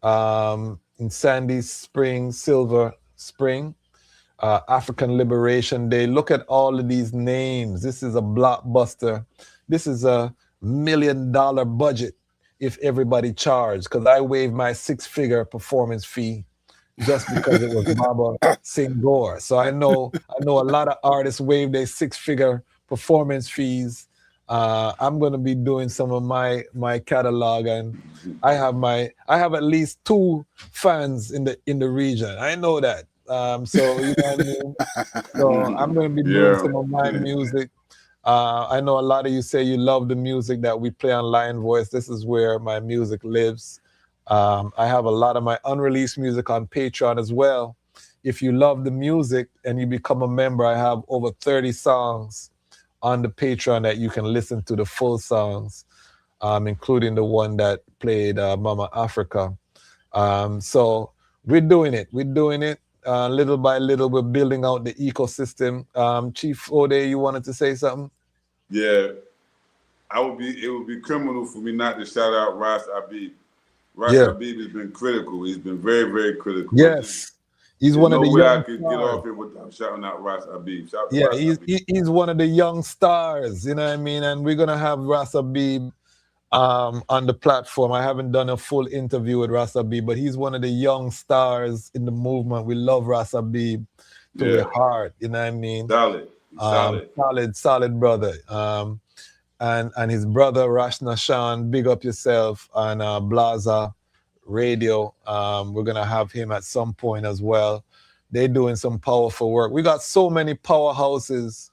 in Sandy Spring, Silver Spring, African Liberation Day. Look at all of these names. This is a blockbuster. This is a $1 million budget if everybody charged, because I waived my 6-figure performance fee just because it was Baba Senghor. So I know a lot of artists waive their 6-figure performance fees. I'm going to be doing some of my catalog, and I have at least 2 fans in the region. I know that. So you know what I mean? So I'm going to be doing some of my music. I know a lot of you say you love the music that we play on Lion Voice. This is where my music lives. I have a lot of my unreleased music on Patreon as well. If you love the music and you become a member, I have over 30 songs on the Patreon that you can listen to the full songs, including the one that played Mama Africa. So we're doing it. Little by little, we're building out the ecosystem. Chief Ode, you wanted to say something?
Yeah, it would be criminal for me not to shout out Ras Habib. Habib has been critical. He's been very, very critical.
Yes, he's one of the young stars.
I could get off here without shouting out Ras Habib.
He's one of the young stars. You know what I mean? And we're gonna have Ras Habib on the platform. I haven't done a full interview with Ras Habib, but he's one of the young stars in the movement. We love Ras Habib to the heart. You know what I mean? Solid brother. And his brother Rashna Shan, big up yourself, on Blaza Radio. We're gonna have him at some point as well. They're doing some powerful work. We got so many powerhouses.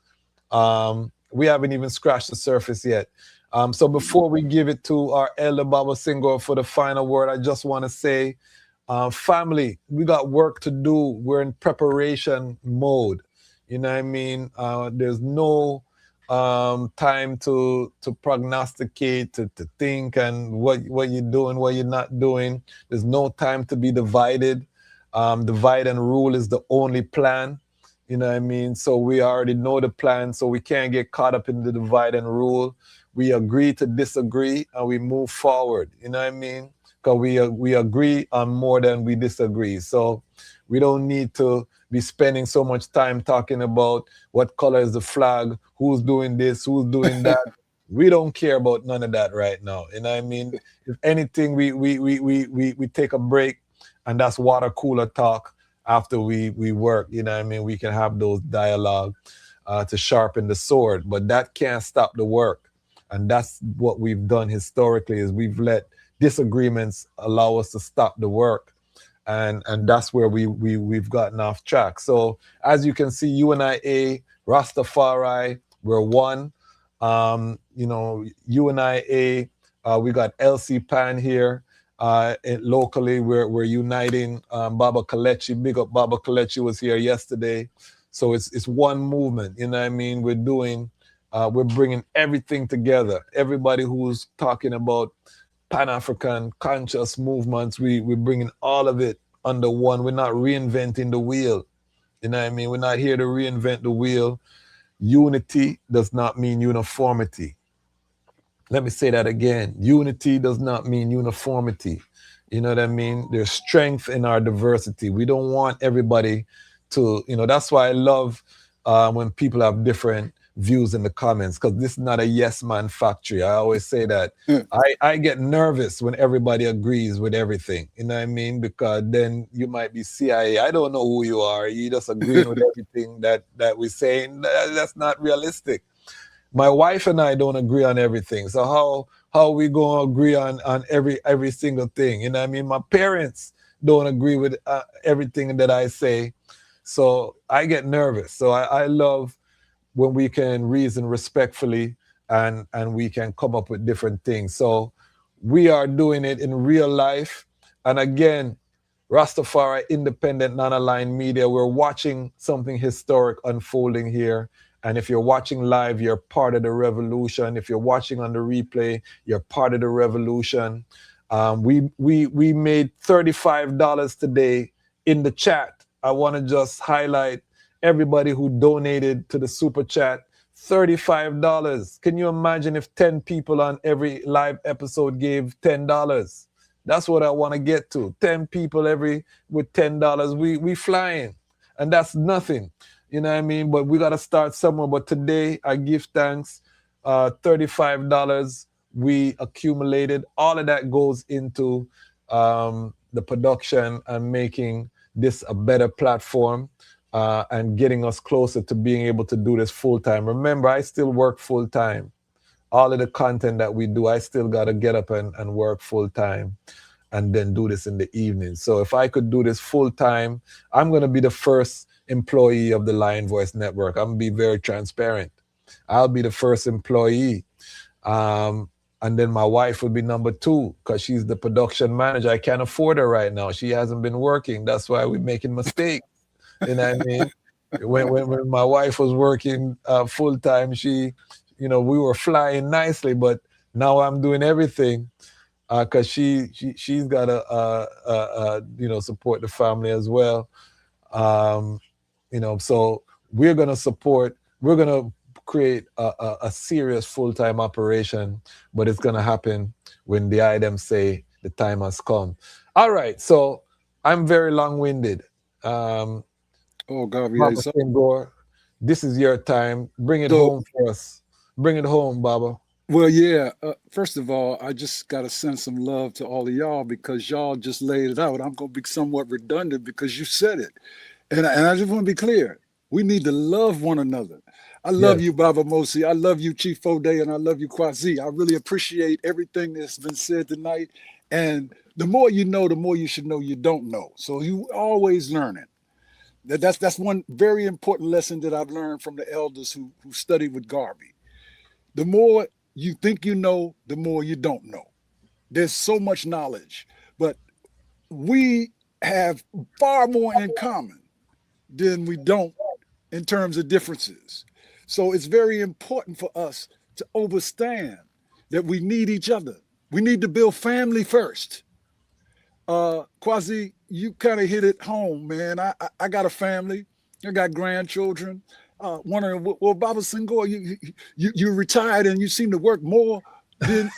We haven't even scratched the surface yet. So before we give it to our elder Baba Senghor for the final word, I just want to say, family, we got work to do. We're in preparation mode. You know what I mean? There's no time to prognosticate, to think, and what you're doing, what you're not doing. There's no time to be divided. Divide and rule is the only plan. You know what I mean? So we already know the plan, so we can't get caught up in the divide and rule. We agree to disagree, and we move forward. You know what I mean? Because we agree on more than we disagree. So we don't need to be spending so much time talking about what color is the flag, who's doing this, who's doing that. We don't care about none of that right now. You know what I mean? If anything, we take a break, and that's water cooler talk after we work. You know what I mean? We can have those dialogue to sharpen the sword, but that can't stop the work. And that's what we've done historically, is we've let disagreements allow us to stop the work. and that's where we've gotten off track. So as you can see, UNIA, Rastafari, we're one. You know, UNIA, we got LC Pan here. Locally, we're uniting. Baba Kalechi, big up Baba Kalechi was here yesterday. So it's one movement, you know what I mean? We're bringing everything together. Everybody who's talking about Pan-African conscious movements, we're bringing all of it under one. We're not reinventing the wheel. You know what I mean? We're not here to reinvent the wheel. Unity does not mean uniformity. Let me say that again. Unity does not mean uniformity. You know what I mean? There's strength in our diversity. We don't want everybody to, you know, that's why I love when people have different views in the comments, because this is not a yes man factory. I always say that. I get nervous when everybody agrees with everything. You know what I mean? Because then you might be CIA. I don't know who you are. You just agreeing with everything that we're saying. That's not realistic. My wife and I don't agree on everything. So how are we going to agree on every single thing? You know what I mean? My parents don't agree with everything that I say. So I get nervous. So I love when we can reason respectfully and we can come up with different things. So we are doing it in real life. And again, Rastafari Independent Non-Aligned Media, we're watching something historic unfolding here. And if you're watching live, you're part of the revolution. If you're watching on the replay, you're part of the revolution. We made $35 today in the chat. I want to just highlight everybody who donated to the super chat. $35. Can you imagine if 10 people on every live episode gave $10? That's what I want to get to. 10 people with $10. We flying. And that's nothing. You know what I mean? But we got to start somewhere. But today, I give thanks. $35 we accumulated. All of that goes into the production and making this a better platform and getting us closer to being able to do this full time. Remember, I still work full time. All of the content that we do, I still got to get up and work full time and then do this in the evening. So if I could do this full time, I'm going to be the first employee of the Lion Voice Network. I'm going to be very transparent. I'll be the first employee. And then my wife will be number two because she's the production manager. I can't afford her right now. She hasn't been working. That's why we're making mistakes. You know what I mean? When my wife was working full time, we were flying nicely, but now I'm doing everything because she's got to support the family as well. So we're going to create a serious full-time operation, but it's going to happen when the items say the time has come. All right, so I'm very long-winded. Baba Senghor, this is your time. Bring it home for us. Bring it home, Baba.
Well, yeah. First of all, I just got to send some love to all of y'all because y'all just laid it out. I'm going to be somewhat redundant because you said it. And I just want to be clear. We need to love one another. I love you, Baba Mosi. I love you, Chief Foday, and I love you, Kwazi. I really appreciate everything that's been said tonight. And the more you know, the more you should know you don't know. So you always learning. That's one very important lesson that I've learned from the elders who studied with Garvey. The more you think you know, the more you don't know. There's so much knowledge, but we have far more in common than we don't in terms of differences. So it's very important for us to understand that we need each other. We need to build family first. Kwazi, you kind of hit it home, man. I got a family. I got grandchildren. Wondering, well, Baba Senghor, you retired and you seem to work more than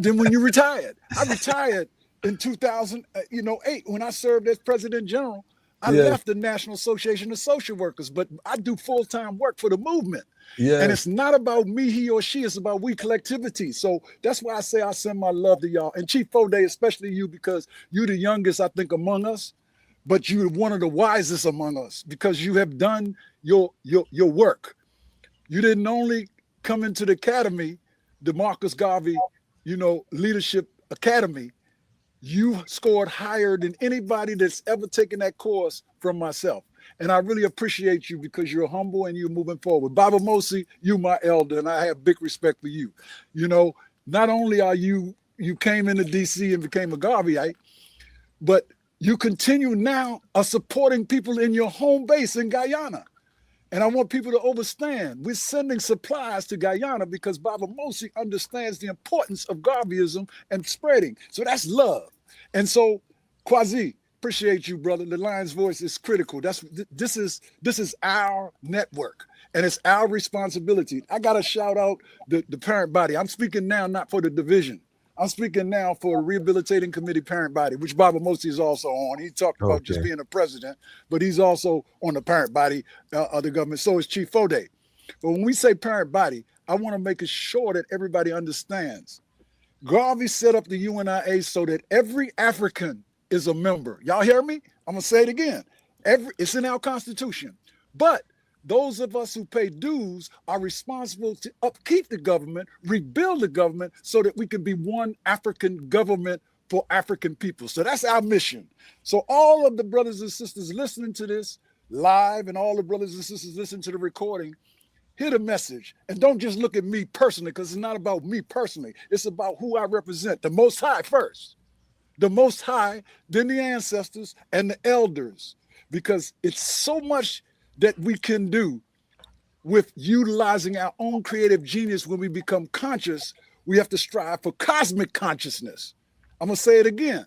when you retired. I retired in 2008 when I served as President General. I left the National Association of Social Workers, but I do full-time work for the movement. Yes. And it's not about me, he or she, it's about we collectivity. So that's why I say I send my love to y'all. And Chief Foday, especially you, because you're the youngest, I think, among us, but you're one of the wisest among us because you have done your work. You didn't only come into the academy, the Marcus Garvey, Leadership Academy. You scored higher than anybody that's ever taken that course from myself. And I really appreciate you because you're humble and you're moving forward. Baba Mosi, you my elder, and I have big respect for you. You know, not only are you came into DC and became a Garveyite, but you continue now supporting people in your home base in Guyana. And I want people to understand, we're sending supplies to Guyana because Baba Mosi understands the importance of Garveyism and spreading. So that's love. And so, Kwazi, appreciate you, brother. The Lion's Voice is critical. This is our network, and it's our responsibility. I got to shout out the parent body. I'm speaking now not for the division. I'm speaking now for a rehabilitating committee parent body, which Baba Mosi is also on. He talked about just being a president, but he's also on the parent body of the government. So is Chief Fode. But when we say parent body, I want to make it sure that everybody understands. Garvey set up the UNIA so that every African is a member. Y'all hear me? I'm going to say it again. It's in our Constitution. But those of us who pay dues are responsible to upkeep the government, rebuild the government so that we can be one African government for African people. So that's our mission. So all of the brothers and sisters listening to this live and all the brothers and sisters listening to the recording, hear the message. And don't just look at me personally, because it's not about me personally. It's about who I represent, the Most High first. The Most High, then the ancestors and the elders, because it's so much that we can do with utilizing our own creative genius. When we become conscious, we have to strive for cosmic consciousness. I'm going to say it again.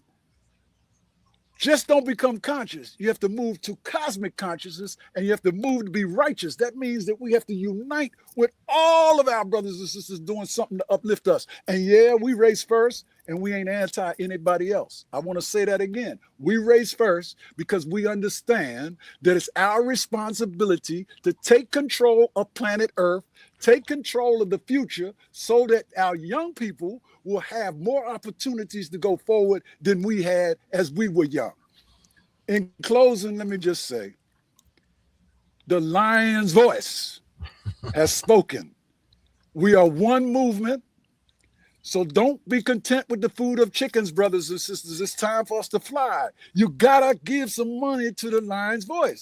Just don't become conscious. You have to move to cosmic consciousness, and you have to move to be righteous. That means that we have to unite with all of our brothers and sisters doing something to uplift us. And yeah, we race first, and we ain't anti anybody else. I want to say that again. We race first because we understand that it's our responsibility to take control of planet Earth, take control of the future so that our young people will have more opportunities to go forward than we had as we were young. In closing, let me just say, the Lion's Voice has spoken. We are one movement, so don't be content with the food of chickens, brothers and sisters. It's time for us to fly. You gotta give some money to the Lion's Voice.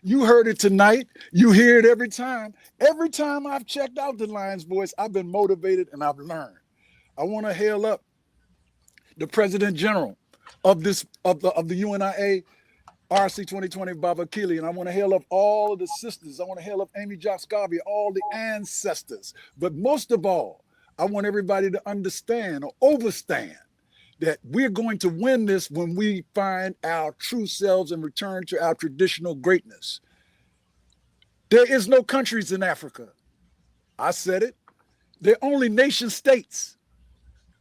You heard it tonight. You hear it every time. Every time I've checked out the Lion's Voice, I've been motivated and I've learned. I want to hail up the President General of the UNIA RC 2020, Baba Kili, and I want to hail up all of the sisters. I want to hail up Amy Jocks Garvey, all the ancestors. But most of all, I want everybody to understand or overstand that we're going to win this when we find our true selves and return to our traditional greatness. There is no countries in Africa. I said it. They're only nation states.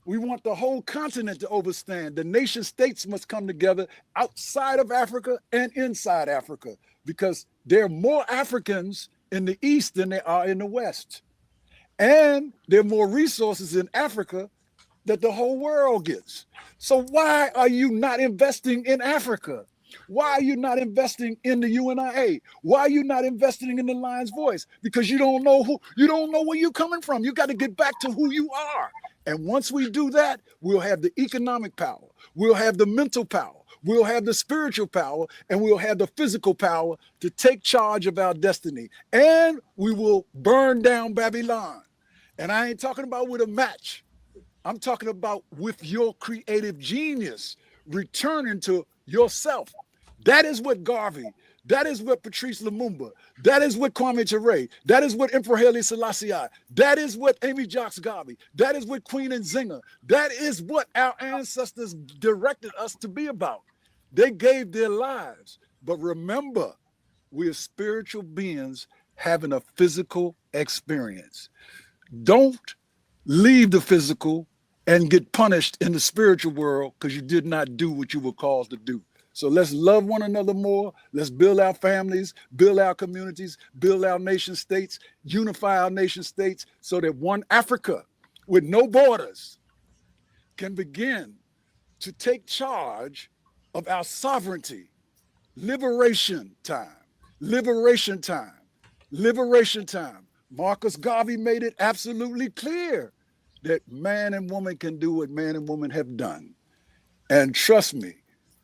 We want the whole continent to overstand. The nation states must come together outside of Africa and inside Africa, because there are more Africans in the East than there are in the West. And there are more resources in Africa that the whole world gets. So why are you not investing in Africa? Why are you not investing in the UNIA? Why are you not investing in the Lion's Voice? Because you don't know where you're coming from. You got to get back to who you are. And once we do that, we'll have the economic power, we'll have the mental power, we'll have the spiritual power, and we'll have the physical power to take charge of our destiny. And we will burn down Babylon. And I ain't talking about with a match. I'm talking about with your creative genius, returning to yourself. That is what Garvey, that is what Patrice Lumumba, that is what Kwame Ture, that is what Emperor Haile Selassie, that is what Amy Jocks Garvey, that is what Queen Nzinga, that is what our ancestors directed us to be about. They gave their lives. But remember, we are spiritual beings having a physical experience. Don't leave the physical and get punished in the spiritual world because you did not do what you were called to do. So let's love one another more. Let's build our families, build our communities, build our nation states, unify our nation states so that one Africa with no borders can begin to take charge of our sovereignty. Liberation time, liberation time, liberation time. Marcus Garvey made it absolutely clear that man and woman can do what man and woman have done. And trust me,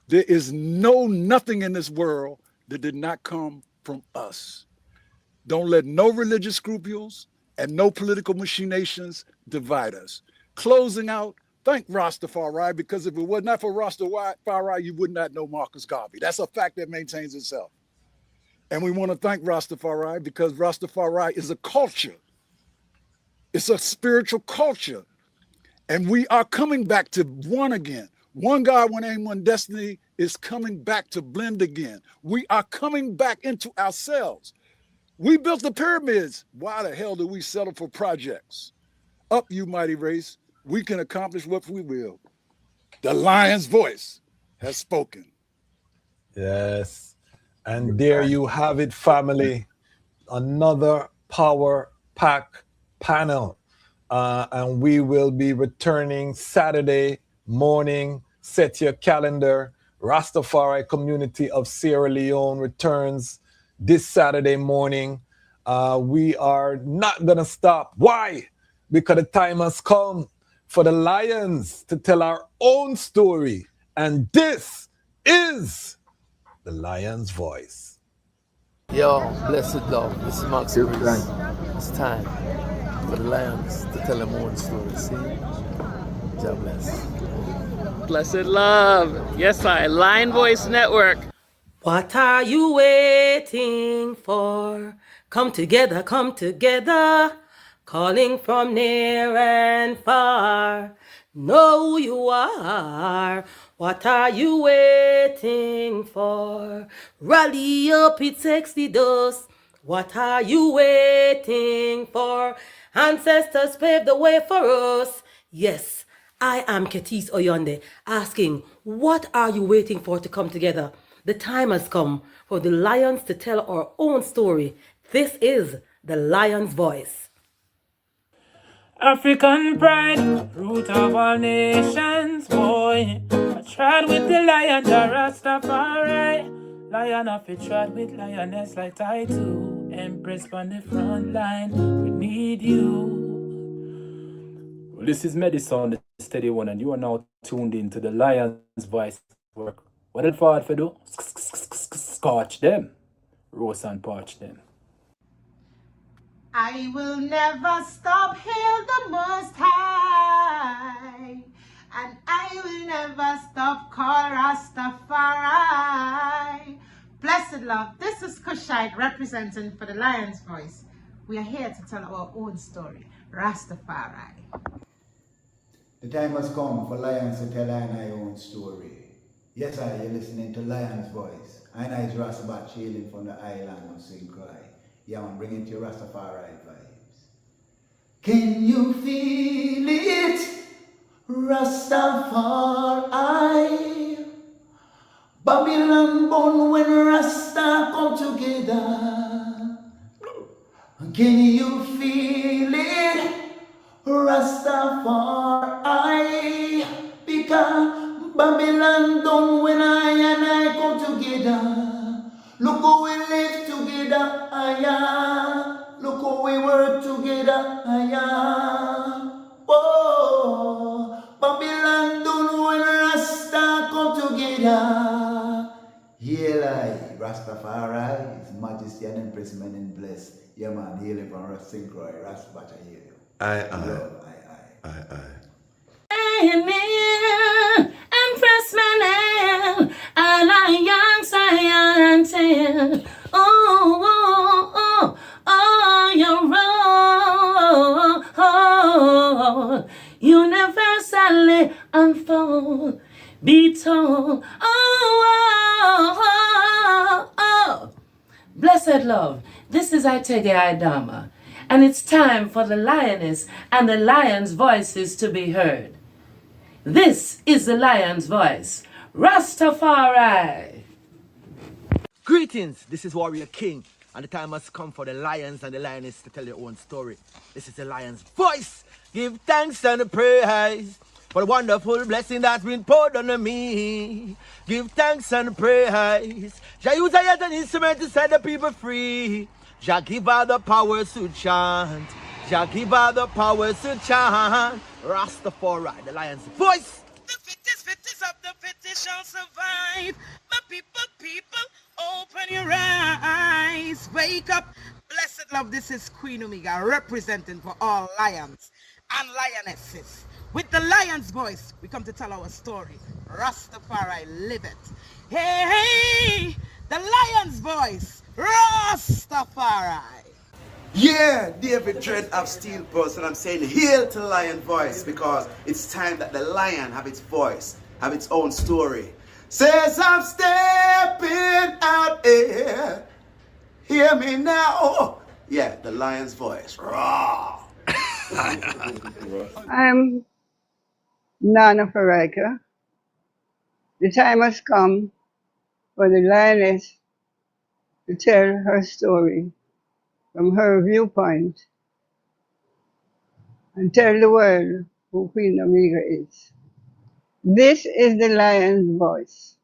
there is nothing in this world that did not come from us. Don't let no religious scruples and no political machinations divide us. Closing out, thank Rastafari, because if it was not for Rastafari, you would not know Marcus Garvey. That's a fact that maintains itself. And we want to thank Rastafari because Rastafari is a culture. It's a spiritual culture. And we are coming back to one again. One God, one aim, one destiny is coming back to blend again. We are coming back into ourselves. We built the pyramids. Why the hell do we settle for projects? Up, you mighty race. We can accomplish what we will. The lion's voice has spoken.
Yes. And there you have it, family. Another power pack panel. And we will be returning Saturday morning. Set your calendar. Rastafari Community of Sierra Leone returns this Saturday morning. We are not going to stop. Why? Because the time has come for the Lions to tell our own story. And this is the Lion's Voice.
Yo, blessed love. This is Max Garvey. It's time for the Lions to tell their own story. See? God bless. Blessed love. Yes, Lion Voice Network.
What are you waiting for? Come together, calling from near and far. Know who you are. What are you waiting for? Rally up, it takes the dust. What are you waiting for? Ancestors paved the way for us. Yes, I am Ketis Oyonde, asking, what are you waiting for to come together? The time has come for the Lions to tell our own story. This is the Lion's Voice.
African pride, root of all nations, boy. I tried with the lion, the Rastafari. Lion of it, tried with lioness like I do. Empress on the front line, we need you. Well, this is Medicine, the steady one, and you are now tuned in to the Lion's Voice work. What did forward for do? Scorch them. Roast and parch them.
I will never stop, hail the Most High, and I will never stop, call Rastafari. Blessed love, this is Kushite representing for the Lion's Voice. We are here to tell our own story, Rastafari.
The time has come for Lions to tell our own story. Yes, you're listening to Lion's Voice. And I is Ras Sam Collins hailing from the island of St. Croix. Yeah, I'm bringing to your Rastafari vibes. Can you feel it? Rastafari. Babylon born when Rasta come together. Can you feel it? Rastafari. Because Babylon done when I and I come together. Look how we live together, look how we work together, Oh, Babylon done when Rasta come together. Hail I, Rastafari, His Majesty and Empress men in bless. Yeah man, hailing from St. Croix, Rastafari, I hear you. Aye.
Empress Manel, Alliance Iron. Oh, you're universally unfold, be told. Oh. Blessed love, this is Itege Idama, and it's time for the lioness and the lion's voices to be heard. This is the Lion's Voice, Rastafari.
Greetings, this is Warrior King, and the time has come for the lions and the lioness to tell their own story. This is the Lion's Voice. Give thanks and praise for the wonderful blessing that's been poured on me. Give thanks and praise. Jah use I as an instrument to set the people free. Jah give her the powers to chant. Jah give her the powers to chant. Rastafari, the Lion's Voice.
fittest of the fittest shall survive. My people, open your eyes. Wake up. Blessed love, this is Queen Omega representing for all lions and lionesses. With the lion's voice, we come to tell our story. Rastafari, live it. Hey, the lion's voice, Rastafari.
Yeah, David Dread of Steel Person. I'm saying hail to Lion Voice because it's time that the lion have its voice, have its own story. Says I'm stepping out here. Hear me now. Yeah, the lion's voice. Raw.
I'm Nana Farika. The time has come for the lioness to tell her story from her viewpoint and tell the world who Queen Omega is. This is the lion's voice.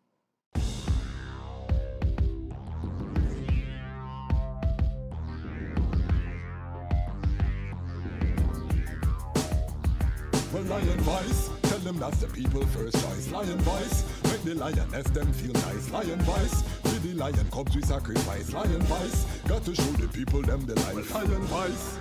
Well, Lion Voice, tell them that's the people first choice. Lion Voice, make the lioness them feel nice. Lion Voice, with the lion cubs we sacrifice. Lion Voice, got to show the people them the life. Lion Voice.